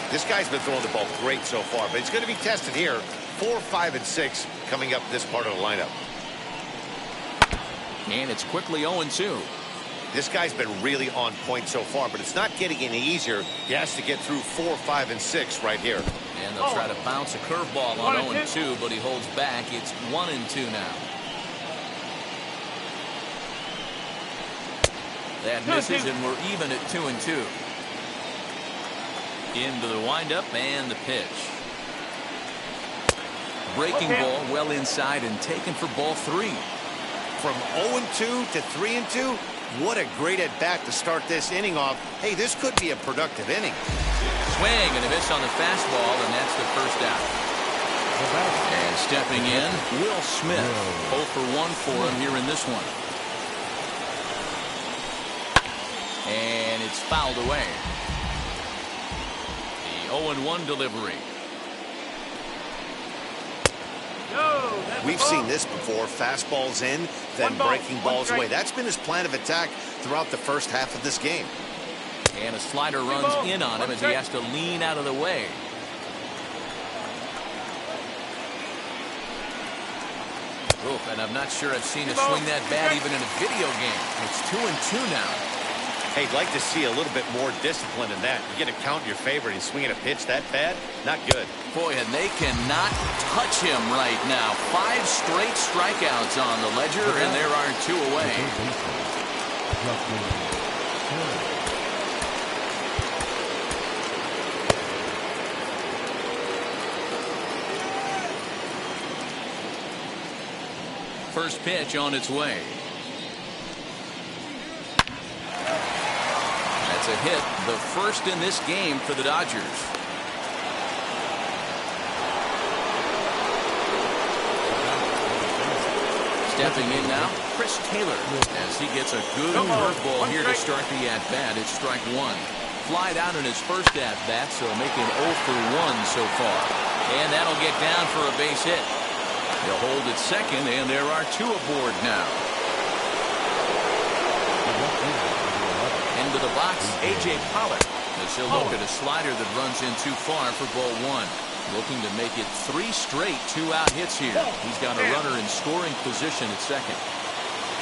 This guy's been throwing the ball great so far, but he's going to be tested here. 4, 5, and 6 coming up this part of the lineup. And it's quickly 0-2. This guy's been really on point so far, but it's not getting any easier. He has to get through 4, 5, and 6 right here. And they'll try to bounce a curveball on 0-2, but he holds back. It's 1-2 now. That misses, and we're even at 2-2. Into the windup and the pitch. Breaking ball well inside and taken for ball 3. From 0-2 to 3-2, what a great at-bat to start this inning off. Hey, this could be a productive inning. Swing and a miss on the fastball, and that's the first out. And stepping in, Will Smith. 0 for 1 for him here in this one. And it's fouled away. 0-1 delivery. We've seen this before. Fastballs in, then breaking balls away. That's been his plan of attack throughout the first half of this game. And a slider runs in on him as he has to lean out of the way. Oof, and I'm not sure I've seen a swing that bad even in a video game. It's 2-2 now. Hey, I'd like to see a little bit more discipline in that. You get a count in your favor and he's swinging a pitch that bad? Not good. Boy, and they cannot touch him right now. 5 straight strikeouts on the ledger, and there are 2 away. First pitch on its way. That's a hit, the first in this game for the Dodgers. Stepping in now, Chris Taylor, as he gets a good curveball here to start the at-bat. It's strike 1. Flied out in his first at-bat, so making 0 for 1 so far. And that'll get down for a base hit. He'll hold at second, and there are 2 aboard now. Into the box, A.J. Pollock, as he'll look at a slider that runs in too far for ball 1. Looking to make it 3 straight 2-out hits here. He's got a runner in scoring position at second.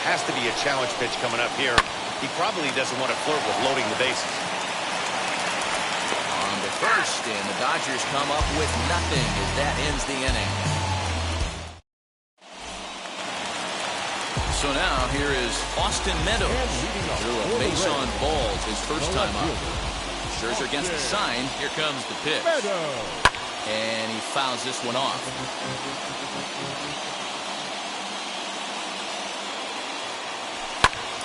Has to be a challenge pitch coming up here. He probably doesn't want to flirt with loading the bases. first, and the Dodgers come up with nothing as that ends the inning. So now here is Austin Meadows. Threw a base on balls his first time up. Scherzer against the sign. Here comes the pitch. And he fouls this one off.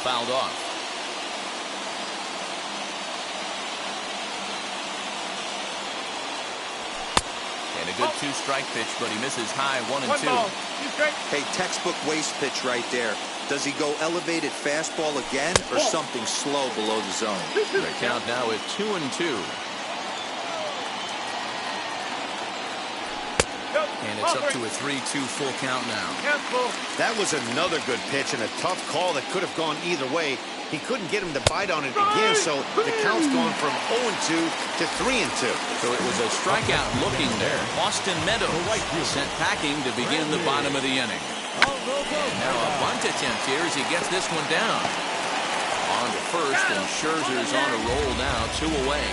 Fouled off. And a good two-strike pitch, but he misses high 1 and 2. Hey, textbook waste pitch right there. Does he go elevated fastball again or something slow below the zone? The count now at 2 and 2. And it's up to a 3-2 full count now. That was another good pitch and a tough call that could have gone either way. He couldn't get him to bite on it again, so the count's gone from 0-2 to 3-2. So it was a strikeout looking there. Austin Meadows sent packing to begin the bottom of the inning. And now a bunt attempt here as he gets this one down. On to first, and Scherzer's on a roll now, 2 away.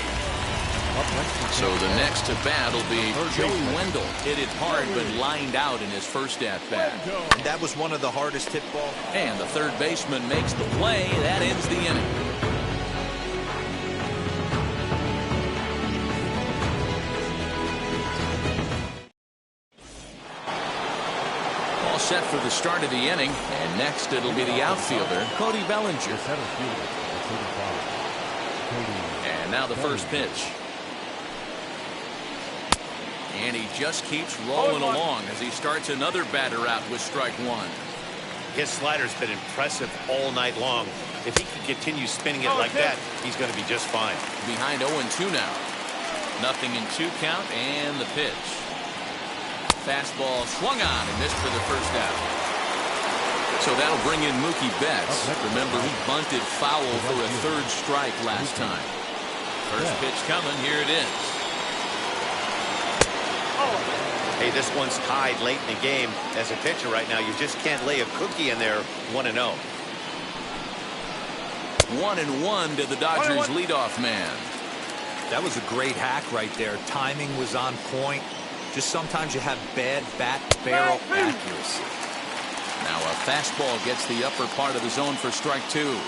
So the next to bat will be Joey Wendell. Hit it hard, but lined out in his first at-bat. And that was one of the hardest hit balls. And the third baseman makes the play. That ends the inning. All set for the start of the inning. And next it'll be the outfielder, Cody Bellinger. And now the first pitch. And he just keeps rolling along as he starts another batter out with strike 1. His slider's been impressive all night long. If he can continue spinning it like that, he's going to be just fine. Behind 0-2 now. Nothing in 2 count, and the pitch. Fastball swung on and missed for the first out. So that'll bring in Mookie Betts. Remember, he bunted foul for a 3rd strike last time. First pitch coming. Here it is. Hey, this one's tied late in the game. As a pitcher right now, you just can't lay a cookie in there 1-0. 1-1 to the Dodgers leadoff man. That was a great hack right there. Timing was on point. Just sometimes you have bad bat barrel accuracy. Now a fastball gets the upper part of the zone for strike 2.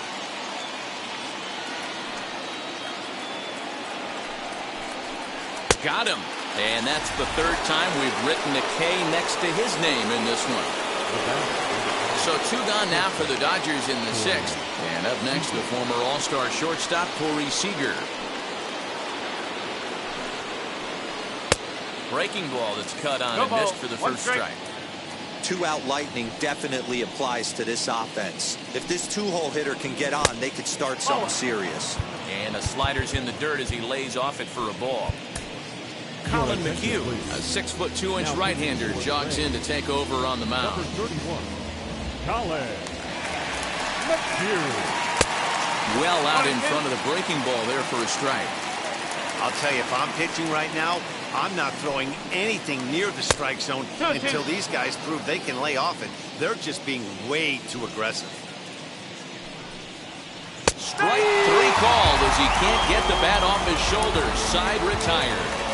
Got him. And that's the 3rd time we've written a K next to his name in this one. So 2 gone now for the Dodgers in the 6th. And up next, the former All-Star shortstop, Corey Seager. Breaking ball that's cut on and missed for the first strike. 2-out lightning definitely applies to this offense. If this 2-hole hitter can get on, they could start something serious. And a slider's in the dirt as he lays off it for a ball. Colin McHugh, a 6'2" right-hander, jogs in to take over on the mound. Number 31, Colin McHugh. Well out in front of the breaking ball there for a strike. I'll tell you, if I'm pitching right now, I'm not throwing anything near the strike zone until these guys prove they can lay off it. They're just being way too aggressive. Strike 3 called as he can't get the bat off his shoulders. Side retired.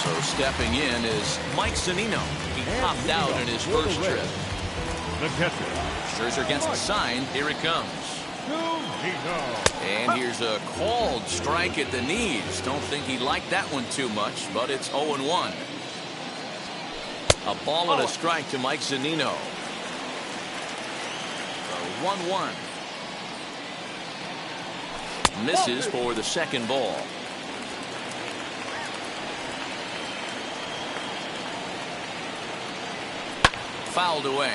So stepping in is Mike Zunino. He popped out in his first trip. The catcher. Scherzer against the sign. Here it comes. And here's a called strike at the knees. Don't think he liked that one too much, but it's 0-1. A ball and a strike to Mike Zunino. 1-1. Misses for the second ball. Fouled away.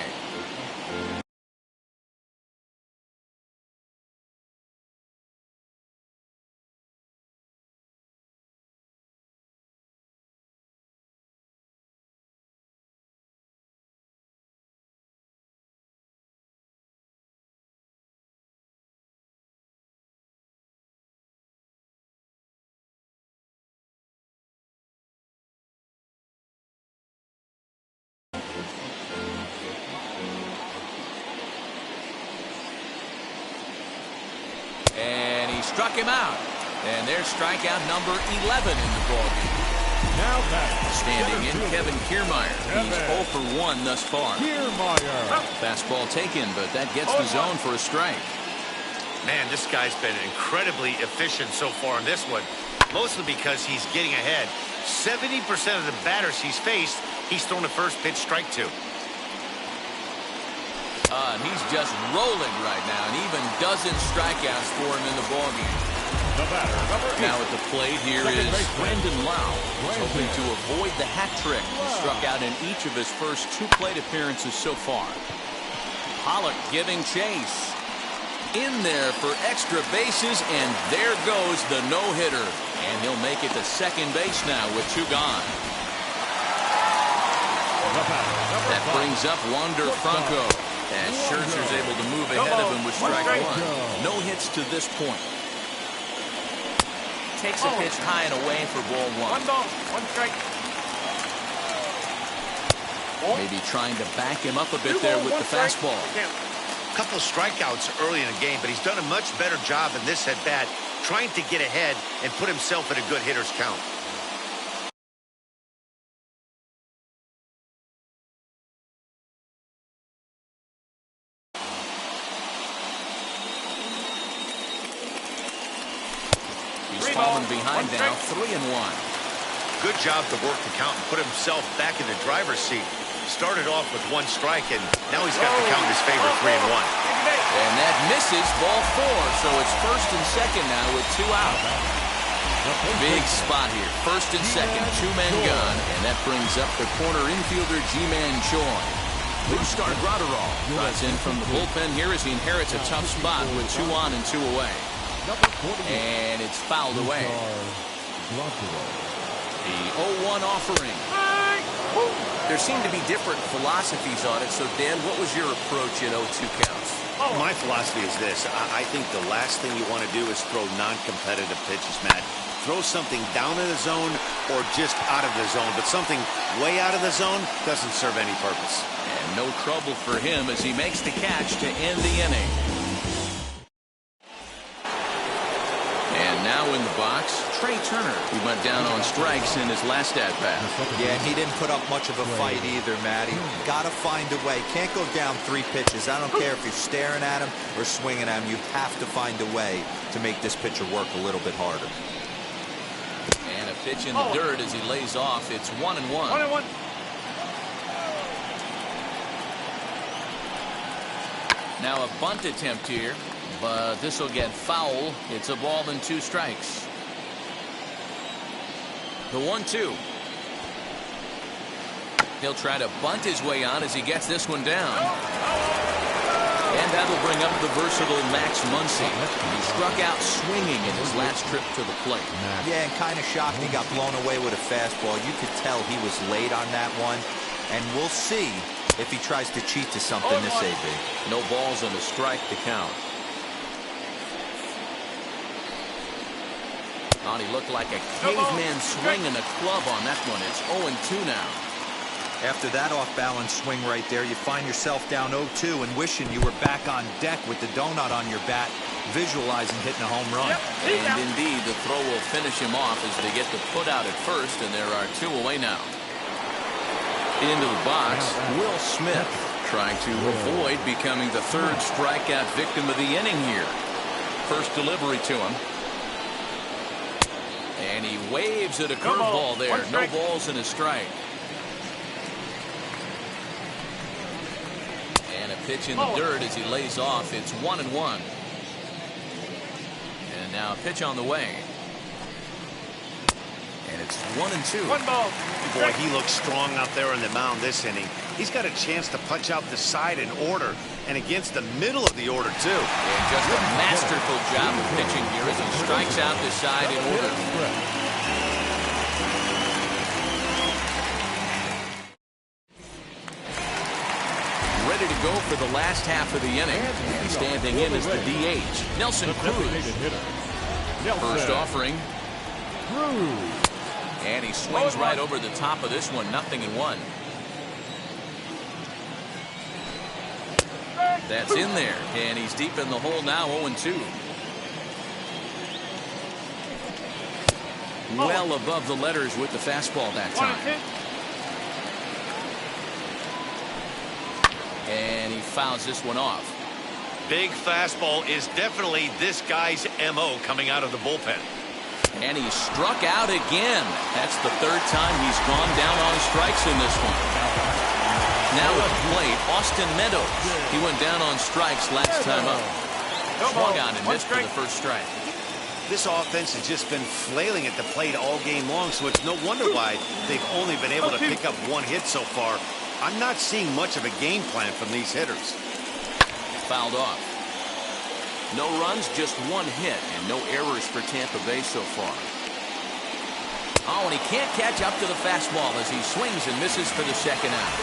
struck him out. And there's strikeout number 11 in the ballgame. Now back. Standing in, Kevin Kiermaier. He's 0 for 1 thus far. Kiermaier. Fastball taken, but that gets the zone for a strike. Man, this guy's been incredibly efficient so far in this one, mostly because he's getting ahead. 70% of the batters he's faced, he's thrown a first pitch strike to. And he's just rolling right now, and even dozen strikeouts for him in the ballgame. The batter, number 8. Now at the plate here is Brandon Lau. He's hoping to avoid the hat trick. He struck out in each of his first 2 plate appearances so far. Pollock giving chase. In there for extra bases, and there goes the no-hitter. And he'll make it to second base now with 2 gone. That brings up Wander Franco. As Scherzer's able to move ahead of him with strike 1. No hits to this point. Takes a pitch high and away for ball 1. 1 ball, 1 strike. Maybe trying to back him up a bit there with the fastball. A couple of strikeouts early in the game, but he's done a much better job in this at-bat trying to get ahead and put himself at a good hitter's count. He's fallen behind now, 3-1. Good job to work the count and put himself back in the driver's seat. Started off with 1 strike, and now he's got the count in his favor, 3-1. And that misses ball 4, so it's first and second now with 2 out. Big spot here, first and second, 2 men gone, and that brings up the corner infielder Ji-Man Choi. New start Graterol drives in from the bullpen here as he inherits a tough spot with 2 on and 2 away. And it's fouled away. The 0-1 offering. There seem to be different philosophies on it. So, Dan, what was your approach in 0-2 counts? My philosophy is this. I think the last thing you want to do is throw non-competitive pitches, Matt. Throw something down in the zone or just out of the zone. But something way out of the zone doesn't serve any purpose. And no trouble for him as he makes the catch to end the inning. And now in the box, Trey Turner. He went down on strikes in his last at-bat. Yeah, he didn't put up much of a fight either, Matty. Got to find a way. Can't go down 3 pitches. I don't care if you're staring at him or swinging at him. You have to find a way to make this pitcher work a little bit harder. And a pitch in the dirt as he lays off. It's 1-1. 1-1. Now a bunt attempt here. But this will get foul. It's a ball and 2 strikes. The 1-2. He'll try to bunt his way on as he gets this one down. And that'll bring up the versatile Max Muncy. He struck out swinging in his last trip to the plate. Yeah, and kind of shocked he got blown away with a fastball. You could tell he was late on that one. And we'll see if he tries to cheat to something this AB. No balls and a strike to count. Oh, he looked like a caveman swinging a club on that one. It's 0-2 now. After that off-balance swing right there, you find yourself down 0-2 and wishing you were back on deck with the donut on your bat, visualizing hitting a home run. And indeed, the throw will finish him off as they get the put out at first, and there are 2 away now. Into the box, Will Smith trying to avoid becoming the 3rd strikeout victim of the inning here. First delivery to him. And he waves at a curveball there. No balls and a strike. And a pitch in the dirt as he lays off. It's 1-1. And now a pitch on the way. And it's 1-2. 1 ball. Boy, he looks strong out there on the mound this inning. He's got a chance to punch out the side in order and against the middle of the order, too. And just a masterful job of pitching here as he strikes out the side in order. Ready to go for the last half of the inning. And standing in is the DH, Nelson Cruz. First offering. And he swings right over the top of this one, 0-1. That's in there, and he's deep in the hole now, 0-2. well above the letters with the fastball that time. And he fouls this one off. Big fastball is definitely this guy's MO coming out of the bullpen. And he's struck out again. That's the third time he's gone down on strikes in this one. Now at the plate, Austin Meadows. He went down on strikes last time up. Swung on and missed for the first strike. This offense has just been flailing at the plate all game long, so it's no wonder why they've only been able to pick up one hit so far. I'm not seeing much of a game plan from these hitters. Fouled off. No runs, just one hit, and no errors for Tampa Bay so far. Oh, and he can't catch up to the fastball as he swings and misses for the second out.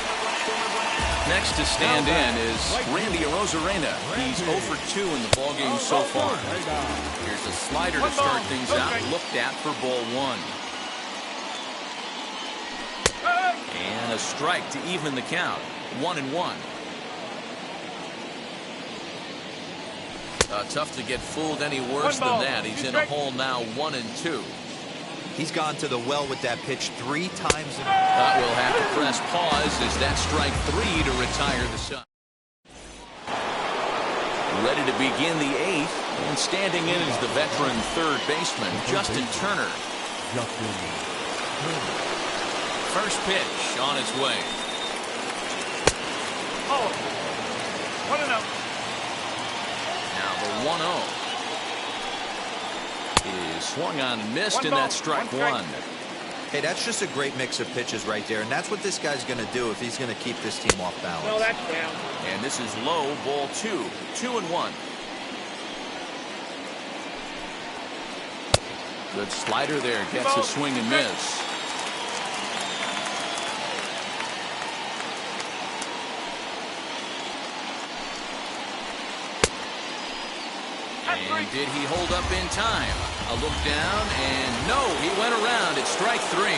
Next to stand in is Randy Arozarena. He's 0 for 2 in the ballgame so far. Here's a slider to start things out, looked at for ball one. And a strike to even the count. 1-1. Tough to get fooled any worse than that. He's in a hole now, 1-2. He's gone to the well with that pitch 3 times. We'll have to press pause as that strike 3 to retire the Sun. Ready to begin the 8th, and standing in is the veteran third baseman, Justin Turner. First pitch on its way. Oh, 1-0. Now the 1-0 is swung on and missed, and that's strike one. Hey, that's just a great mix of pitches right there, and that's what this guy's going to do if he's going to keep this team off balance. No, that's down. And this is low, ball 2. 2-1. Good slider there, gets a swing and miss. And did he hold up in time? A look down, and no, he went around. It's strike 3.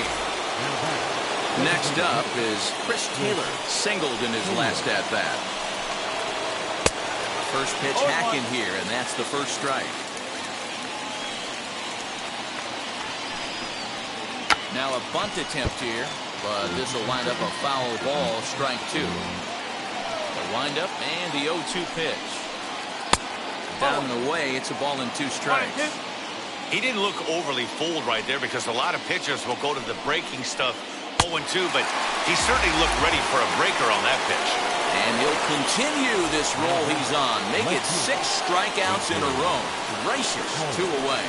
Next up is Chris Taylor, singled in his last at-bat. First pitch hacking here, and that's the first strike. Now a bunt attempt here, but this will wind up a foul ball, strike 2. The windup and the 0-2 pitch. Down and away, it's a ball and 2 strikes. He didn't look overly fooled right there because a lot of pitchers will go to the breaking stuff 0-2, but he certainly looked ready for a breaker on that pitch. And he'll continue this roll he's on. Make it 6 strikeouts in a row. Gracious, 2 away.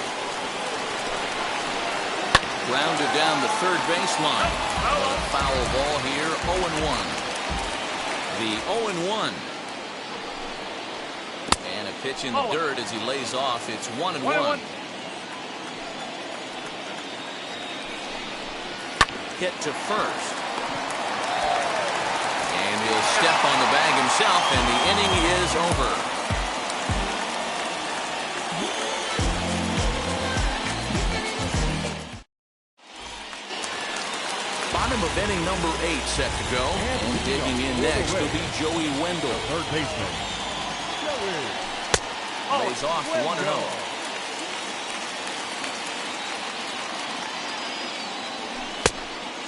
Grounded down the third baseline. A foul ball here, 0-1. The 0-1. And a pitch in the dirt as he lays off. It's 1-1. Hit to first. And he'll step on the bag himself, and the inning is over. Bottom of inning number 8 set to go. And digging in next will be Joey Wendell. Third baseman. Lays off 1-0.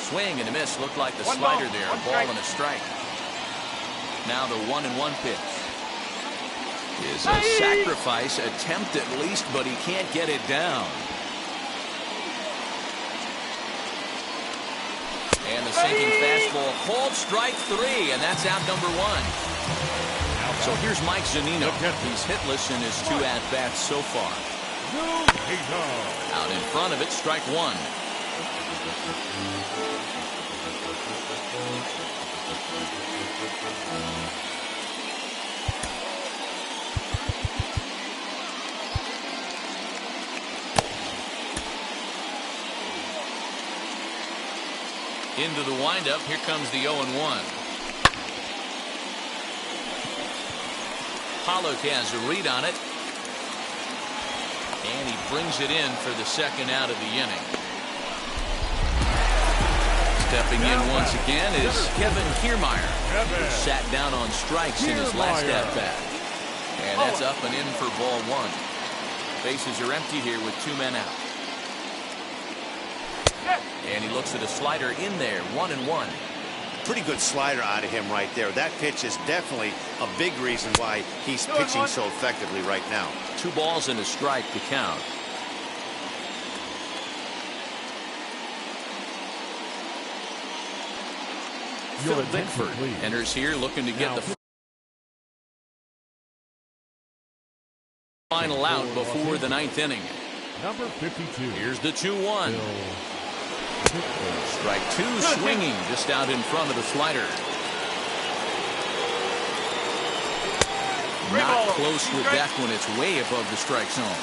Swing and a miss. Looked like the slider there. A ball and a strike. Now the 1-1 pitch is a sacrifice attempt at least, but he can't get it down. And the sinking fastball called strike 3, and that's out number 1. So here's Mike Zunino. He's hitless in his 2 at-bats so far. Out in front of it, strike 1. Into the windup, here comes the 0-1. Pollock has a read on it. And he brings it in for the second out of the inning. Stepping in once again is Kevin Kiermaier, who sat down on strikes in his last at-bat. And that's up and in for ball 1. Bases are empty here with 2 men out. And he looks at a slider in there, 1-1. Pretty good slider out of him right there. That pitch is definitely a big reason why he's pitching so effectively right now. 2 balls and a strike to count. Phil Bickford enters here looking to get the final out before the 9th inning. Number 52. Here's the 2-1. Strike 2, swinging just out in front of the slider. Not close with that one. It's way above the strike zone.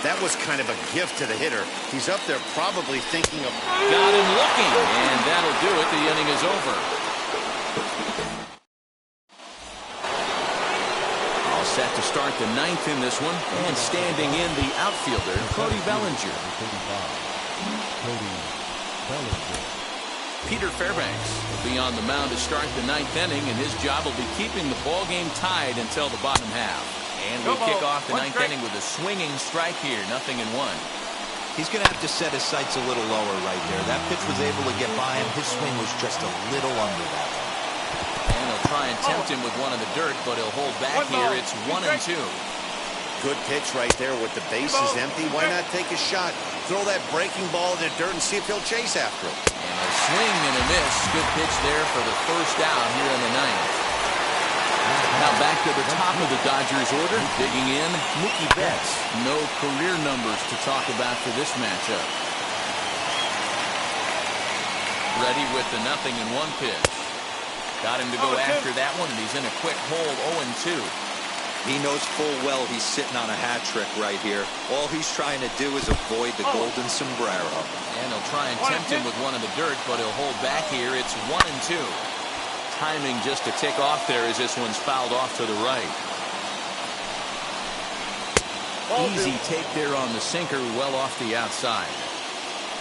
That was kind of a gift to the hitter. He's up there probably thinking of... Got him looking, and that'll do it. The inning is over. All set to start the 9th in this one. And standing in the outfielder, Cody Bellinger. Peter Fairbanks will be on the mound to start the 9th inning, and his job will be keeping the ball game tied until the bottom half. And we'll kick off the 9th inning with a swinging strike here, 0-1. He's going to have to set his sights a little lower right there. That pitch was able to get by him. His swing was just a little under that one. And he'll try and tempt him with one in the dirt, but he'll hold back here. It's 1-2. Good pitch right there with the bases empty. Why not take a shot? Throw that breaking ball in the dirt and see if he'll chase after it. And a swing and a miss. Good pitch there for the first out here in the 9th. Now back to the top of the Dodgers order. Digging in, Mookie Betts. No career numbers to talk about for this matchup. Ready with the 0-1 pitch. Got him to go after that one, and he's in a quick hold, 0-2. He knows full well he's sitting on a hat trick right here. All he's trying to do is avoid the golden sombrero. And he'll try and tempt him with one in the dirt, but he'll hold back here. It's 1-2. Timing just to tick off there as this one's fouled off to the right. Easy take there on the sinker, well off the outside.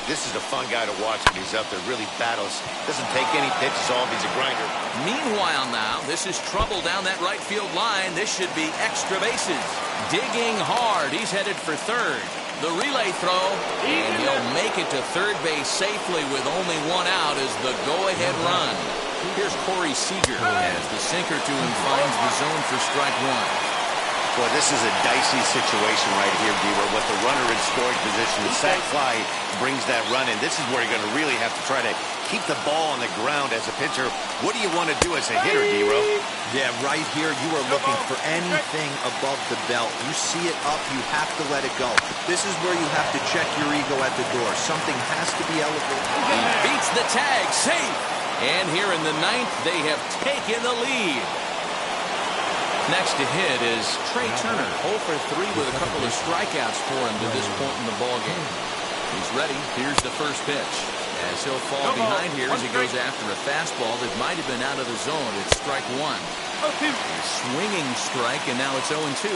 This is a fun guy to watch when he's up there. Really battles. Doesn't take any pitches off. He's a grinder. Meanwhile now, this is trouble down that right field line. This should be extra bases. Digging hard. He's headed for third. The relay throw, and he'll make it to third base safely with only one out as the go-ahead run. Here's Corey Seager as the sinker to him finds the zone for strike 1. Boy, this is a dicey situation right here, D-Row. With the runner in scoring position, the sac fly brings that run in. This is where you're going to really have to try to keep the ball on the ground as a pitcher. What do you want to do as a hitter, D-Row? Yeah, right here, you are looking for anything above the belt. You see it up, you have to let it go. This is where you have to check your ego at the door. Something has to be elevated. He beats the tag, safe. And here in the 9th, they have taken the lead. Next to hit is Trey Turner, 0 for 3 with a couple of strikeouts for him to this point in the ballgame. He's ready. Here's the first pitch. As he'll fall behind here as he goes after a fastball that might have been out of the zone. It's strike 1. A swinging strike, and now it's 0-2.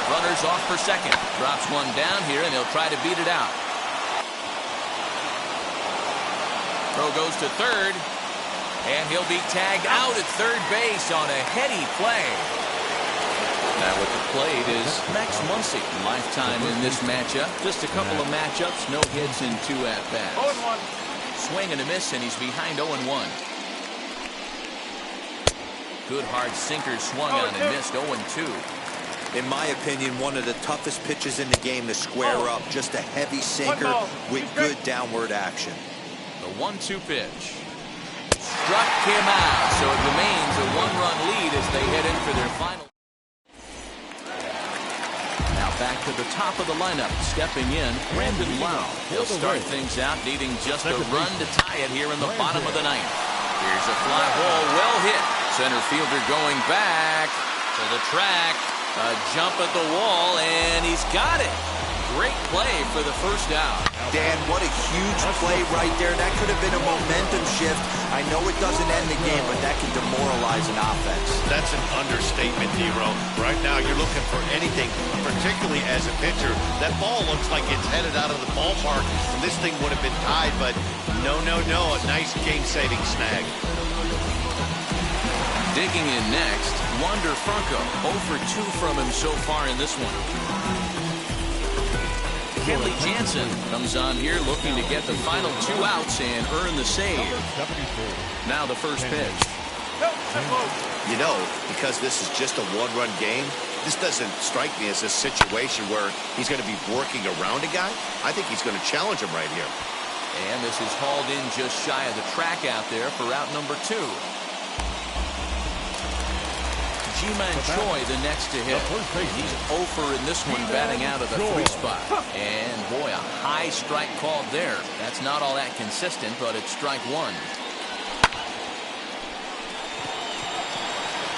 Runner's off for second. Drops one down here, and he'll try to beat it out. Throw goes to third. And he'll be tagged out at third base on a heady play. Now with the plate is Max Muncy. Lifetime in this matchup. Just a couple of matchups, no hits in 2 at-bats. 0-1. Swing and a miss, and he's behind 0-1. Good hard sinker swung on and missed, 0-2. In my opinion, one of the toughest pitches in the game to square up. Just a heavy sinker with good downward action. The 1-2 pitch. Struck him out, so it remains a 1-run lead as they head in for their final. Now back to the top of the lineup, stepping in, Brandon Lau. He'll start things out, needing just a run to tie it here in the bottom of the 9th. Here's a fly ball, well hit. Center fielder going back to the track. A jump at the wall, and he's got it. Great play for the first out. Dan, what a huge play right there. That could have been a momentum shift. I know it doesn't end the game, but that can demoralize an offense. That's an understatement, D-Row. Right now, you're looking for anything, particularly as a pitcher. That ball looks like it's headed out of the ballpark, and this thing would have been tied, but no. A nice game-saving snag. Digging in next, Wander Franco. 0 for 2 from him so far in this one. Kenley Jansen comes on here looking to get the final 2 outs and earn the save. Now the first pitch. You know, because this is just a one-run game, this doesn't strike me as a situation where he's going to be working around a guy. I think he's going to challenge him right here. And this is hauled in just shy of the track out there for route number 2. Ji-Man Choi the next to hit. He's 0 for in this one, batting out of the 3 spot. And boy, a high strike called there. That's not all that consistent, but it's strike 1.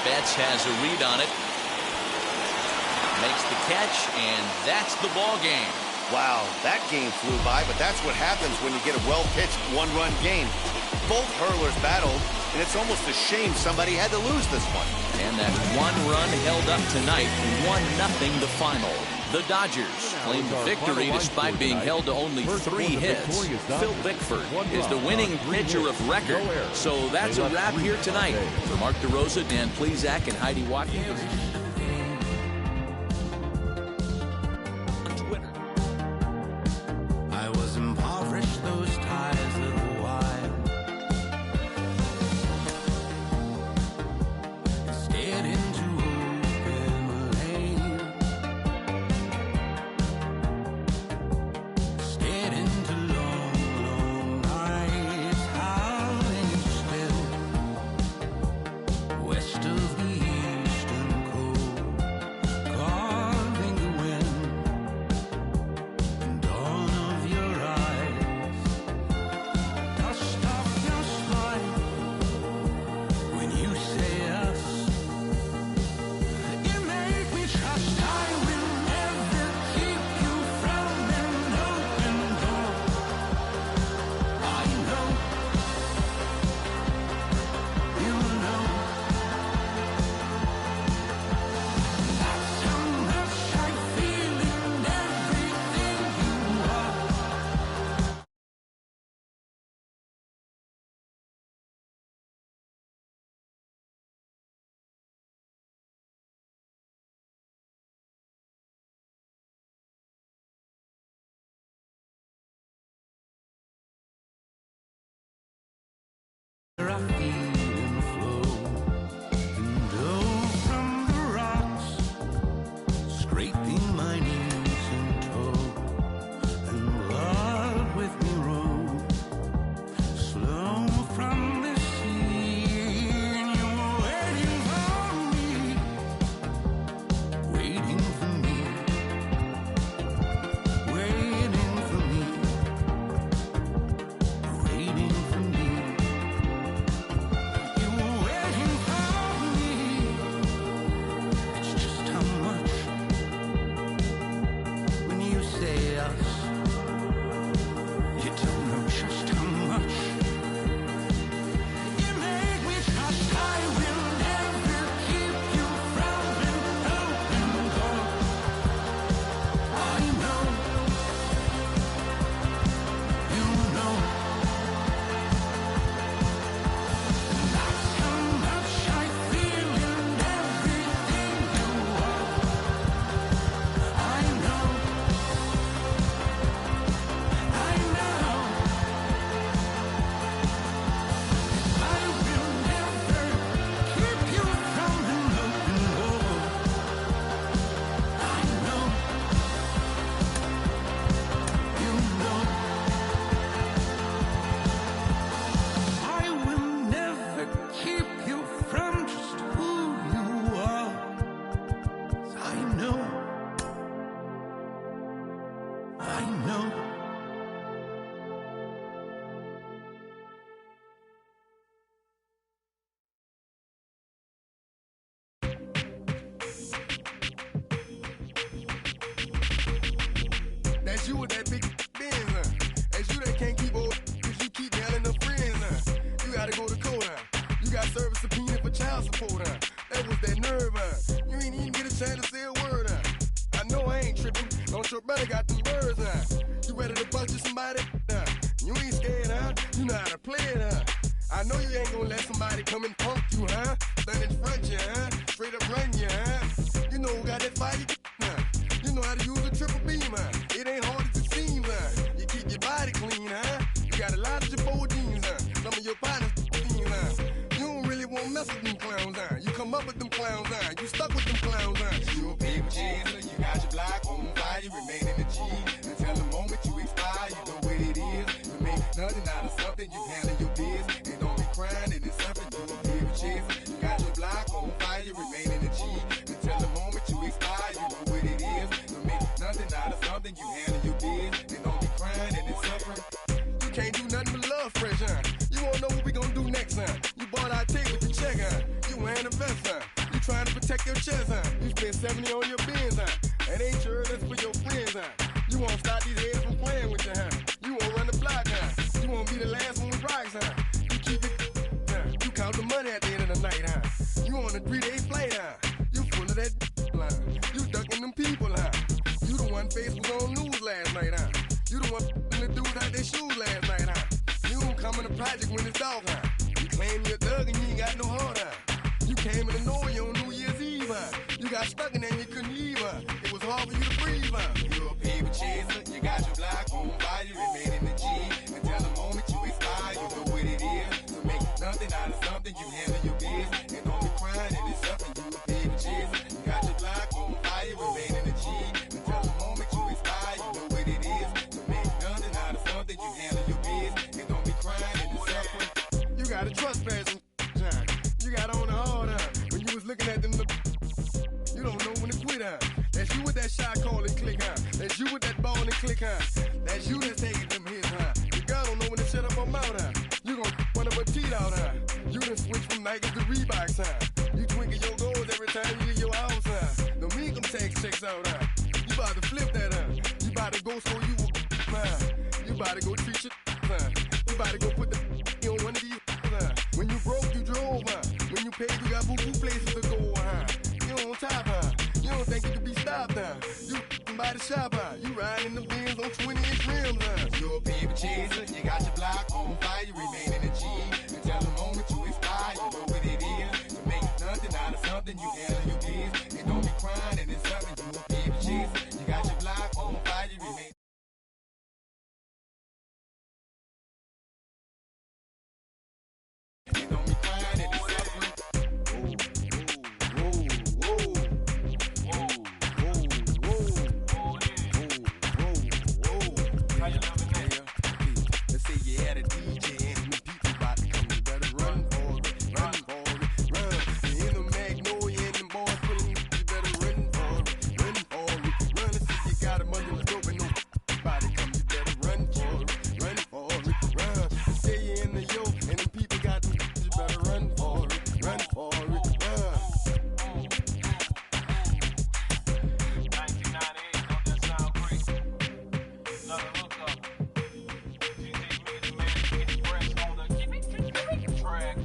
Betts has a read on it. Makes the catch, and that's the ball game. Wow, that game flew by, but that's what happens when you get a well-pitched one-run game. Both hurlers battled, and it's almost a shame somebody had to lose this one. And that 1 run held up tonight, 1-0 the final. The Dodgers claimed victory despite being held to only 3 hits. Phil Bickford is the winning pitcher of record. So that's a wrap here tonight. For Mark DeRosa, Dan Plesac, and Heidi Watkins. I was impoverished, those ties of the wild. Stared into open lane. Stared into long, long nights, howling still. West of the eastern coast, carving the wind. And dawn of your eyes, dust off your smile. When you say us, you make me trust I will never keep you from an open door. I know, you know, that's how much I feel in everything you are. I feel and flow, and from the rocks, scraping my knees and toe, and love with me roll, slow from the sea, and you're waiting for me, waiting for me, waiting for me, waiting for me. You were waiting for me. It's just how much when you say us. You don't know just how much. You make me trust I will never keep you from an open door. I know, you know. That's how much I feel in everything you are. I know, I know. I will never keep you from an open door. I know, you know. I will never keep you from just who you are. I know, I know. That's you with that big Benz, That's you that can't keep old, cause you keep yelling the friends, You gotta go to court, You got service subpoena for child support, That was that nerve, You ain't even get a chance to say a word, I know I ain't tripping, don't your brother got them birds, You ready to bust you somebody, You ain't scared, You know how to play it, I know you ain't gonna let somebody come and punk you, Stand in front you, Straight up run you, You know who got that fight, You know how to use a triple beam, It ain't hard to got a lot of your bold jeans, some of your partners, you don't really want to mess with them clowns, you come up with them clowns, you stuck with them clowns, you a paper chaser, you got your block on fire, you remain in the G, until the moment you expire, you know what it is, you make nothing out of something, you handle your biz, and don't be crying, it is something, you a paper chaser, you got your block on fire, you remain in the G, until the moment you expire, you know what it is, you make nothing out of something, you handle your biz, and don't be crying, it is suffering. You can't do nothing but love fresh, you won't know what we gonna do next, you bought our tape with the check, you wearing a vest, you trying to protect your chest, you spent 70 on your bins, and ain't sure that's for your friends, you won't stop these heads from playing with you, you won't run the block, you won't be the last one with rocks, you keep it, you count the money at the end of the night, you on a 3-day flight, you full of that line, you ducking them people, you the one face was on news last night, you the one the dudes out their shoes last night, you don't come in the project when it's dark, you claim you're a thug and you ain't got no heart, you came in the noise on New Year's Eve, you got stuck in there and you couldn't leave, it was hard for you to breathe, you're a paper chaser, you got your block on fire, you remain in the G, until the moment you expire, you know what it is, to make nothing out of something, you handle your biz, and don't be crying, it is something, you a paper chaser, you got your block on fire, you remain in the G, until the moment you expire, you know what it is, to make nothing out of something, you handle your biz, and don't be crying, it is suffering. You got a trespass, you got on the hard, when you was looking at them, you don't know when to quit, that's you with that shot call and click, that's you with that ball and click, that's you that's taking them hits, your girl don't know when to shut up her mouth, you gon' run up her teeth out, you done switch from Nikes to Reeboks, you twinkle your goals every time you leave your house, the income tax checks out, you about to flip that, you about to go so you you about to go treat your you about to go put the on one of these, when you broke you drove, when you paid you got boo-boo places to go, you on top, you don't think you can be stopped, you by the shop, you riding in the Benz on 20-inch rims, you're a paper chaser, you got your block on fire, you remain in the G, until the moment you expire, you know what it is, to make nothing out of something, you handle your biz, and don't be crying, and it's something, you a paper chaser, you got your block on fire, you remain. And don't be crying, and it's suffering. Let's say you had a DJ and some people about to come, you better run for it, run for it, run. You hear the Magnolia and them boys pulling you, you better run for it, run for it, run. Let's say you got a money with dope and nobody come, you better run for it, run for it, run. Let's say you in the yo and them people got them, you better run for it, run for it, run. 1998, don't that sound great? Another hookup. Track.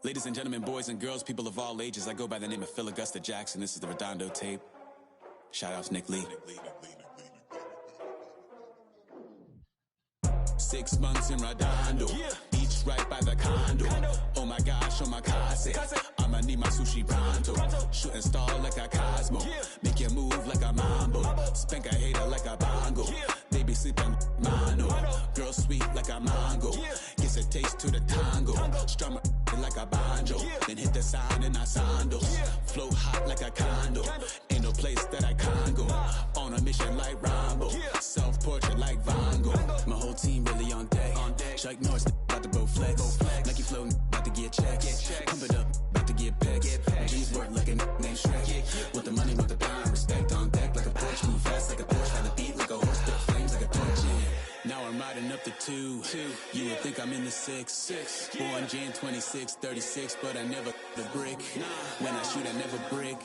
Ladies and gentlemen, boys and girls, people of all ages, I go by the name of Phil Augusta Jackson. This is the Redondo tape. Shout out to Nick Lee. 6 months in Redondo, beach right by the condo. Oh my gosh, oh my casa, I'ma need my sushi pronto. Shooting star like a Cosmo, make you move like a mambo. Spank a hater like a bongo. They be sleeping mano. Girl sweet like a mango. Gets a taste to the tango. Strum like a banjo. Then hit the sound in our sandals. Flow hot like a condo. Ain't no place that I can't go. On a mission like Rambo. Self-portrait like Van Gogh. My whole team really on deck. Chuck Norris about to bow flex. Nike flow about to get checks. Pump it up, about to get picks. G's work like a named Shrek. With the money, with the pound, respect on deck like a Porsche. Move fast like a Porsche, had a beat like a horse, spit flames like a torch. Now I'm riding up the 2. You would think I'm in the 6. Born Jan 26, 36, but I never the brick. When I shoot, I never brick.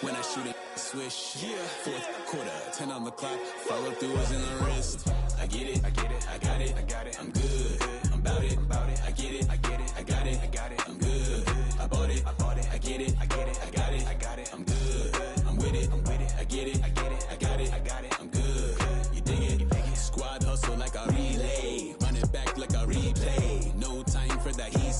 When I shoot, I swish. 4th quarter, 10 on the clock. Follow through is in the wrist. I get it, I got it, I'm good. I'm about it, I get it, I got it, I'm good.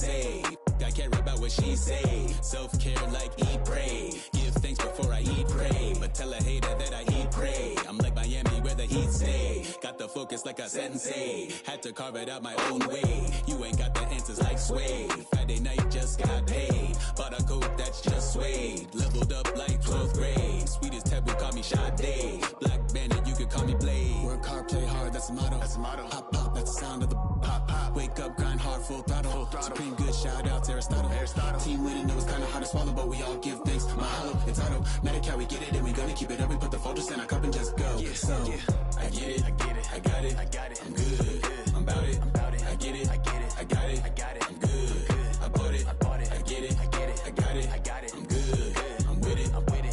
say. I care about what she say. Self-care like eat, pray. Give thanks before I eat, pray. But tell a hater that I eat, pray. I'm like Miami where the heat stay. Got the focus like a sensei. Had to carve it out my own way. You ain't got the answers like Sway. Friday night just got paid. Bought a coat that's just suede. Leveled up like 12th grade. Sweetest taboo, call me Sade. Black Bandit, you could call me Blade. Work hard, play hard, that's the motto. That's the motto. Pop, pop, that's the sound of the pop, pop. Wake up, grind hard, full throttle. Full throttle. Supreme good, shout out to Aristotle. Team winning, know it's kinda hard to swallow, but we all give thanks. Mahalo, it's automatic how we get it, and we gonna keep it up. We put the Folgers in our cup and just go. Yeah, so, I get it, I get it, I got it, I got it, I'm good, I'm about it, I get it, I get it, I got it, I got it, I'm good, I bought it, I get it, I get it, I got it, I got it, I'm good, I'm with it,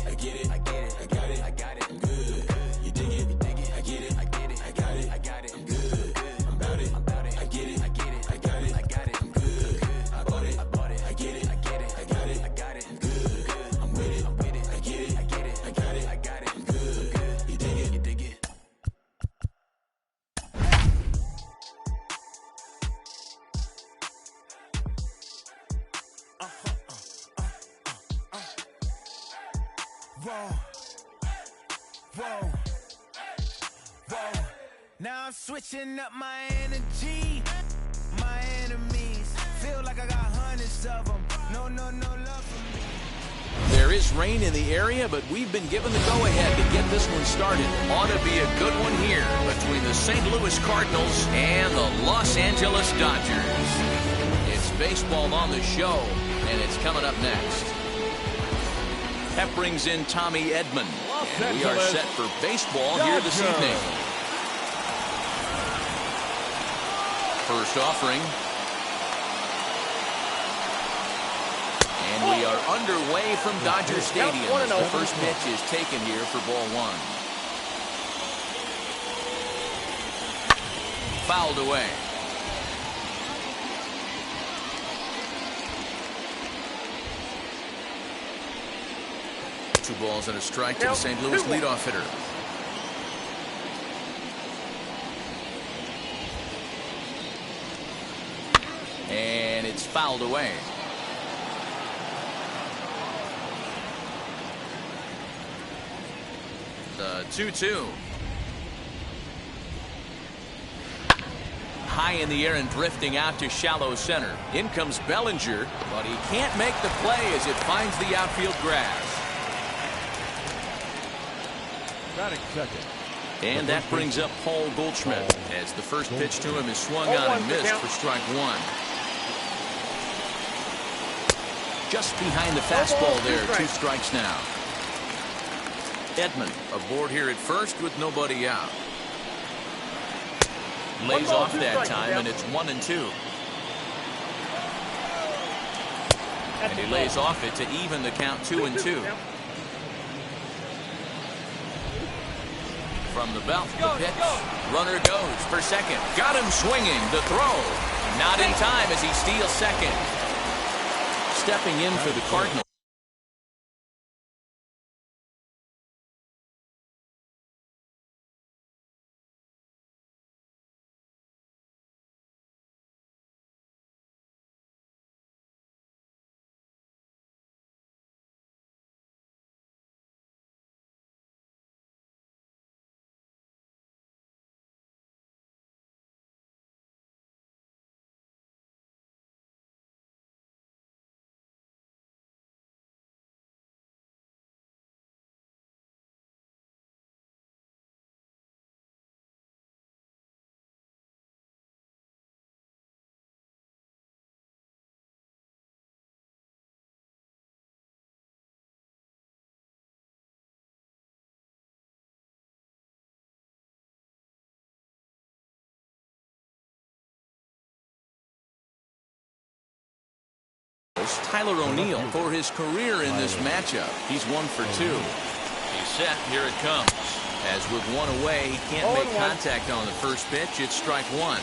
I get it, I get it, I got it, I got it, I'm good, you dig it, I get it, I get it, I got it, I got it, I'm good, I'm about it, I get it, I get it, I got it, I got it, I'm good, I bought it, I get it, I get it, I got it, I got it, I'm good, I'm with it, I get it, I get it, I got it, I got it, I'm good, you dig it, you dig it. Whoa, whoa, whoa. Now I'm switching up my energy. My enemies feel like I got hundreds of them. No love for me. There is rain in the area, but we've been given the go-ahead to get this one started. Ought to be a good one here between the St. Louis Cardinals and the Los Angeles Dodgers. It's baseball on the show, and it's coming up next. That brings in Tommy Edman. And we are set for baseball here this evening. First offering. And we are underway from Dodger Stadium as the first pitch is taken here for ball one. Fouled away. Two balls and a strike to the St. Louis leadoff hitter. And it's fouled away. The 2-2. High in the air and drifting out to shallow center. In comes Bellinger, but he can't make the play as it finds the outfield grass. Second. And that brings up Paul Goldschmidt as the first pitch to him is swung on and missed for strike one. Just behind the fastball there, two strikes now. Edman aboard here at first with nobody out. Lays off that time, and it's 1-2. And he lays off it to even the count 2-2. From the belt, the pitch. Runner goes for second. Got him swinging. The throw. Not in time as he steals second. Stepping in for the Cardinals. Tyler O'Neill for his career in this matchup. He's 1 for 2. He's set. Here it comes. As with one away, he can't make contact on the first pitch. It's strike one.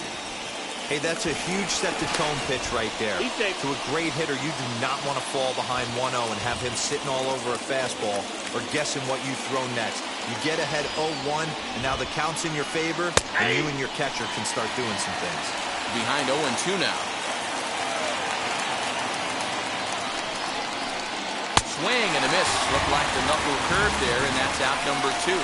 Hey, that's a huge set-the-tone pitch right there. To a great hitter, you do not want to fall behind 1-0 and have him sitting all over a fastball or guessing what you throw next. You get ahead 0-1, and now the count's in your favor, and you and your catcher can start doing some things. Behind 0-2 now. swing and a miss. Looked like the knuckle curve there, and that's out number 2.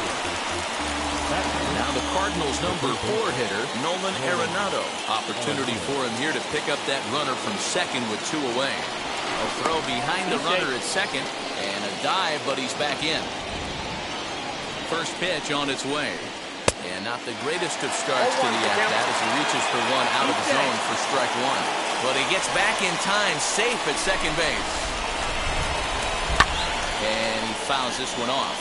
Now the Cardinals' number 4 hitter, Nolan Arenado. Opportunity for him here to pick up that runner from second with 2 away. A throw behind the runner at second, and a dive, but he's back in. First pitch on its way. And not the greatest of starts to the at-bat as he reaches for one out of the zone for strike 1. But he gets back in time, safe at second base. And he fouls this one off.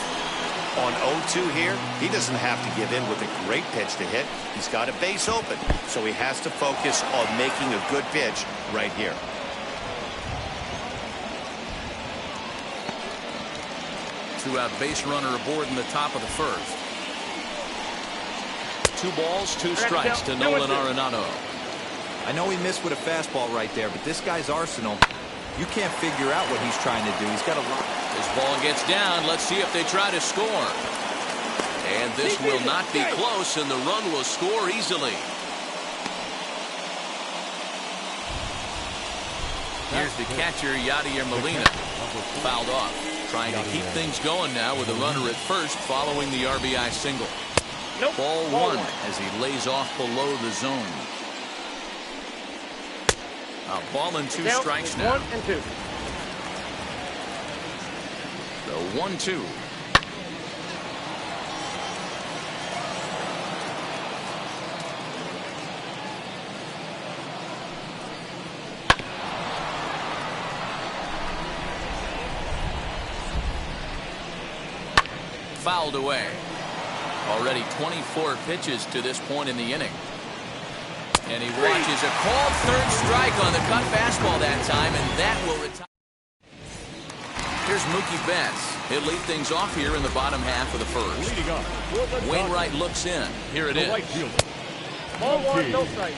On 0-2 here, he doesn't have to give in with a great pitch to hit. He's got a base open, so he has to focus on making a good pitch right here. Two-out base runner aboard in the top of the first. 2 balls, 2 strikes to Nolan Arenado. I know he missed with a fastball right there, but this guy's arsenal, you can't figure out what he's trying to do. He's got a lot. This ball gets down. Let's see if they try to score. And this will not be close, and the run will score easily. Here's the catcher, Yadier Molina. Fouled off. Trying to keep things going now with a runner at first following the RBI single. Ball 1 as he lays off below the zone. A ball and 2 strikes now. 1 and 2. The 1-2. Fouled away. Already 24 pitches to this point in the inning. And he watches a called third strike on the cut fastball that time, and that will retire. Here's Mookie Betts. He'll lead things off here in the bottom half of the first. Wainwright looks in. Here it is. Ball 1, no strike.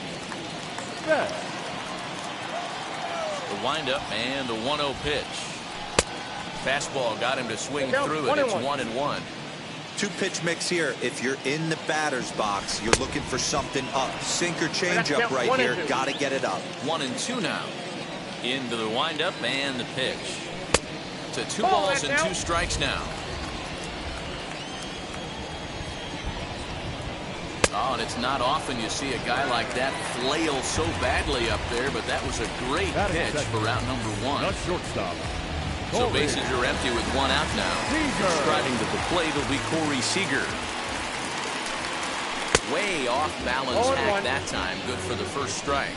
The windup and the 1-0 pitch. Fastball got him to swing through it. It's 1-1. 2-pitch mix here. If you're in the batter's box, you're looking for something up. Sinker changeup right here. Got to get it up. 1-2 now. Into the windup and the pitch. To 2 balls and 2 strikes now. Oh, and it's not often you see a guy like that flail so badly up there, but that was a great pitch for out number 1. Not shortstop. So bases are empty with 1 out now. Driving to the plate will be Corey Seager. Way off balance hack that time. Good for the first strike.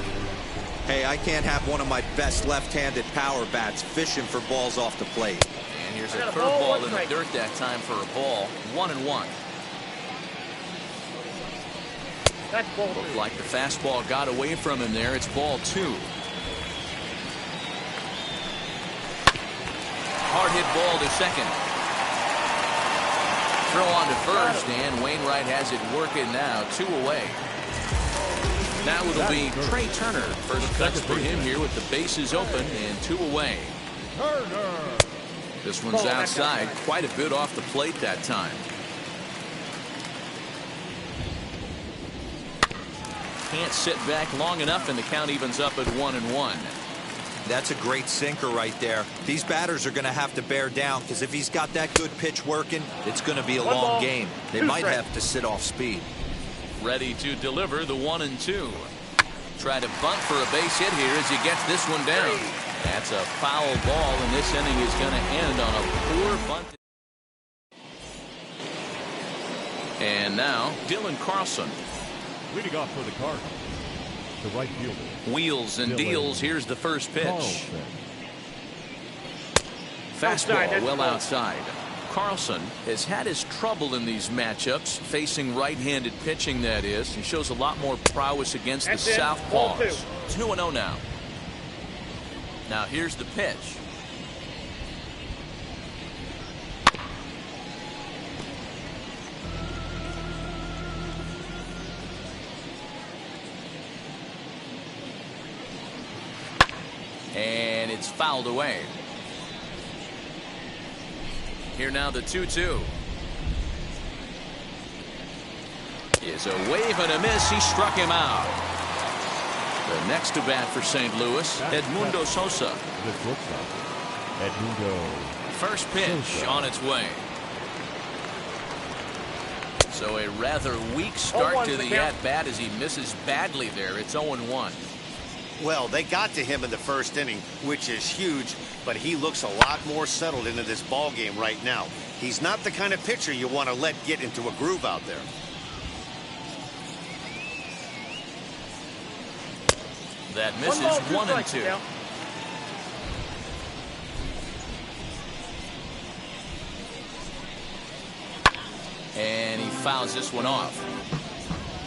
Hey, I can't have one of my best left-handed power bats fishing for balls off the plate. And here's a curveball in the dirt that time for a ball. 1-1. That's ball 2. Looked like the fastball got away from him there. It's ball 2. Hard hit ball to second. Throw on to first, and Wainwright has it working now. 2 away. Now it'll be Trey Turner. First cuts for him here with the bases open and 2 away. This one's outside. Quite a bit off the plate that time. Can't sit back long enough, and the count evens up at 1-1. That's a great sinker right there. These batters are going to have to bear down, because if he's got that good pitch working, it's going to be a long game. They might have to sit off speed. Ready to deliver the 1-2. Try to bunt for a base hit here as he gets this one down. That's a foul ball, and this inning is going to end on a poor bunt. And now, Dylan Carlson. Leading off for the Cardinals, the right fielder. Wheels and deals. Here's the first pitch. Fastball well outside. Carlson has had his trouble in these matchups, facing right-handed pitching, that is. He shows a lot more prowess against the southpaws. 2-0 now. Now here's the pitch. And it's fouled away. Here now the 2-2. Is a wave and a miss. He struck him out. The next to bat for St. Louis, Edmundo Sosa. Edmundo First pitch on its way. So a rather weak start to the at-bat as he misses badly there. It's 0-1. Well, they got to him in the first inning, which is huge, but he looks a lot more settled into this ball game right now. He's not the kind of pitcher you want to let get into a groove out there. That misses 1-2. And he fouls this one off.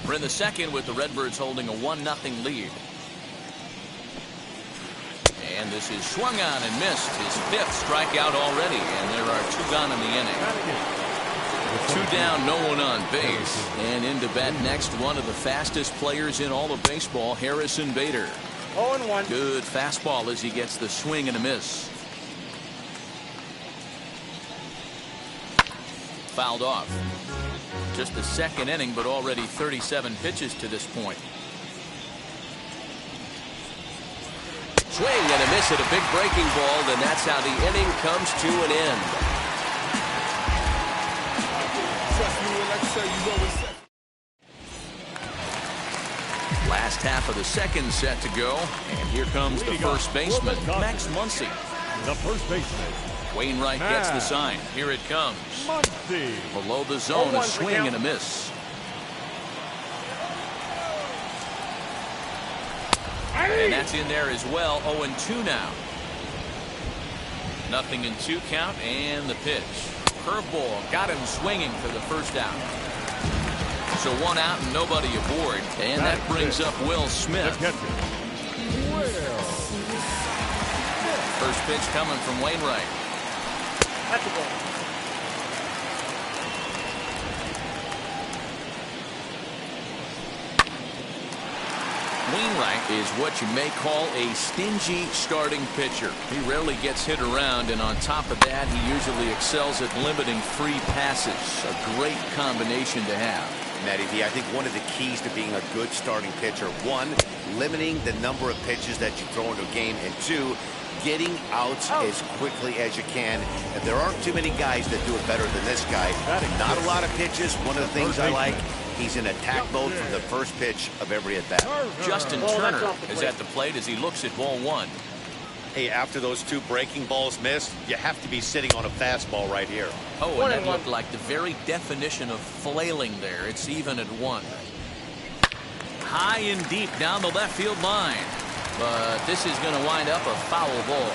We're in the second with the Redbirds holding a 1-0 lead. And this is swung on and missed. His 5th strikeout already, and there are 2 gone in the inning. 2 down, no one on base. And into bat next, one of the fastest players in all of baseball, Harrison Bader. 0-1. Good fastball as he gets the swing and a miss. Fouled off. Just the second inning, but already 37 pitches to this point. Swing and a miss at a big breaking ball, and that's how the inning comes to an end. Trust me when I say you know what's up. Last half of the second set to go, and here comes the first baseman, Max Muncy. The first baseman. Wainwright gets the sign. Here it comes. Muncy. Below the zone, a swing and a miss. And that's in there as well. 0-2 now. 0-2 count, and the pitch. Curveball got him swinging for the first out. So 1 out and nobody aboard. And that brings up Will Smith. First pitch coming from Wainwright. That's a ball. Wainwright is what you may call a stingy starting pitcher. He rarely gets hit around, and on top of that, he usually excels at limiting free passes. A great combination to have. Matty V, I think one of the keys to being a good starting pitcher, 1, limiting the number of pitches that you throw into a game, and 2, getting outs as quickly as you can. And there aren't too many guys that do it better than this guy. Not a lot of pitches. One of the things I like, he's in attack mode from the first pitch of every at-bat. Justin Turner is at the plate as he looks at ball 1. Hey, after those 2 breaking balls missed, you have to be sitting on a fastball right here. Oh, and that looked like the very definition of flailing there. It's even at 1. High and deep down the left field line. But this is going to wind up a foul ball.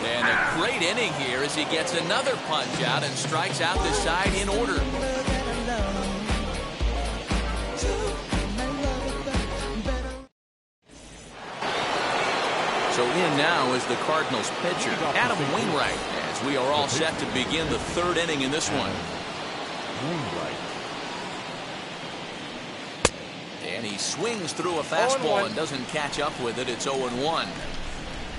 And a great inning here as he gets another punch out and strikes out the side in order. So in now is the Cardinals pitcher, Adam Wainwright, as we are all set to begin the 3rd inning in this one. And he swings through a fastball and doesn't catch up with it. It's 0-1.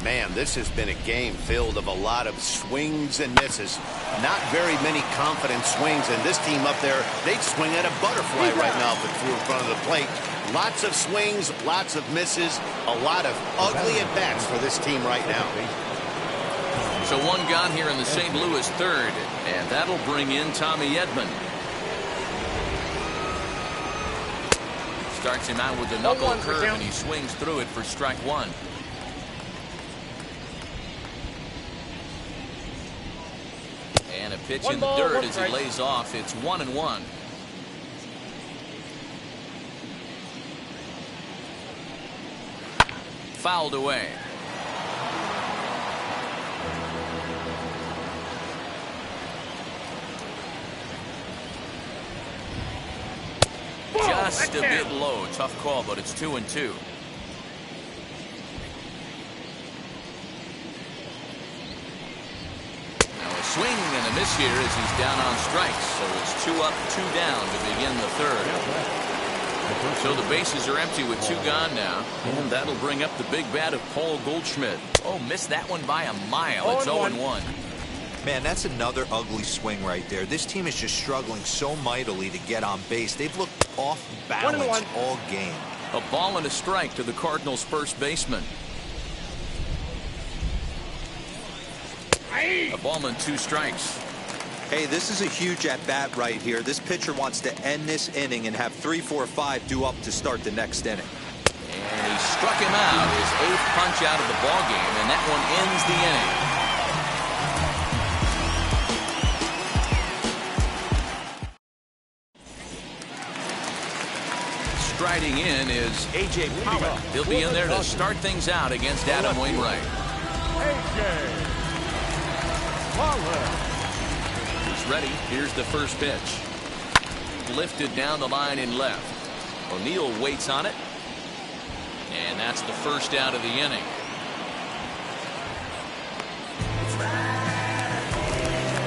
Man, this has been a game filled of a lot of swings and misses. Not very many confident swings, and this team up there, they'd swing at a butterfly right now if it flew in front of the plate. Lots of swings, lots of misses, a lot of ugly at-bats for this team right now. So 1 gone here in the St. Louis 3rd, and that'll bring in Tommy Edman. Starts him out with a knuckle curve, and he swings through it for strike 1. And a pitch in the dirt as he lays off. It's 1-1. Fouled away. Just a bit low. Tough call, but it's 2-2. Swing and a miss here as he's down on strikes. So it's 2 up, 2 down to begin the 3rd. So the bases are empty with 2 gone now. And that'll bring up the big bat of Paul Goldschmidt. Oh, missed that one by a mile. It's 0-1. Man, that's another ugly swing right there. This team is just struggling so mightily to get on base. They've looked off balance all game. A ball and a strike to the Cardinals' first baseman. A ball and 2 strikes. Hey, this is a huge at-bat right here. This pitcher wants to end this inning and have 3, 4, 5 due up to start the next inning. And he struck him out, his 8th punch out of the ball game, and that one ends the inning. Striding in is A.J. Pollock. He'll be in there to start things out against Adam Wainwright. A.J. Pollock. He's ready. Here's the first pitch. Lifted down the line in left. O'Neill waits on it. And that's the first out of the inning.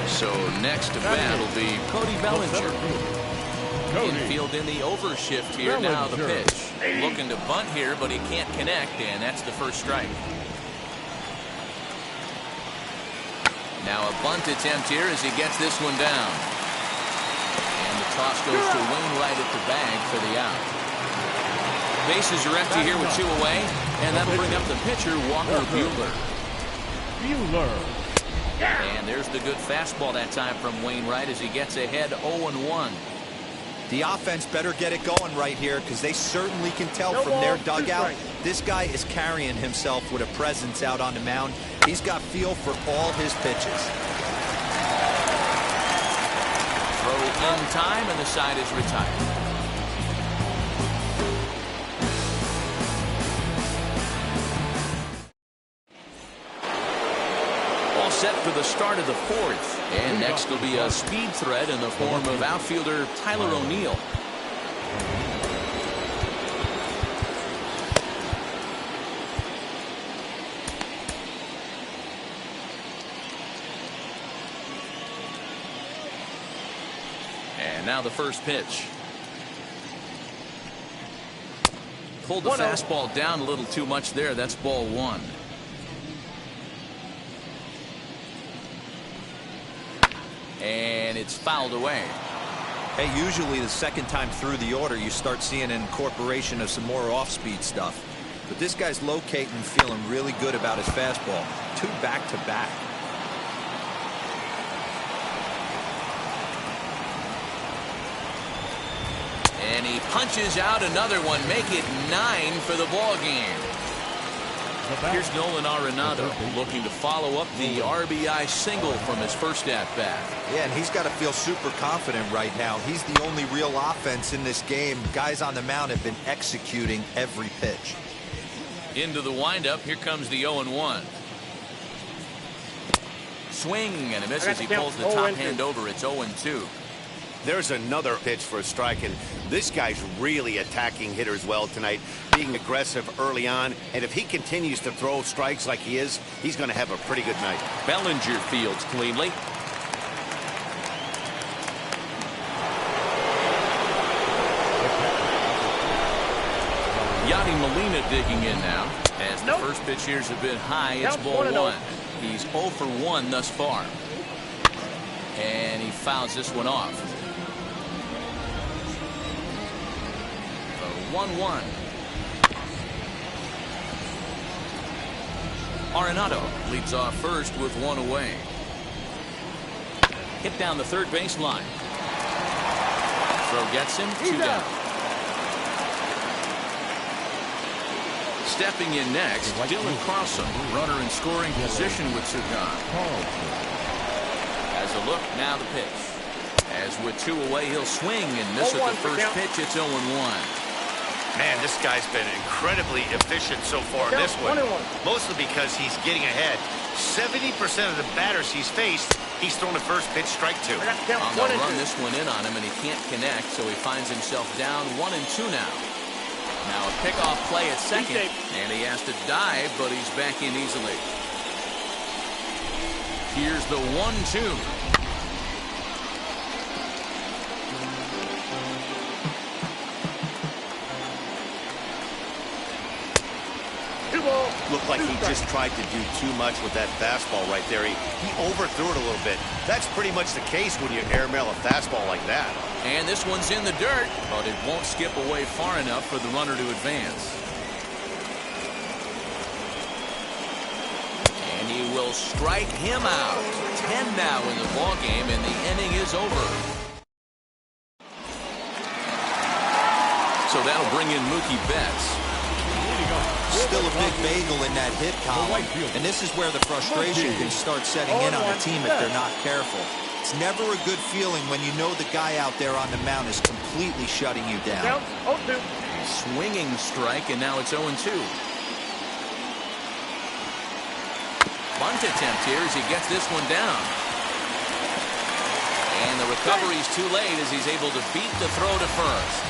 So next to bat will be Cody Bellinger. Infield in the overshift here. Now the pitch. Looking to bunt here, but he can't connect, and that's the first strike. Now a bunt attempt here as he gets this one down. And the toss goes to Wainwright at the bag for the out. Bases are empty here with 2 away, and that'll bring up the pitcher, Walker Buehler. And there's the good fastball that time from Wainwright as he gets ahead 0-1. The offense better get it going right here because they certainly can tell from their dugout this guy is carrying himself with a presence out on the mound. He's got feel for all his pitches. Throw in time, and the side is retired. Set for the start of the 4th, and next will be a speed threat in the form of outfielder Tyler O'Neill. And now the first pitch. Pulled the fastball down a little too much there. That's ball 1. And it's fouled away. Hey, usually the second time through the order you start seeing an incorporation of some more off-speed stuff. But this guy's locating and feeling really good about his fastball. 2 back-to-back. And he punches out another one. Make it 9 for the ball game. Here's Nolan Arenado looking to follow up the RBI single from his first at-bat. Yeah, and he's got to feel super confident right now. He's the only real offense in this game. Guys on the mound have been executing every pitch. Into the windup. Here comes the 0-1. Swing and a miss as he pulls the top hand over. It's 0-2. There's another pitch for a strike, and this guy's really attacking hitters well tonight, being aggressive early on, and if he continues to throw strikes like he is, he's going to have a pretty good night. Bellinger fields cleanly. Yadi Molina digging in now, as the first pitch here's a bit high. It's ball 1. He's 0 for 1 thus far, and he fouls this one off. 1-1. Arenado leads off first with 1 away. Hit down the third baseline. Throw gets him. 2 down. Stepping in next, Dylan Carlson, runner in scoring position with 2 gone. As a look, now the pitch. As with 2 away, he'll swing and miss at the first pitch. It's 0-1. Man, this guy's been incredibly efficient so far in this one. Mostly because he's getting ahead. 70% of the batters he's faced, he's thrown the first pitch strike to. I'm going to run this one in on him, and he can't connect, so he finds himself down 1-2 now. Now a pickoff play at second, and he has to dive, but he's back in easily. Here's the 1-2. Looked like he just tried to do too much with that fastball right there. He overthrew it a little bit. That's pretty much the case when you airmail a fastball like that. And this one's in the dirt, but it won't skip away far enough for the runner to advance. And he will will strike him out. 10 now in the ball game, and the inning is over. So that'll bring in Mookie Betts. Still a big bagel in that hit column, and this is where the frustration can start setting in on a team if they're not careful. It's never a good feeling when you know the guy out there on the mound is completely shutting you down. Swinging strike, and now it's 0-2. Bunt attempt here as he gets this one down. And the recovery's too late as he's able to beat the throw to first.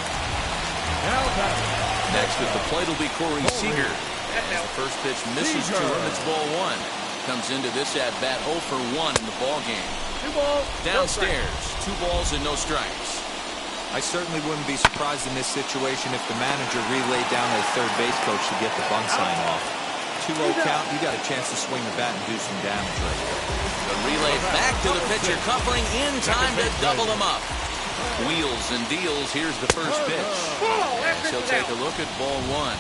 Next at the plate will be Corey Seager. As the first pitch misses to him, it's ball 1. Comes into this at-bat 0 for 1 in the ball game. 2 balls. Downstairs, 2 balls and no strikes. I certainly wouldn't be surprised in this situation if the manager relayed down to the third base coach to get the bunt sign off. 2-0 count, you got a chance to swing the bat and do some damage right there. The relay back to the pitcher, covering in time to double them up. Wheels and deals. Here's the first pitch. And he'll take a look at ball 1.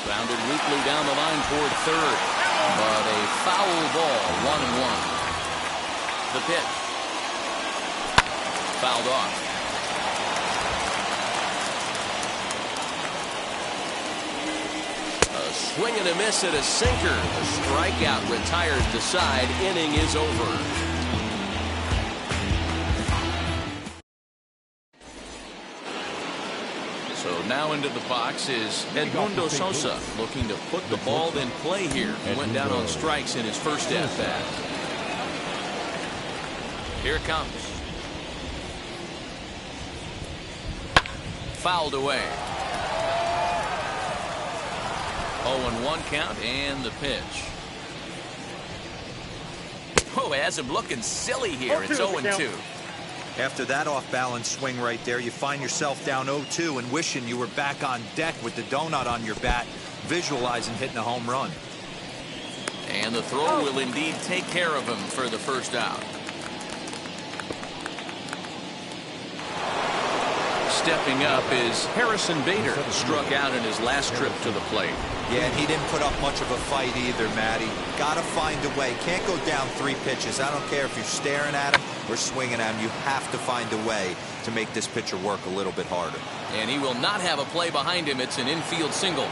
Grounded weakly down the line toward third, but a foul ball. 1-1. The pitch. Fouled off. A swing and a miss at a sinker. A strikeout retires the side. Inning is over. So now into the box is Edmundo Sosa, looking to put the ball in play here. He went down on strikes in his first at-bat. Here it comes. Fouled away. 0-1 count and the pitch. Oh, has him looking silly here. It's 0-2. After that off-balance swing right there, you find yourself down 0-2 and wishing you were back on deck with the donut on your bat, visualizing hitting a home run. And the throw will indeed take care of him for the first out. Stepping up is Harrison Bader, struck out in his last trip to the plate. Yeah, and he didn't put up much of a fight either, Matty. Got to find a way. Can't go down 3 pitches. I don't care if you're staring at him or swinging at him. You have to find a way to make this pitcher work a little bit harder. And he will not have a play behind him. It's an infield single.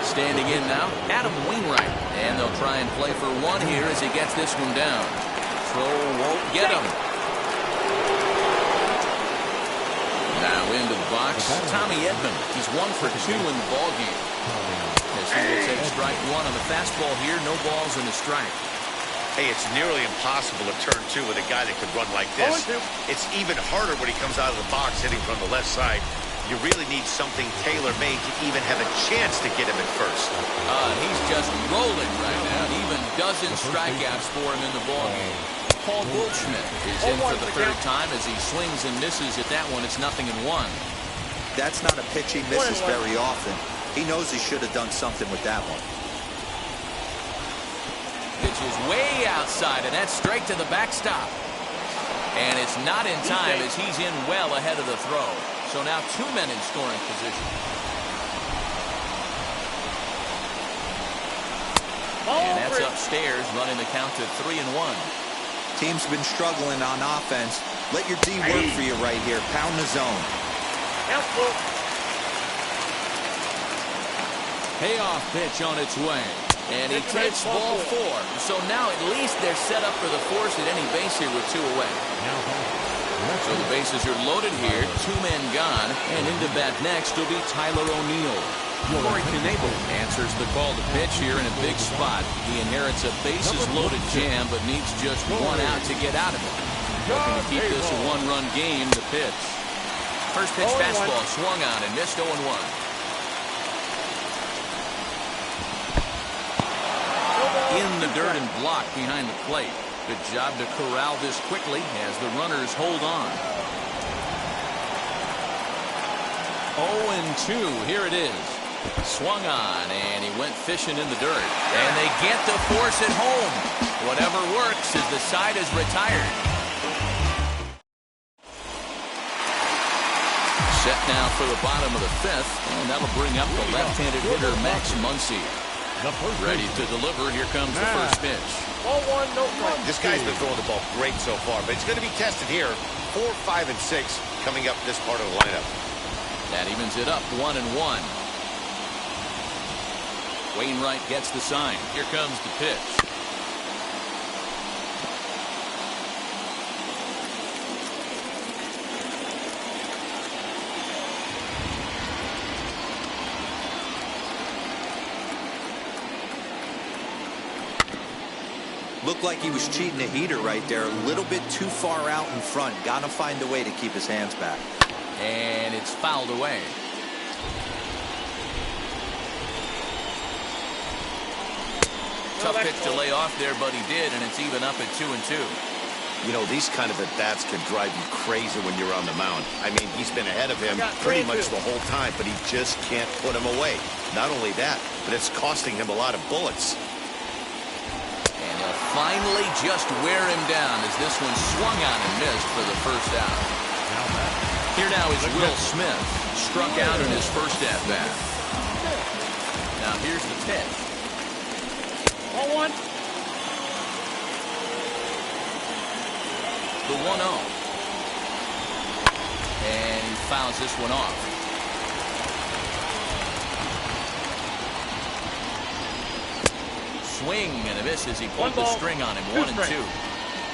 Standing in now, Adam Wainwright. And they'll try and play for 1 here as he gets this one down. Throw won't get him. Now into the box, Tommy Edman. He's 1 for 2 in the ball game. As he will take strike 1 on the fastball here. No balls and a strike. Hey, it's nearly impossible to turn 2 with a guy that could run like this. It's even harder when he comes out of the box hitting from the left side. You really need something tailor-made to even have a chance to get him at first. He's just rolling right now. Even dozens strikeouts for him in the ball game. Paul Goldschmidt is in for the 3rd time as he swings and misses at that one. It's 0-1. That's not a pitch he misses very often. He knows he should have done something with that one. Pitch is way outside, and that's straight to the backstop. And it's not in time as he's in well ahead of the throw. So now 2 men in scoring position. And that's upstairs, running the count to 3-1. Team's been struggling on offense. Let your D work for you right here. Pound the zone. Payoff pitch on its way. And he takes ball 4. So now at least they're set up for the force at any base here with 2 away. So the bases are loaded here. 2 men gone. And into bat next will be Tyler O'Neill. Corey Knebel answers the call to pitch here in a big spot. He inherits a bases-loaded jam, but needs just 1 out to get out of it. Looking to keep this a 1-run game, the pitch. First pitch fastball swung on and missed 0-1. In the dirt and blocked behind the plate. Good job to corral this quickly as the runners hold on. 0-2, here it is. Swung on, and he went fishing in the dirt. And they get the force at home. Whatever works as the side is retired. Set Set now for the bottom of the fifth, and that'll bring up the left-handed hitter Max Muncy. Ready to deliver. Here comes the first pitch. Ball one, no strike. This guy's been throwing the ball great so far, but it's going to be tested here. 4, 5, and 6 coming up this part of the lineup. That evens it up 1-1. Wainwright gets the sign. Here comes the pitch. Looked like he was cheating a heater right there. A little bit too far out in front. Got to find a way to keep his hands back. And it's fouled away. Tough pitch to lay off there, but he did, and it's even up at 2-2. You know, these kind of at-bats can drive you crazy when you're on the mound. I mean, he's been ahead of him pretty much the whole time, but he just can't put him away. Not only that, but it's costing him a lot of bullets. And he'll finally just wear him down as this one swung on and missed for the first out. Here now is Will Smith, struck out in his first at-bat. Now here's the pitch. Ball one. The 1-0. And he fouls this one off. Swing and a miss as he pulled the string on him. 1-2.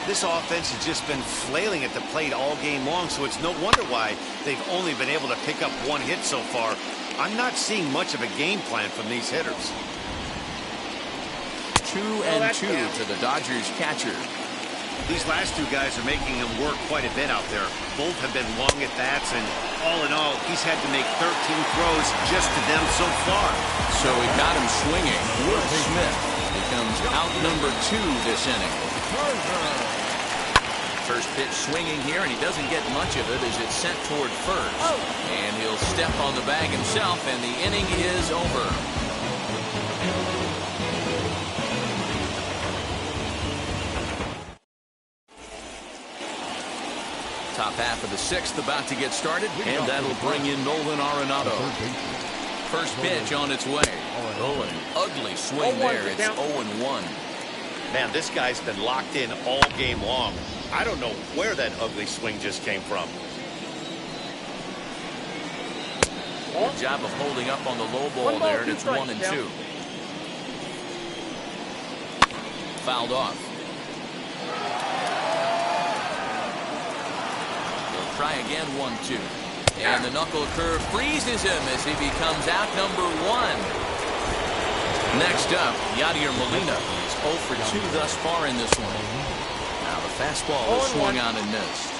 This offense has just been flailing at the plate all game long, so it's no wonder why they've only been able to pick up one hit so far. I'm not seeing much of a game plan from these hitters. 2-2 to the Dodgers catcher. These last two guys are making him work quite a bit out there. Both have been long at bats, and all in all, he's had to make 13 throws just to them so far. So he got him swinging. Will Smith becomes out number 2 this inning. First pitch swinging here, and he doesn't get much of it as it's sent toward first. And he'll step on the bag himself, and the inning is over. Top half of the sixth about to get started, and that'll bring in Nolan Arenado. First pitch on its way. Oh, an ugly swing there. It's 0-1. Man, this guy's been locked in all game long. I don't know where that ugly swing just came from. Good job of holding up on the low ball there, and it's 1-2. Fouled off. He'll try again, 1-2. And the knuckle curve freezes him as he becomes out number 1. Next up, Yadier Molina. He's 0 for 2 thus far in this one. Now the fastball is swung on and missed.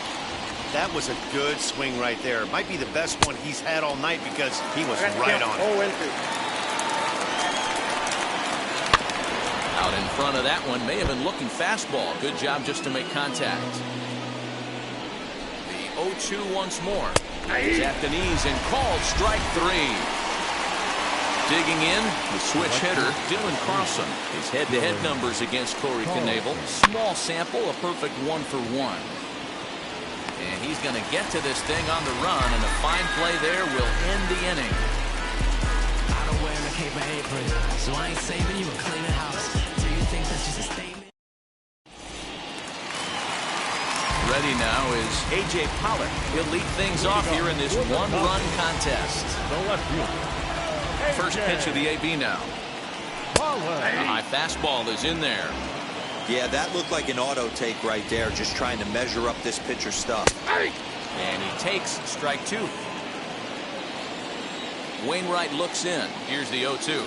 That was a good swing right there. Might be the best one he's had all night because he was right on it. Out in front of that one, may have been looking fastball. Good job just to make contact. The 0-2 once more. He's at the knees and called strike 3. Digging in, the switch hitter, Dylan Carlson. His head-to-head numbers against Corey Knebel. Small sample, a perfect 1-for-1. And he's going to get to this thing on the run, and a fine play there will end the inning. I don't wear a cape or apron, so I ain't saving you a cleaner house. Do you think that's just a statement? Ready now is A.J. Pollock. He'll lead things off here in this one-run contest. First pitch of the AB now. A high fastball is in there. Yeah, that looked like an auto take right there, just trying to measure up this pitcher's stuff. And he takes strike 2. Wainwright looks in. Here's the 0-2.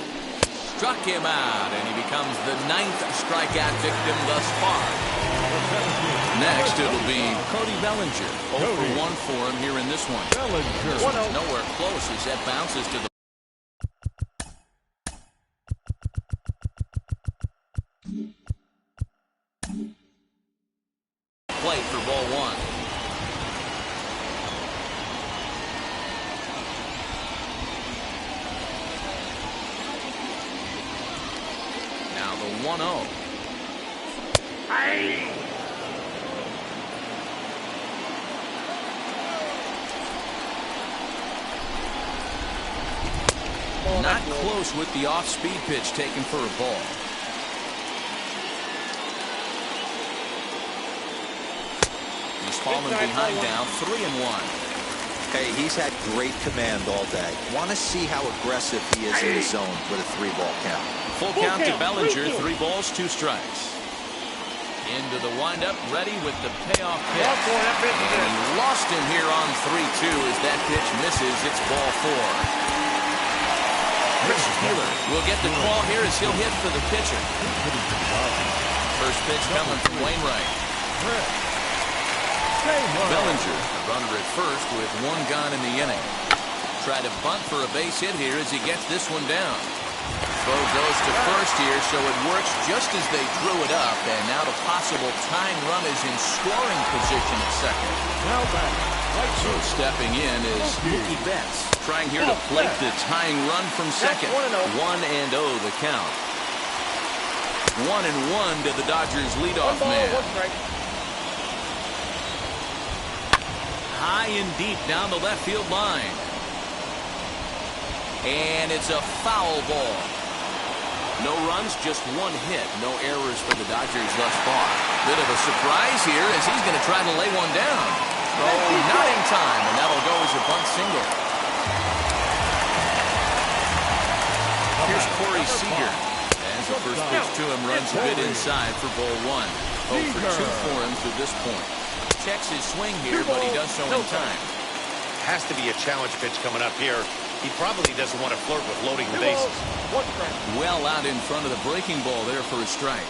Struck him out, and he becomes the 9th strikeout victim thus far. Next, it'll be Cody Bellinger. 0 for 1 for him here in this one. This one's nowhere close as that bounces to the plate for ball 1. Now the 1-0. not close with the off-speed pitch taken for a ball. He's fallen behind now, 3-1. Hey, he's had great command all day. Want to see how aggressive he is in the zone with a 3-ball count. Full count to Bellinger, 3 balls, 2 strikes. Into the windup, ready with the payoff pitch. And he lost him here on 3-2 as that pitch misses. It's ball 4. Rich Keeler will get the call here as he'll hit for the pitcher. First pitch coming from Wainwright. Bellinger, runner at first with 1 gone in the inning. Try to bunt for a base hit here as he gets this one down. Throw goes to first here, so it works just as they drew it up, and now the possible tying run is in scoring position at second. So stepping in is Mookie Betts, trying here to plate the tying run from second. 1-0 the count. 1-1 to the Dodgers leadoff man. High and deep down the left field line. And it's a foul ball. No runs, just 1 hit. No errors for the Dodgers thus far. Bit of a surprise here as he's going to try to lay one down. Oh, not in time, and that'll go as a bunt single. Here's Corey Seager. As the first pitch to him runs a bit inside for ball 1. 0 for 2 for him to this point. Checks his swing here, but he does so in time. Has to be a challenge pitch coming up here. He probably doesn't want to flirt with loading the bases. Well out in front of the breaking ball there for a strike.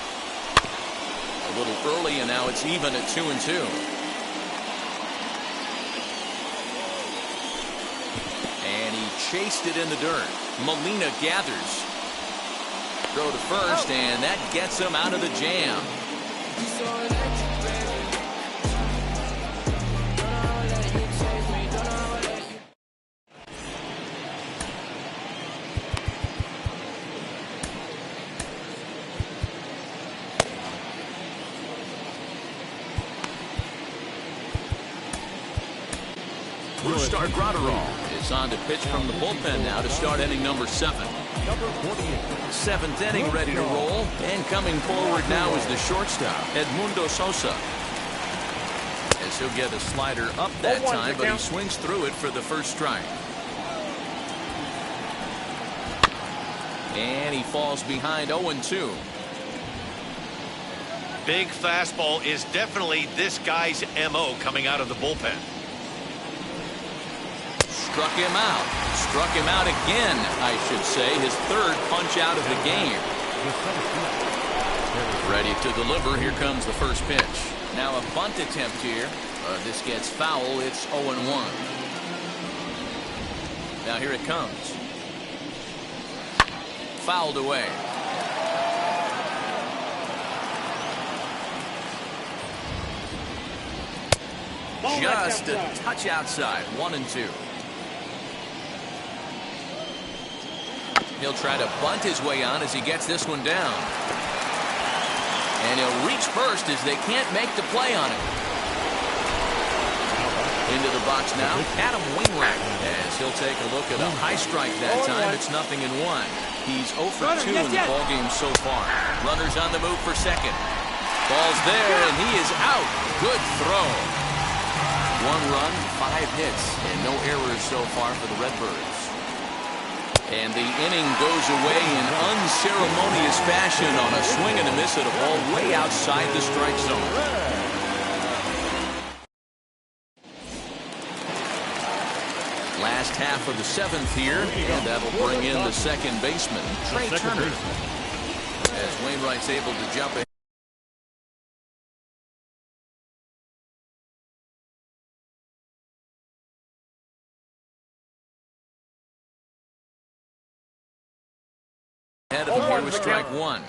A little early, and now it's even at 2-2. And he chased it in the dirt. Molina gathers. Throw to first, and that gets him out of the jam. Start Gratterall is on to pitch from the bullpen now to start inning number 7. 7th inning ready to roll, and coming forward now is the shortstop, Edmundo Sosa. As he'll get a slider up that time, but he swings through it for the first strike. And he falls behind 0-2. Big fastball is definitely this guy's MO coming out of the bullpen. Struck him out. Struck him out again, I should say. His 3rd punch out of the game. Ready to deliver. Here comes the first pitch. Now a bunt attempt here. This gets foul. It's 0-1. Now here it comes. Fouled away. Just a touch outside. 1-2. He'll try to bunt his way on as he gets this one down. And he'll reach first as they can't make the play on him. Into the box now, Adam Wainwright. As he'll take a look at a high strike that time. It's 0-1. He's 0 for 2 in the ballgame so far. Runners on the move for second. Ball's there, and he is out. Good throw. 1 run, 5 hits, and no errors so far for the Redbirds. And the inning goes away in unceremonious fashion on a swing and a miss at a ball way outside the strike zone. Last half of the 7th here, and that'll bring in the second baseman, Trey Turner. As Wainwright's able to jump ahead. Ahead of him here with strike 1.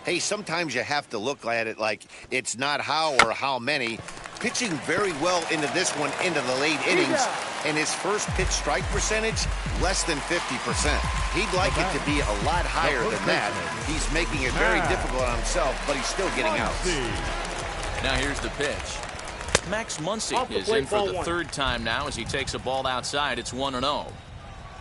Hey, sometimes you have to look at it like it's not how or how many. Pitching very well into this one, into the late innings, and his first pitch strike percentage, less than 50%. He'd like it to be a lot higher than that. He's making it very difficult on himself, but he's still getting out. Now here's the pitch. Max Muncy is in for the 3rd time now as he takes a ball outside. It's 1-0.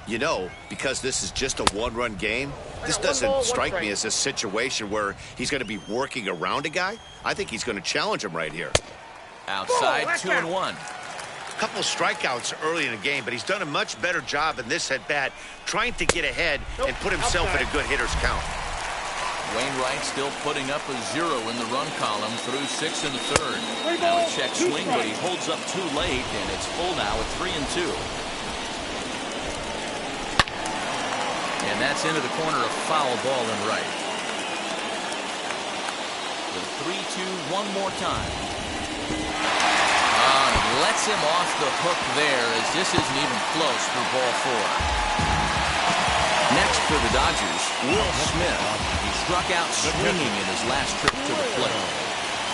You know, because this is just a one-run game, this doesn't strike me as a situation where he's going to be working around a guy. I think he's going to challenge him right here. Outside, 2-1. A couple of strikeouts early in the game, but he's done a much better job in this at-bat trying to get ahead and put himself in a good hitter's count. Wainwright still putting up a 0 in the run column through 6 in the third. Now a check swing, but he holds up too late, and it's full now at 3-2. And that's into the corner, a foul ball and right. The 3-2 one more time. Lets him off the hook there, as this isn't even close for ball 4. Next for the Dodgers, Will Smith. He struck out swinging in his last trip to the plate.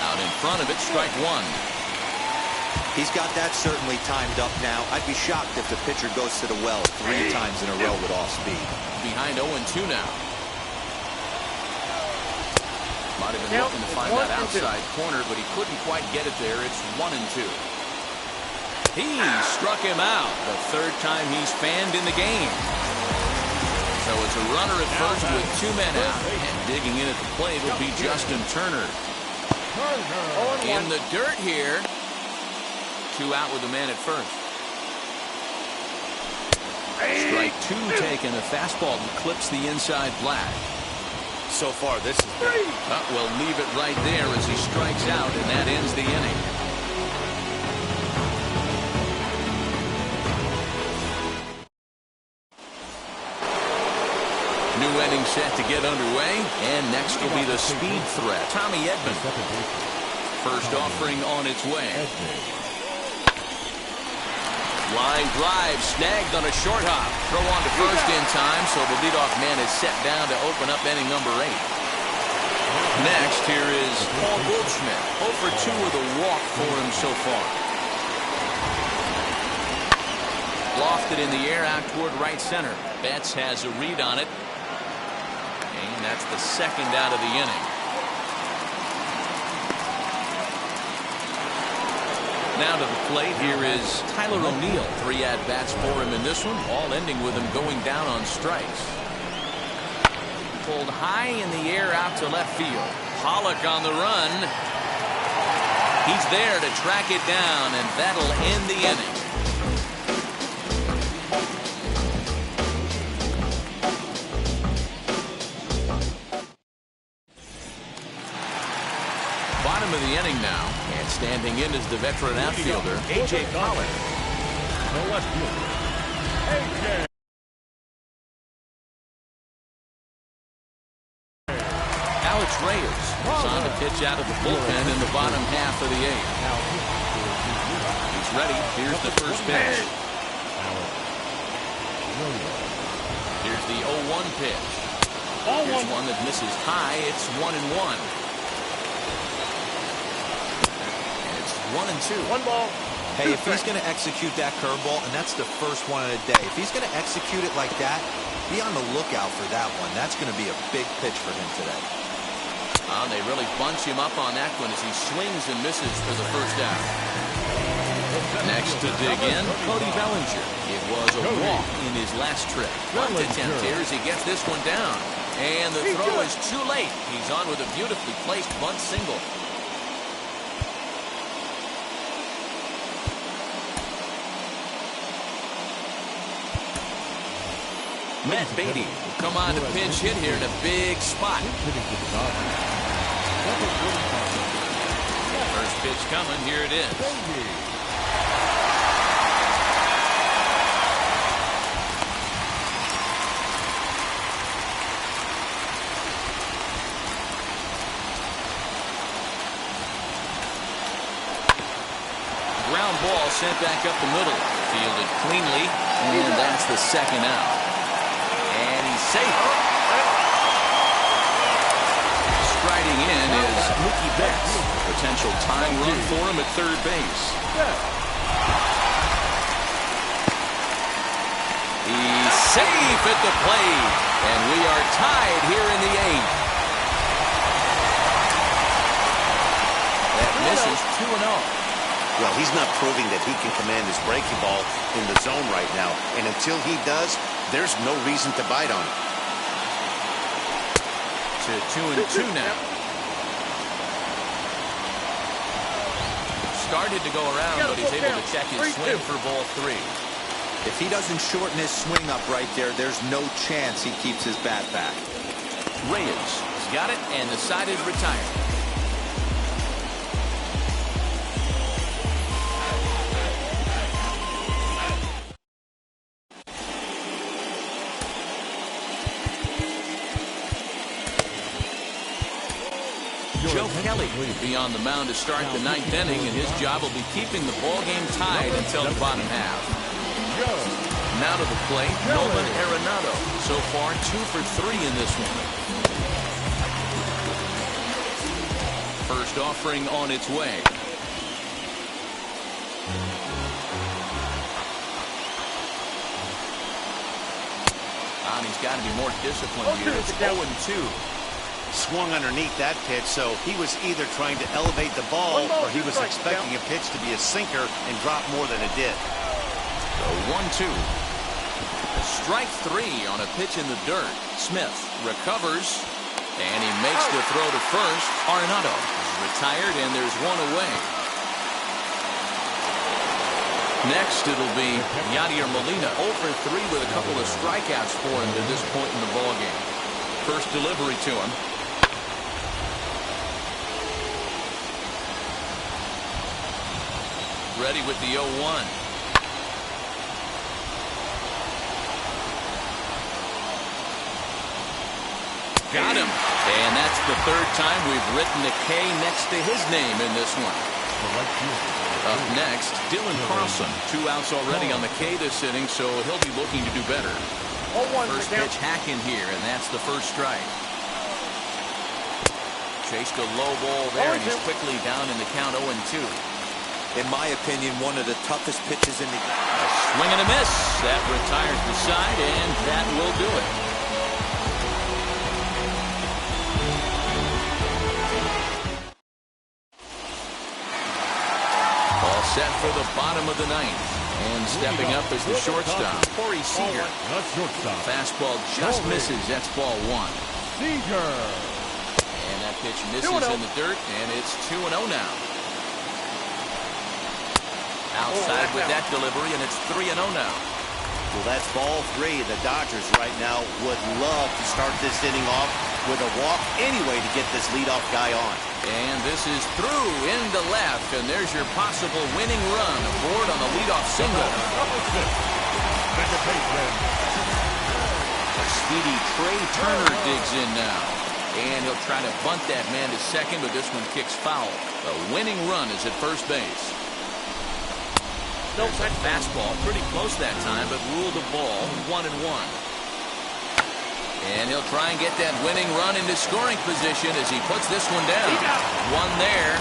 Out in front of it, strike 1. He's got that certainly timed up now. I'd be shocked if the pitcher goes to the well 3 times in a row with off speed. Behind 0-2 now. Might have been looking to find that outside corner, but he couldn't quite get it there. It's 1-2. He struck him out the third time he's fanned in the game. So it's a runner at first with 2 men out. And digging in at the plate will be Justin Turner. In the dirt here. 2 out with a man at first. Strike 2 taken. A fastball that clips the inside black. So far, this is great. We'll leave it right there as he strikes out, and that ends the inning. New inning set to get underway, and next will be the speed threat, Tommy Edman. First offering on its way. Line drive snagged on a short hop. Throw on to first in time, so the leadoff man is set down to open up inning number 8. Next, here is Paul Goldschmidt. 0 for 2 with a walk for him so far. Lofted in the air out toward right center. Betts has a read on it. And that's the second out of the inning. Now to the plate, here is Tyler O'Neill. 3 at-bats for him in this one, all ending with him going down on strikes. Pulled high in the air out to left field. Pollock on the run. He's there to track it down, and that'll end the inning. Bottom of the inning now, and standing in is the veteran outfielder, A.J. Pollock. The left fielder, A.J. Alex Reyes is on to pitch out of the bullpen in the bottom half of the 8th. He's ready. Here's the first pitch. Here's the 0-1 pitch. Here's one that misses high. It's 1-1. 1-2. 1 ball. Hey, if he's going to execute that curveball, and that's the first one of the day, if he's going to execute it like that, be on the lookout for that one. That's going to be a big pitch for him today. They really bunch him up on that one as he swings and misses for the first out. Next to dig in, Cody Bellinger. It was a walk in his last trip. Bunt attempt here as he gets this one down. And the throw is too late. He's on with a beautifully placed bunt single. Matt Beatty will come on to pinch hit here in a big spot. First pitch coming. Here it is. Ground ball sent back up the middle. Fielded cleanly, and that's the second out. Safe. Striding in is Mookie Betts. Potential tying run for him at third base. He's safe at the plate. And we are tied here in the 8th. That misses 2-0. Well, he's not proving that he can command his breaking ball in the zone right now. And until he does, there's no reason to bite on it. To 2-2 now. Started to go around, but he's able to check his swing for ball 3. If he doesn't shorten his swing up right there, there's no chance he keeps his bat back. Reyes has got it and decided retire. Joe Kelly will be on the mound to start the 9th inning, and his job will be keeping the ball game tied until the bottom half. Now to the plate, Nolan Arenado. So far, 2 for 3 in this one. First offering on its way. And he's got to be more disciplined here. It's 0-2. Swung underneath that pitch, so he was either trying to elevate the ball or he was expecting a pitch to be a sinker and drop more than it did. So 1-2. Strike 3 on a pitch in the dirt. Smith recovers, and he makes the throw to first. Arenado is retired, and there's one away. Next, it'll be Yadier Molina, 0 for 3 with a couple of strikeouts for him to this point in the ballgame. First delivery to him. Ready with the 0-1. Got him. And that's the 3rd time we've written a K next to his name in this one. Up next, Dylan Carlson. 2 outs already on the K this inning, so he'll be looking to do better. First pitch hacking here, and that's the first strike. Chased a low ball there, and he's quickly down in the count 0-2. In my opinion, one of the toughest pitches in the game. A swing and a miss. That retires the side, and that will do it. All set for the bottom of the 9th. And stepping up is the shortstop, Corey Seager. Fastball just misses. That's ball 1. Seager. And that pitch misses in the dirt, and it's 2-0 now. Outside with that delivery, and it's 3-0 now. Well, that's ball 3. The Dodgers right now would love to start this inning off with a walk anyway to get this leadoff guy on. And this is through into left, and there's your possible winning run aboard on the leadoff single. A speedy Trey Turner digs in now. And he'll try to bunt that man to second, but this one kicks foul. A winning run is at first base. There's a fastball, pretty close that time, but ruled a ball, 1-1. And he'll try and get that winning run into scoring position as he puts this one down. One there.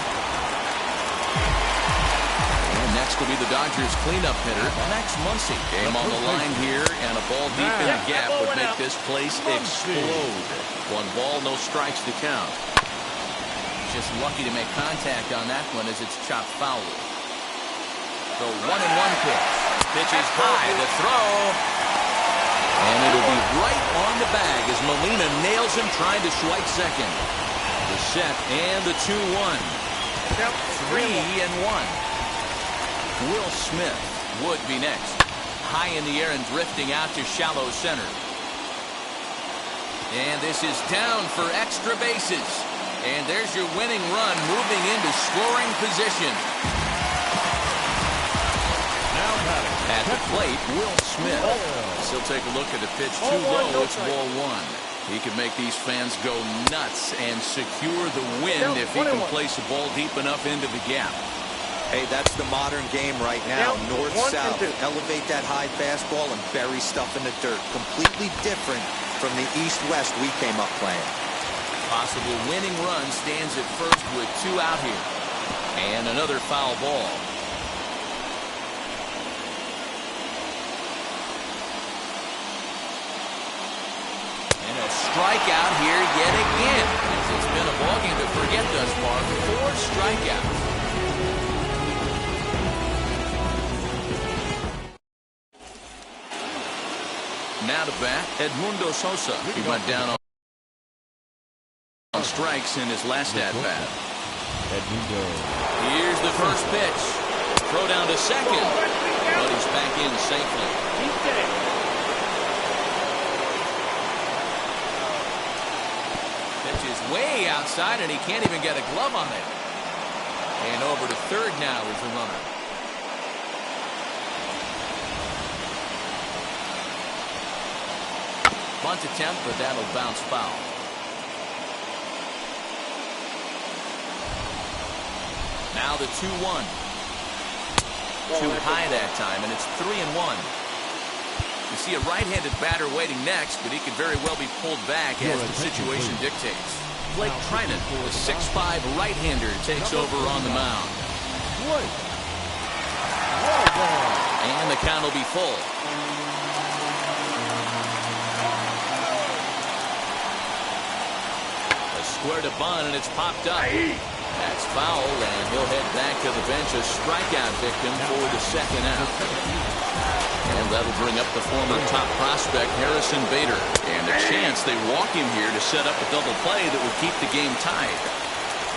And next will be the Dodgers cleanup hitter, Max Muncy. Game on the line here, and a ball deep in the gap would make this place explode. 1 ball, no strikes to count. Just lucky to make contact on that one as it's chopped foul. The 1-1 pitch. Pitch is high. The throw. And it'll be right on the bag as Molina nails him trying to swipe second. The set and the 2-1. 3-1. Will Smith would be next. High in the air and drifting out to shallow center. And this is down for extra bases. And there's your winning run moving into scoring position. At the plate, Will Smith. He'll take a look at the pitch too low. It's ball 1. He can make these fans go nuts and secure the win if he can place a ball deep enough into the gap. Hey, that's the modern game right now. North-south. Elevate that high fastball and bury stuff in the dirt. Completely different from the east-west we came up playing. Possible winning run stands at first with 2 out here. And another foul ball. Strikeout here yet again. It's been a ballgame to forget thus far. 4 strikeouts. Now to bat, Edmundo Sosa. He went down on strikes in his last at-bat. Edmundo. Here's the first pitch. Throw down to second, but he's back in safely. Pitch is way outside, and he can't even get a glove on it. And over to third now is the runner. Bunt attempt, but that'll bounce foul. Now the 2-1. Too high that time, and it's 3-1. You see a right-handed batter waiting next, but he could very well be pulled back as the situation dictates. Blake Trinan, the 6'5" right-hander, takes over on the mound. And the count will be full. A square to bunt, and it's popped up. That's foul, and he'll head back to the bench, a strikeout victim for the second out. And that'll bring up the former top prospect, Harrison Bader. And a chance they walk him here to set up a double play that will keep the game tied.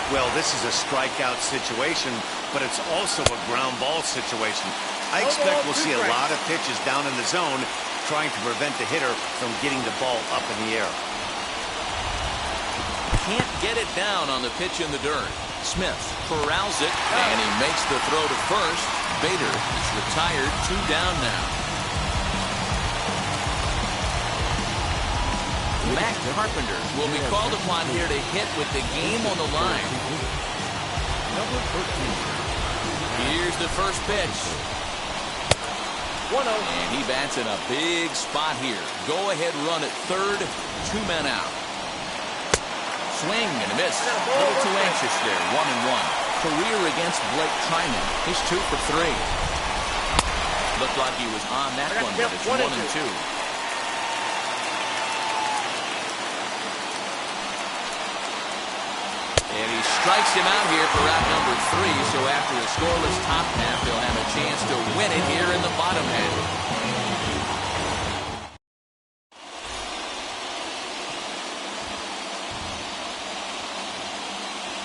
Well, this is a strikeout situation, but it's also a ground ball situation. I expect we'll see a lot of pitches down in the zone trying to prevent the hitter from getting the ball up in the air. Can't get it down on the pitch in the dirt. Smith corrals it, and he makes the throw to first. Bader is retired, 2 down now. Matt Carpenter will be called upon here to hit with the game on the line. Here's the first pitch. 1-0. And he bats in a big spot here. Go ahead run at third, 2 men out. Swing and a miss. A little too anxious there. 1-1. Career against Blake Trinan. He's 2 for 3. Looked like he was on that one, but it's 1-2. And he strikes him out here for out number 3. So after a scoreless top half, they'll have a chance to win it here in the bottom half.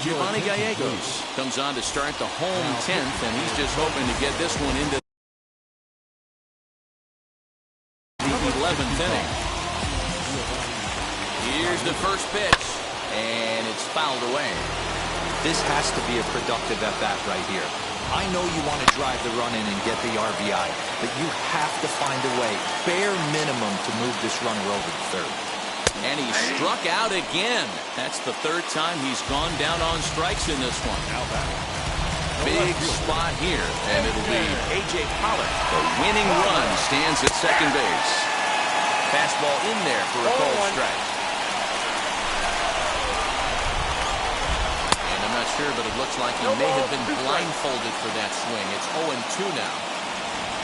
Giovanni Gallegos comes on to start the home 10th, and he's just hoping to get this one into the 11th inning. Here's the first pitch, and it's fouled away. This has to be a productive at-bat right here. I know you want to drive the run in and get the RBI, but you have to find a way, bare minimum, to move this runner over to third. And he struck out again. That's the 3rd time he's gone down on strikes in this one. Big spot here, and it'll be A.J. Pollock. The winning run stands at second base. Fastball in there for a called strike. And I'm not sure, but it looks like he may have been blindfolded for that swing. It's 0-2 now.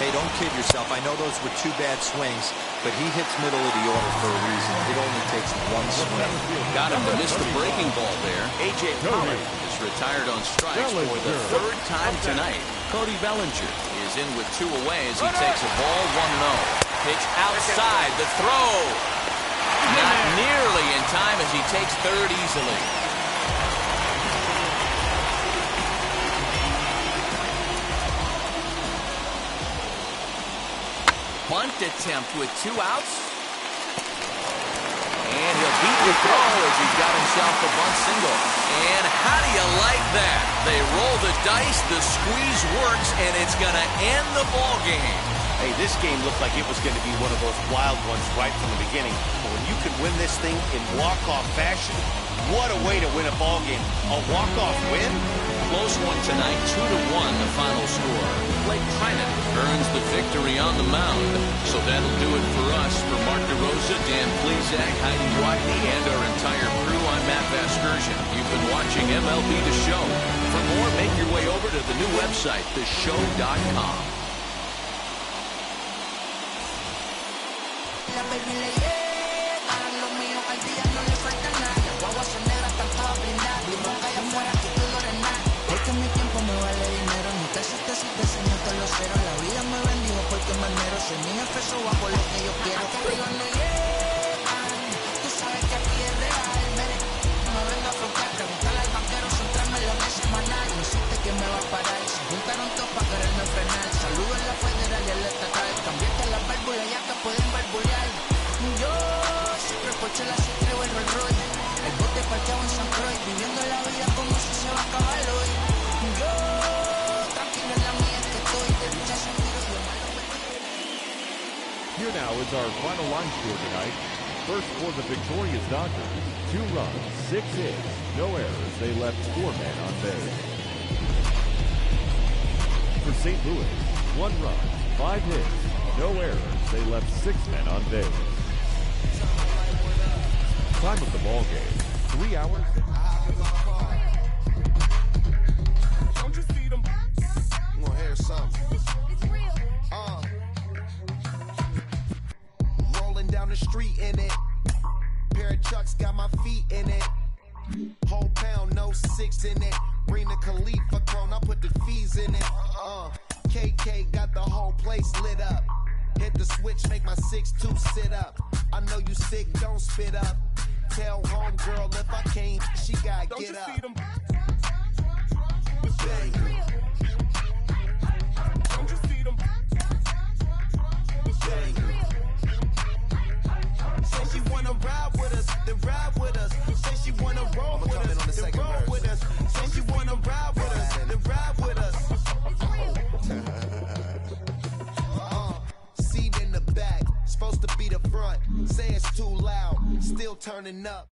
Hey, don't kid yourself. I know those were 2 bad swings, but he hits middle of the order for a reason. It only takes 1 swing. Got him to miss the breaking ball there. A.J. Pollock is retired on strikes for the 3rd time tonight. Cody Bellinger is in with 2 away as he takes a ball 1-0. Pitch outside, the throw. Not nearly in time as he takes third easily. Bunt attempt with 2 outs. And he'll beat the throw as he's got himself a bunt single. And how do you like that? They roll the dice, the squeeze works, and it's going to end the ball game. Hey, this game looked like it was going to be one of those wild ones right from the beginning. But when you can win this thing in walk-off fashion, what a way to win a ball game. A walk-off win? Close one tonight, 2-1 the final score. Blake Trinan earns the victory on the mound. So that'll do it for us. For Mark DeRosa, Dan Plesac, Heidi Watney, and our entire crew, I'm Matt Vasgersian. You've been watching MLB The Show. For more, make your way over to the new website, theshow.com. La baby le llega, lo mío al día no le falta nada. Las guaguas son negras, están todas blindadas. Y nunca allá afuera que tú no eres nada. Porque mi tiempo me vale dinero. Ni te asustes si te enseño todos los ceros. La vida me bendijo porque manero. Soy mi jefe. eso va por lo que yo quiero. Conmigo no llegan, tú sabes que aquí es real. No me venga a frontear, preguntarle al banquero, centrarme en la mesa semanal. Insiste que me va a parar, se juntaron todos para quererme frenar. Saludo en la federal y en la estatal. Cambiaste las válvulas ya que pueden barbulear. Yo siempre escuché la C3 o el Rolls Royce. El bote parqueado en San Croix, viviendo la vida como si se va a acabar hoy. Yo tranquilo en la mía que estoy, de lucha sin tiro y de malo me estoy. Here now is our final line score tonight. First for the victorious Dodgers, 2 runs, 6 hits, no errors. They left 4 men on base. For St. Louis, 1 run, 5 hits, no errors. They left 6 men on base. Time of the ball game, 3 hours. Don't you see them? I'm gonna hear something. It's real. Rolling down the street in it. Pair of Chucks got my feet in it. Whole pound, no 6 in it. Bring the Khalifa cone, I put the fees in it. KK got the whole place lit up. Hit the switch, make my 6'2" sit up. I know you sick, don't spit up. Tell homegirl if I can't, she gotta get up. Don't you see them? Say she wanna ride with us, then ride with us. Say she wanna roll with us, then roll with us. Say she wanna ride with us, then ride with us. Seat in the back, supposed to be the front. Say it's too loud, still turning up.